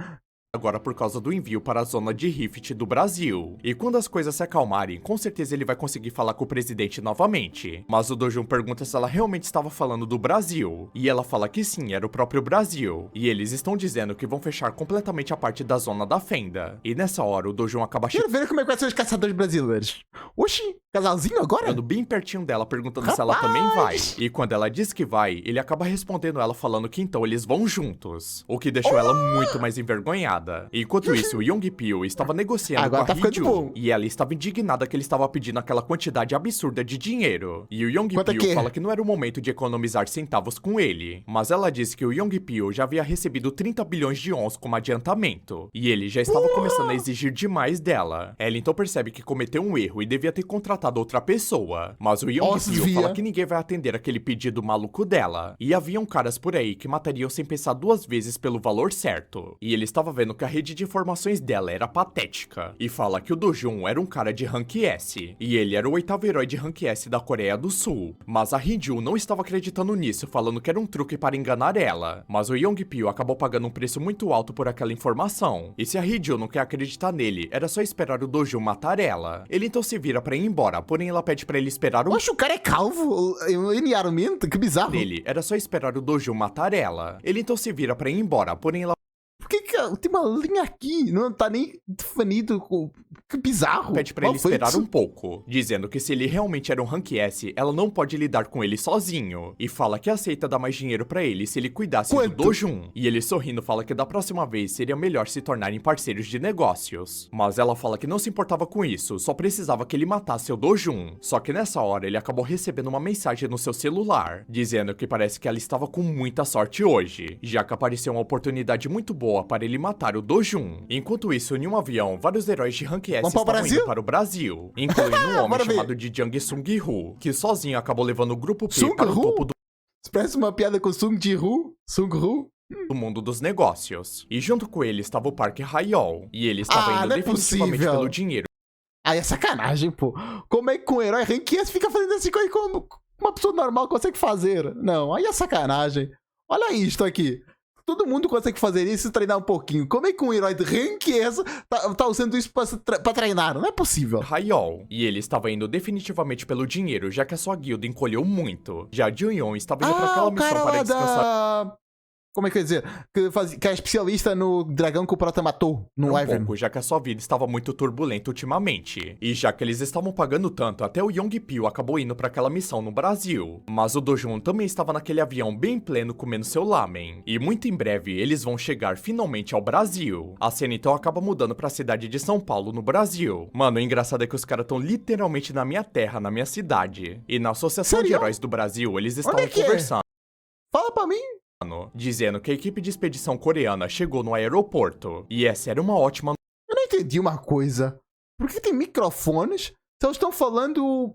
agora por causa do envio para a zona de Rift do Brasil. E quando as coisas se acalmarem, com certeza ele vai conseguir falar com o presidente novamente. Mas o Dojun pergunta se ela realmente estava falando do Brasil. E ela fala que sim, era o próprio Brasil. E eles estão dizendo que vão fechar completamente a parte da zona da fenda. E nessa hora, o Dojun acaba Quero ver como é que vai ser os caçadores brasileiros. Oxi, casalzinho agora? chegando bem pertinho dela, perguntando se ela também vai. Rapaz! E quando ela diz que vai, ele acaba respondendo ela falando que então eles vão juntos. O que deixou ela muito mais envergonhada. Enquanto isso, o Yongpyo estava negociando Agora com a tá ficando Hee-ju, bom. e ela estava indignada que ele estava pedindo aquela quantidade absurda de dinheiro. E o Quanto é que Yongpyo é? fala que não era o momento de economizar centavos com ele. Mas ela disse que o Yongpyo já havia recebido 30 bilhões de wons como adiantamento. E ele já estava começando a exigir demais dela. Ela então percebe que cometeu um erro e devia ter contratado outra pessoa. Mas o Yongpyo devia. fala que ninguém vai atender aquele pedido maluco dela. E haviam caras por aí que matariam sem pensar duas vezes pelo valor certo. E ele estava vendo que a rede de informações dela era patética. E fala que o Dojun era um cara de Rank S. E ele era o oitavo herói de Rank S da Coreia do Sul. Mas a Hee-ju não estava acreditando nisso, falando que era um truque para enganar ela. Mas o Yongpyo acabou pagando um preço muito alto por aquela informação. E se a Hee-ju não quer acreditar nele, era só esperar o Dojun matar ela. Ele então se vira para ir embora, embora, porém ela pede pra ele esperar um Oxe, o cara é calvo, linearmente, que bizarro. dele. Era só esperar o Dojun matar ela. Ele então se vira pra ir embora, porém ela Por que tem uma linha aqui? Não tá nem definido. Que bizarro. pede pra Mal ele esperar feito. um pouco, dizendo que se ele realmente era um Rank S, ela não pode lidar com ele sozinho. E fala que aceita dar mais dinheiro pra ele se ele cuidasse Quanto? do Dojun. E ele sorrindo fala que da próxima vez seria melhor se tornarem parceiros de negócios. Mas ela fala que não se importava com isso, só precisava que ele matasse o Dojun. Só que nessa hora ele acabou recebendo uma mensagem no seu celular, dizendo que parece que ela estava com muita sorte hoje, já que apareceu uma oportunidade muito boa para ele matar o Dojun. Enquanto isso, em um avião, vários heróis de Rank S Vamos para o estavam Brasil? indo para o Brasil, incluindo um homem Bora ver. chamado de Jang Sung-hoo, que sozinho acabou levando o grupo P para o Sung-hoo? topo Isso parece uma piada com Sung Ji-Ru. Sung-Ru. do mundo dos negócios. E junto com ele estava o Park Hye-ol, e ele estava indo não é definitivamente possível. pelo dinheiro. Aí é sacanagem, pô. Como é que um herói rank S fica fazendo assim coisa como uma pessoa normal consegue fazer? Não, aí é sacanagem. Olha isto aqui. Todo mundo consegue fazer isso e treinar um pouquinho. Como é que um herói de rank S tá usando isso pra treinar? Não é possível. Hye-ol, e ele estava indo definitivamente pelo dinheiro, já que a sua guilda encolheu muito. Já Jun-yeon estava indo pra aquela o missão cara para lá descansar da... Como é que eu ia dizer? Que é especialista no dragão que o Prota matou, no Wyvern. pouco, já que a sua vida estava muito turbulenta ultimamente. E já que eles estavam pagando tanto, até o Yong-pil acabou indo pra aquela missão no Brasil. Mas o Dojun também estava naquele avião bem pleno comendo seu lamen. E muito em breve eles vão chegar finalmente ao Brasil. A cena então acaba mudando pra cidade de São Paulo, no Brasil. Mano, o engraçado é que os caras estão literalmente na minha terra, na minha cidade. E na Associação de Sério? Heróis do Brasil, eles estavam é que é? conversando, Fala pra mim. dizendo que a equipe de expedição coreana chegou no aeroporto. E essa era uma ótima Eu não entendi uma coisa. Por que tem microfones se eles estão falando...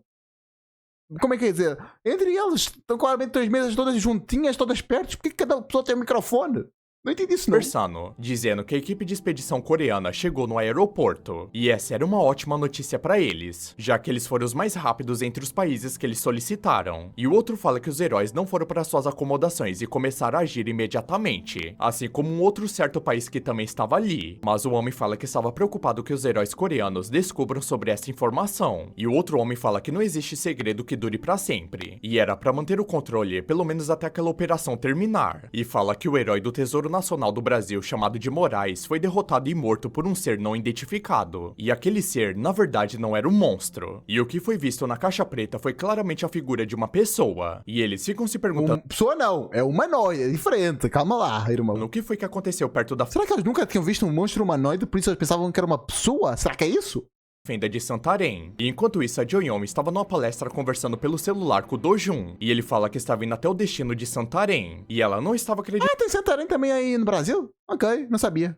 Como é que é dizer? Entre eles, estão claramente as mesas todas juntinhas, todas perto. Por que cada pessoa tem um microfone? Não entendi isso, não. conversando, dizendo que a equipe de expedição coreana chegou no aeroporto. E essa era uma ótima notícia pra eles, já que eles foram os mais rápidos entre os países que eles solicitaram. E o outro fala que os heróis não foram para suas acomodações e começaram a agir imediatamente, assim como um outro certo país que também estava ali. Mas o homem fala que estava preocupado que os heróis coreanos descubram sobre essa informação. E o outro homem fala que não existe segredo que dure pra sempre. E era pra manter o controle, pelo menos até aquela operação terminar. E fala que o herói do Tesouro Nacional do Brasil, chamado de Moraes, foi derrotado e morto por um ser não identificado. E aquele ser, na verdade, não era um monstro. E o que foi visto na caixa preta foi claramente a figura de uma pessoa. E eles ficam se perguntando Pessoa não, é humanoide, é diferente. Calma lá, irmão. no que foi que aconteceu perto da Será que eles nunca tinham visto um monstro humanoide, por isso eles pensavam que era uma pessoa? Será que é isso? fenda de Santarém. E enquanto isso, a Joyeon estava numa palestra conversando pelo celular com o Dojun. E ele fala que estava indo até o destino de Santarém. E ela não estava acreditando Ah, tem Santarém também aí no Brasil? Ok, não sabia.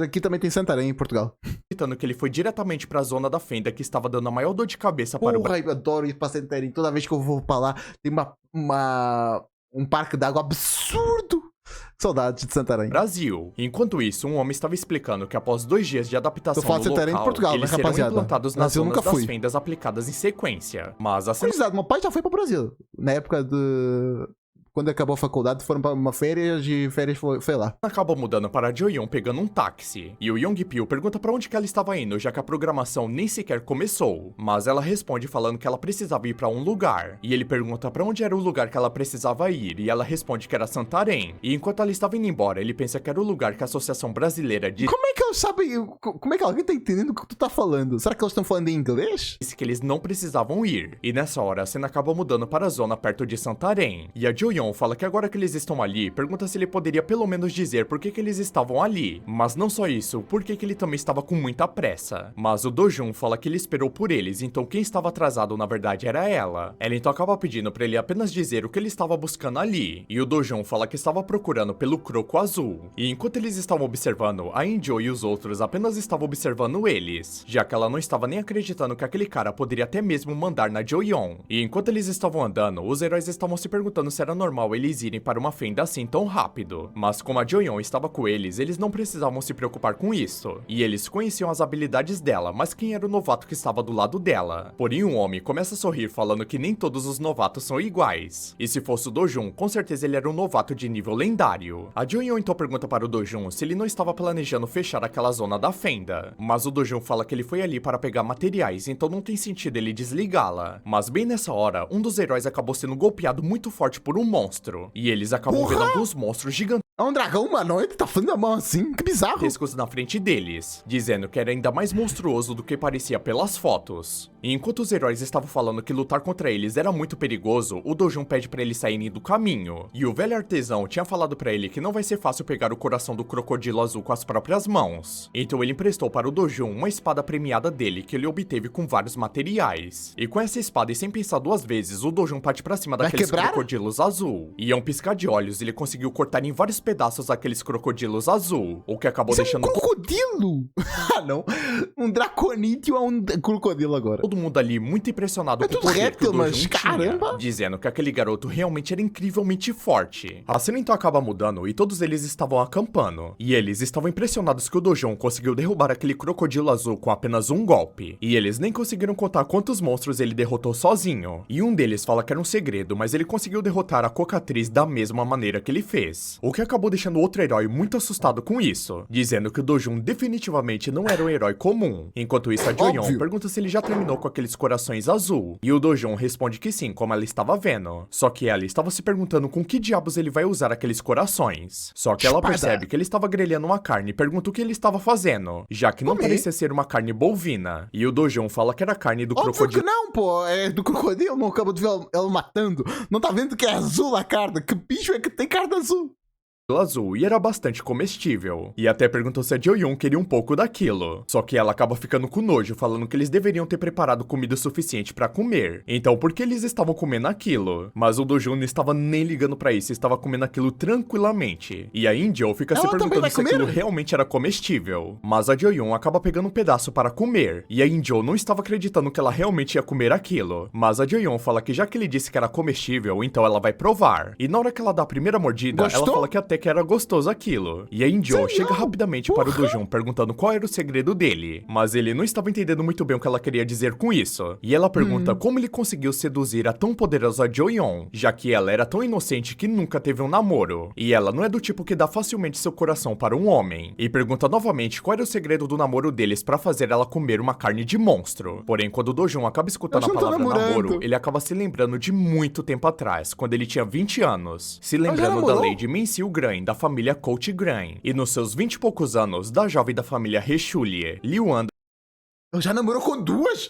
Aqui também tem Santarém, em Portugal. que ele foi diretamente pra zona da fenda que estava dando a maior dor de cabeça para o Porra, eu adoro ir pra Santarém. Toda vez que eu vou pra lá, tem um parque d'água absurdo. Saudades de Santarém. Brasil. Enquanto isso, um homem estava explicando que após 2 dias de adaptação Tô falando no Santarém, local, Portugal, eles né, serão rapaziada? implantados nas Brasil eu zonas nunca das fui. fendas aplicadas em sequência. Mas a cena Curiosidade, meu pai já foi pro Brasil. Na época de... Quando acabou a faculdade, foram pra uma férias e férias foi lá. acaba mudando para a Joyeon pegando um táxi. E o Yong-pil pergunta pra onde que ela estava indo, já que a programação nem sequer começou. Mas ela responde falando que ela precisava ir pra um lugar. E ele pergunta pra onde era o lugar que ela precisava ir, e ela responde que era Santarém. E enquanto ela estava indo embora, ele pensa que era o lugar que a Associação Brasileira disse Como é que eles sabem... Como é que alguém tá entendendo o que tu tá falando? Será que eles estão falando em inglês? que eles não precisavam ir. E nessa hora, a cena acaba mudando para a zona perto de Santarém. E a Joyeon fala que agora que eles estão ali, pergunta se ele poderia pelo menos dizer por que eles estavam ali. Mas não só isso, por que ele também estava com muita pressa. Mas o Dojun fala que ele esperou por eles, então quem estava atrasado na verdade era ela. Ela então acaba pedindo pra ele apenas dizer o que ele estava buscando ali. E o Dojun fala que estava procurando pelo croco azul. E enquanto eles estavam observando, a Injo e os outros apenas estavam observando eles, já que ela não estava nem acreditando que aquele cara poderia até mesmo mandar na Joyeon. E enquanto eles estavam andando, os heróis estavam se perguntando se era normal normal eles irem para uma fenda assim tão rápido. Mas como a Joyeon estava com eles não precisavam se preocupar com isso. E eles conheciam as habilidades dela, mas quem era o novato que estava do lado dela? Porém, um homem começa a sorrir falando que nem todos os novatos são iguais. E se fosse o Dojun, com certeza ele era um novato de nível lendário. A Joyeon então pergunta para o Dojun se ele não estava planejando fechar aquela zona da fenda. Mas o Dojun fala que ele foi ali para pegar materiais, então não tem sentido ele desligá-la. Mas bem nessa hora, um dos heróis acabou sendo golpeado muito forte por um monstro. E eles acabam vendo alguns monstros gigantes É um dragão humanoide? Tá fazendo a mão assim? Que bizarro. na frente deles, dizendo que era ainda mais monstruoso do que parecia pelas fotos. E enquanto os heróis estavam falando que lutar contra eles era muito perigoso, o Dojun pede pra eles saírem do caminho. E o velho artesão tinha falado pra ele que não vai ser fácil pegar o coração do crocodilo azul com as próprias mãos. Então ele emprestou para o Dojun uma espada premiada dele que ele obteve com vários materiais. E com essa espada e sem pensar duas vezes, o Dojun parte pra cima daqueles crocodilos azul. E a um piscar de olhos, ele conseguiu cortar em vários pedaços aqueles crocodilos azul, o que acabou deixando um crocodilo? Ah, não. Um draconídeo é um crocodilo agora. todo mundo ali muito impressionado com o tudo poder que o réptil, mas Dojun tinha, caramba. dizendo que aquele garoto realmente era incrivelmente forte. A cena então acaba mudando e todos eles estavam acampando. E eles estavam impressionados que o Dojun conseguiu derrubar aquele crocodilo azul com apenas um golpe. E eles nem conseguiram contar quantos monstros ele derrotou sozinho. E um deles fala que era um segredo, mas ele conseguiu derrotar a cocatriz da mesma maneira que ele fez. O que acabou deixando outro herói muito assustado com isso, dizendo que o Dojun definitivamente não era um herói comum. Enquanto isso, a Joyeon pergunta se ele já terminou com aqueles corações azul. E o Dojun responde que sim, como ela estava vendo. Só que ela estava se perguntando com que diabos ele vai usar aqueles corações. Só que ela percebe que ele estava grelhando uma carne e pergunta o que ele estava fazendo, já que não parecia ser uma carne bovina. E o Dojun fala que era carne do crocodilo. Não, pô, é do crocodilo, não acabo de ver ela matando. Não tá vendo que é azul a carne? Que bicho é que tem carne azul? Azul e era bastante comestível. E até perguntou se a Joyeon queria um pouco daquilo. Só que ela acaba ficando com nojo, falando que eles deveriam ter preparado comida o suficiente pra comer. Então por que eles estavam comendo aquilo? Mas o Dojun não estava nem ligando pra isso, estava comendo aquilo tranquilamente. E a Indio fica se perguntando se aquilo realmente era comestível. Mas a Joyeon acaba pegando um pedaço para comer. E a Indio não estava acreditando que ela realmente ia comer aquilo. Mas a Joyeon fala que já que ele disse que era comestível, então ela vai provar. E na hora que ela dá a primeira mordida, ela fala que até que era gostoso aquilo. E a Indio chega rapidamente para o Dojun perguntando qual era o segredo dele. Mas ele não estava entendendo muito bem o que ela queria dizer com isso. E ela pergunta como ele conseguiu seduzir a tão poderosa Joyeon, já que ela era tão inocente que nunca teve um namoro. E ela não é do tipo que dá facilmente seu coração para um homem. E pergunta novamente qual era o segredo do namoro deles para fazer ela comer uma carne de monstro. Porém, quando o Dojun acaba escutando a palavra namoro, ele acaba se lembrando de muito tempo atrás, quando ele tinha 20 anos. Se lembrando da Lady Minsil Gran, da família Coach Gran, e nos seus 20 e poucos anos, da jovem da família Hechulie, Liuan. Eu já namorou com duas?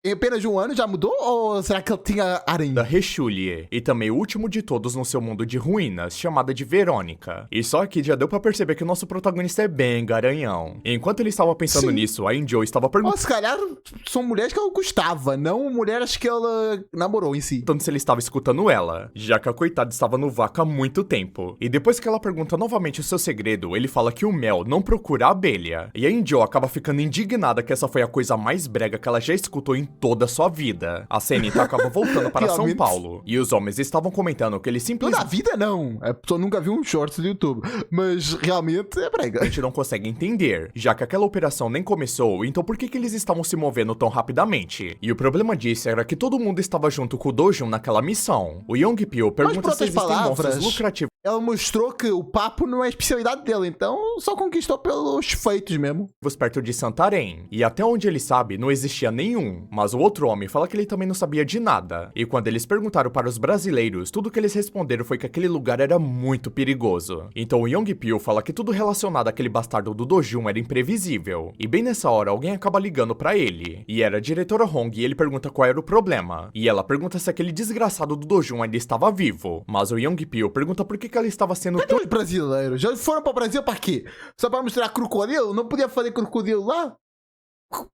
Em apenas um ano já mudou? Ou será que ele tinha harém? Da Hechulie, e também o último de todos no seu mundo de ruínas, chamada de Verônica. E só aqui já deu pra perceber que o nosso protagonista é bem garanhão. Enquanto ele estava pensando nisso, a Indio estava perguntando se calhar são mulheres que ela gostava, não mulheres que ela namorou em si. Se ele estava escutando ela, já que a coitada estava no vácuo há muito tempo. E depois que ela pergunta novamente o seu segredo, ele fala que o mel não procura a abelha. E a Indio acaba ficando indignada que essa foi a coisa mais brega que ela já escutou em toda a sua vida. A cena então acaba voltando para São Paulo. E os homens estavam comentando que ele simplesmente... Toda a vida não. A pessoa nunca viu um short do YouTube. Mas realmente é brega. A gente não consegue entender, já que aquela operação nem começou, então por que eles estavam se movendo tão rapidamente? E o problema disso era que todo mundo estava junto com o Dojun naquela missão. O Yongpyo pergunta se existem monstros lucrativos. Ela mostrou que o papo não é a especialidade dele, então só conquistou pelos feitos mesmo. Perto de Santarém. E até onde ele sabe, não existia nenhum. Mas o outro homem fala que ele também não sabia de nada. E quando eles perguntaram para os brasileiros, tudo que eles responderam foi que aquele lugar era muito perigoso. Então o Yongpyo fala que tudo relacionado àquele bastardo do Dojun era imprevisível. E bem nessa hora, alguém acaba ligando pra ele. E era a diretora Hong e ele pergunta qual era o problema. E ela pergunta se aquele desgraçado do Dojun ainda estava vivo. Mas o Yongpyo pergunta por que ela estava sendo tão... Os brasileiros já foram para o Brasil para quê? Só para mostrar crocodilo? Não podia fazer crocodilo lá?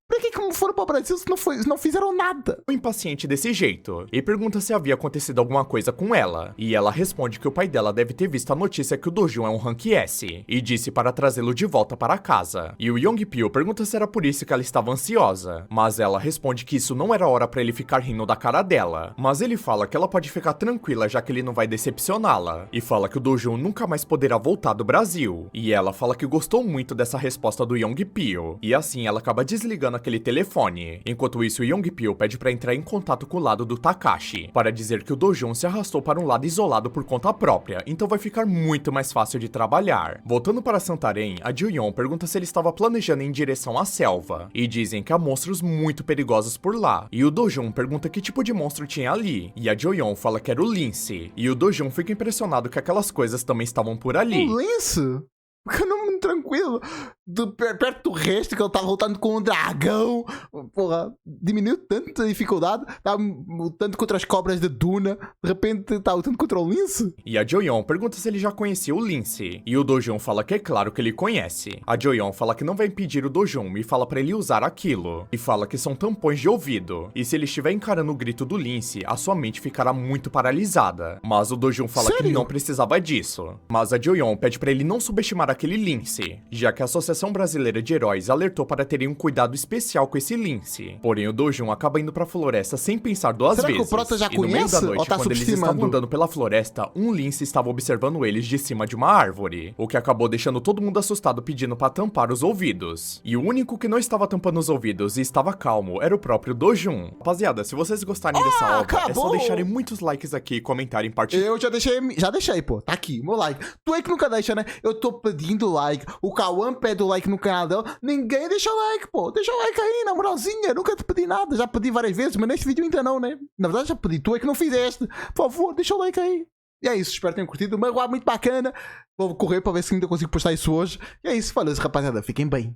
Pra que foram para o Brasil se não fizeram nada? Impaciente desse jeito, e pergunta se havia acontecido alguma coisa com ela, e ela responde que o pai dela deve ter visto a notícia que o Dojun é um Rank S, e disse para trazê-lo de volta para casa. E o Yongpyo pergunta se era por isso que ela estava ansiosa, mas ela responde que isso não era hora para ele ficar rindo da cara dela, mas ele fala que ela pode ficar tranquila já que ele não vai decepcioná-la, e fala que o Dojun nunca mais poderá voltar do Brasil, e ela fala que gostou muito dessa resposta do Yongpyo, e assim ela acaba desligando aquele telefone. Enquanto isso, o Yongpyo pede pra entrar em contato com o lado do Takashi, para dizer que o Dojun se arrastou para um lado isolado por conta própria, então vai ficar muito mais fácil de trabalhar. Voltando para Santarém, a Ju-yeon pergunta se ele estava planejando em direção à selva, e dizem que há monstros muito perigosos por lá, e o Dojun pergunta que tipo de monstro tinha ali, e a Ju-yeon fala que era o lince, e o Dojun fica impressionado que aquelas coisas também estavam por ali. O lince? Fica muito tranquilo. Perto do resto, que eu tava lutando com um dragão. Porra, diminuiu tanto a dificuldade. Tava lutando contra as cobras de Duna. De repente, tá lutando contra o lince. E a Jo-yeon pergunta se ele já conhecia o lince. E o Dojun fala que é claro que ele conhece. A Jo-yeon fala que não vai impedir o Dojun e fala pra ele usar aquilo. E fala que são tampões de ouvido. E se ele estiver encarando o grito do lince, a sua mente ficará muito paralisada. Mas o Dojun fala que não precisava disso. Mas a Jo-yeon pede pra ele não subestimar aquele lince, já que a Associação Brasileira de Heróis alertou para terem um cuidado especial com esse lince. Porém, o Dojun acaba indo pra floresta sem pensar duas vezes. Que o Prota já e no meio da conhece? noite, Tá quando eles estavam andando pela floresta, um lince estava observando eles de cima de uma árvore, o que acabou deixando todo mundo assustado pedindo pra tampar os ouvidos. E o único que não estava tampando os ouvidos e estava calmo era o próprio Dojun. Rapaziada, se vocês gostarem dessa obra, é só deixarem muitos likes aqui e comentarem parte. Eu já deixei, pô. Tá aqui, meu like. Tu é que nunca deixa, né? Eu tô pedindo like. O Cauã pede o like no canal dela. Ninguém deixa like, pô. Deixa o like aí, na moralzinha. Nunca te pedi nada. Já pedi várias vezes, mas neste vídeo ainda não, né? Na verdade já pedi. Tu é que não fizeste. Por favor, deixa o like aí. E é isso. Espero que tenham curtido. Uma muito bacana. Vou correr para ver se ainda consigo postar isso hoje. E é isso. Valeu, rapaziada. Fiquem bem.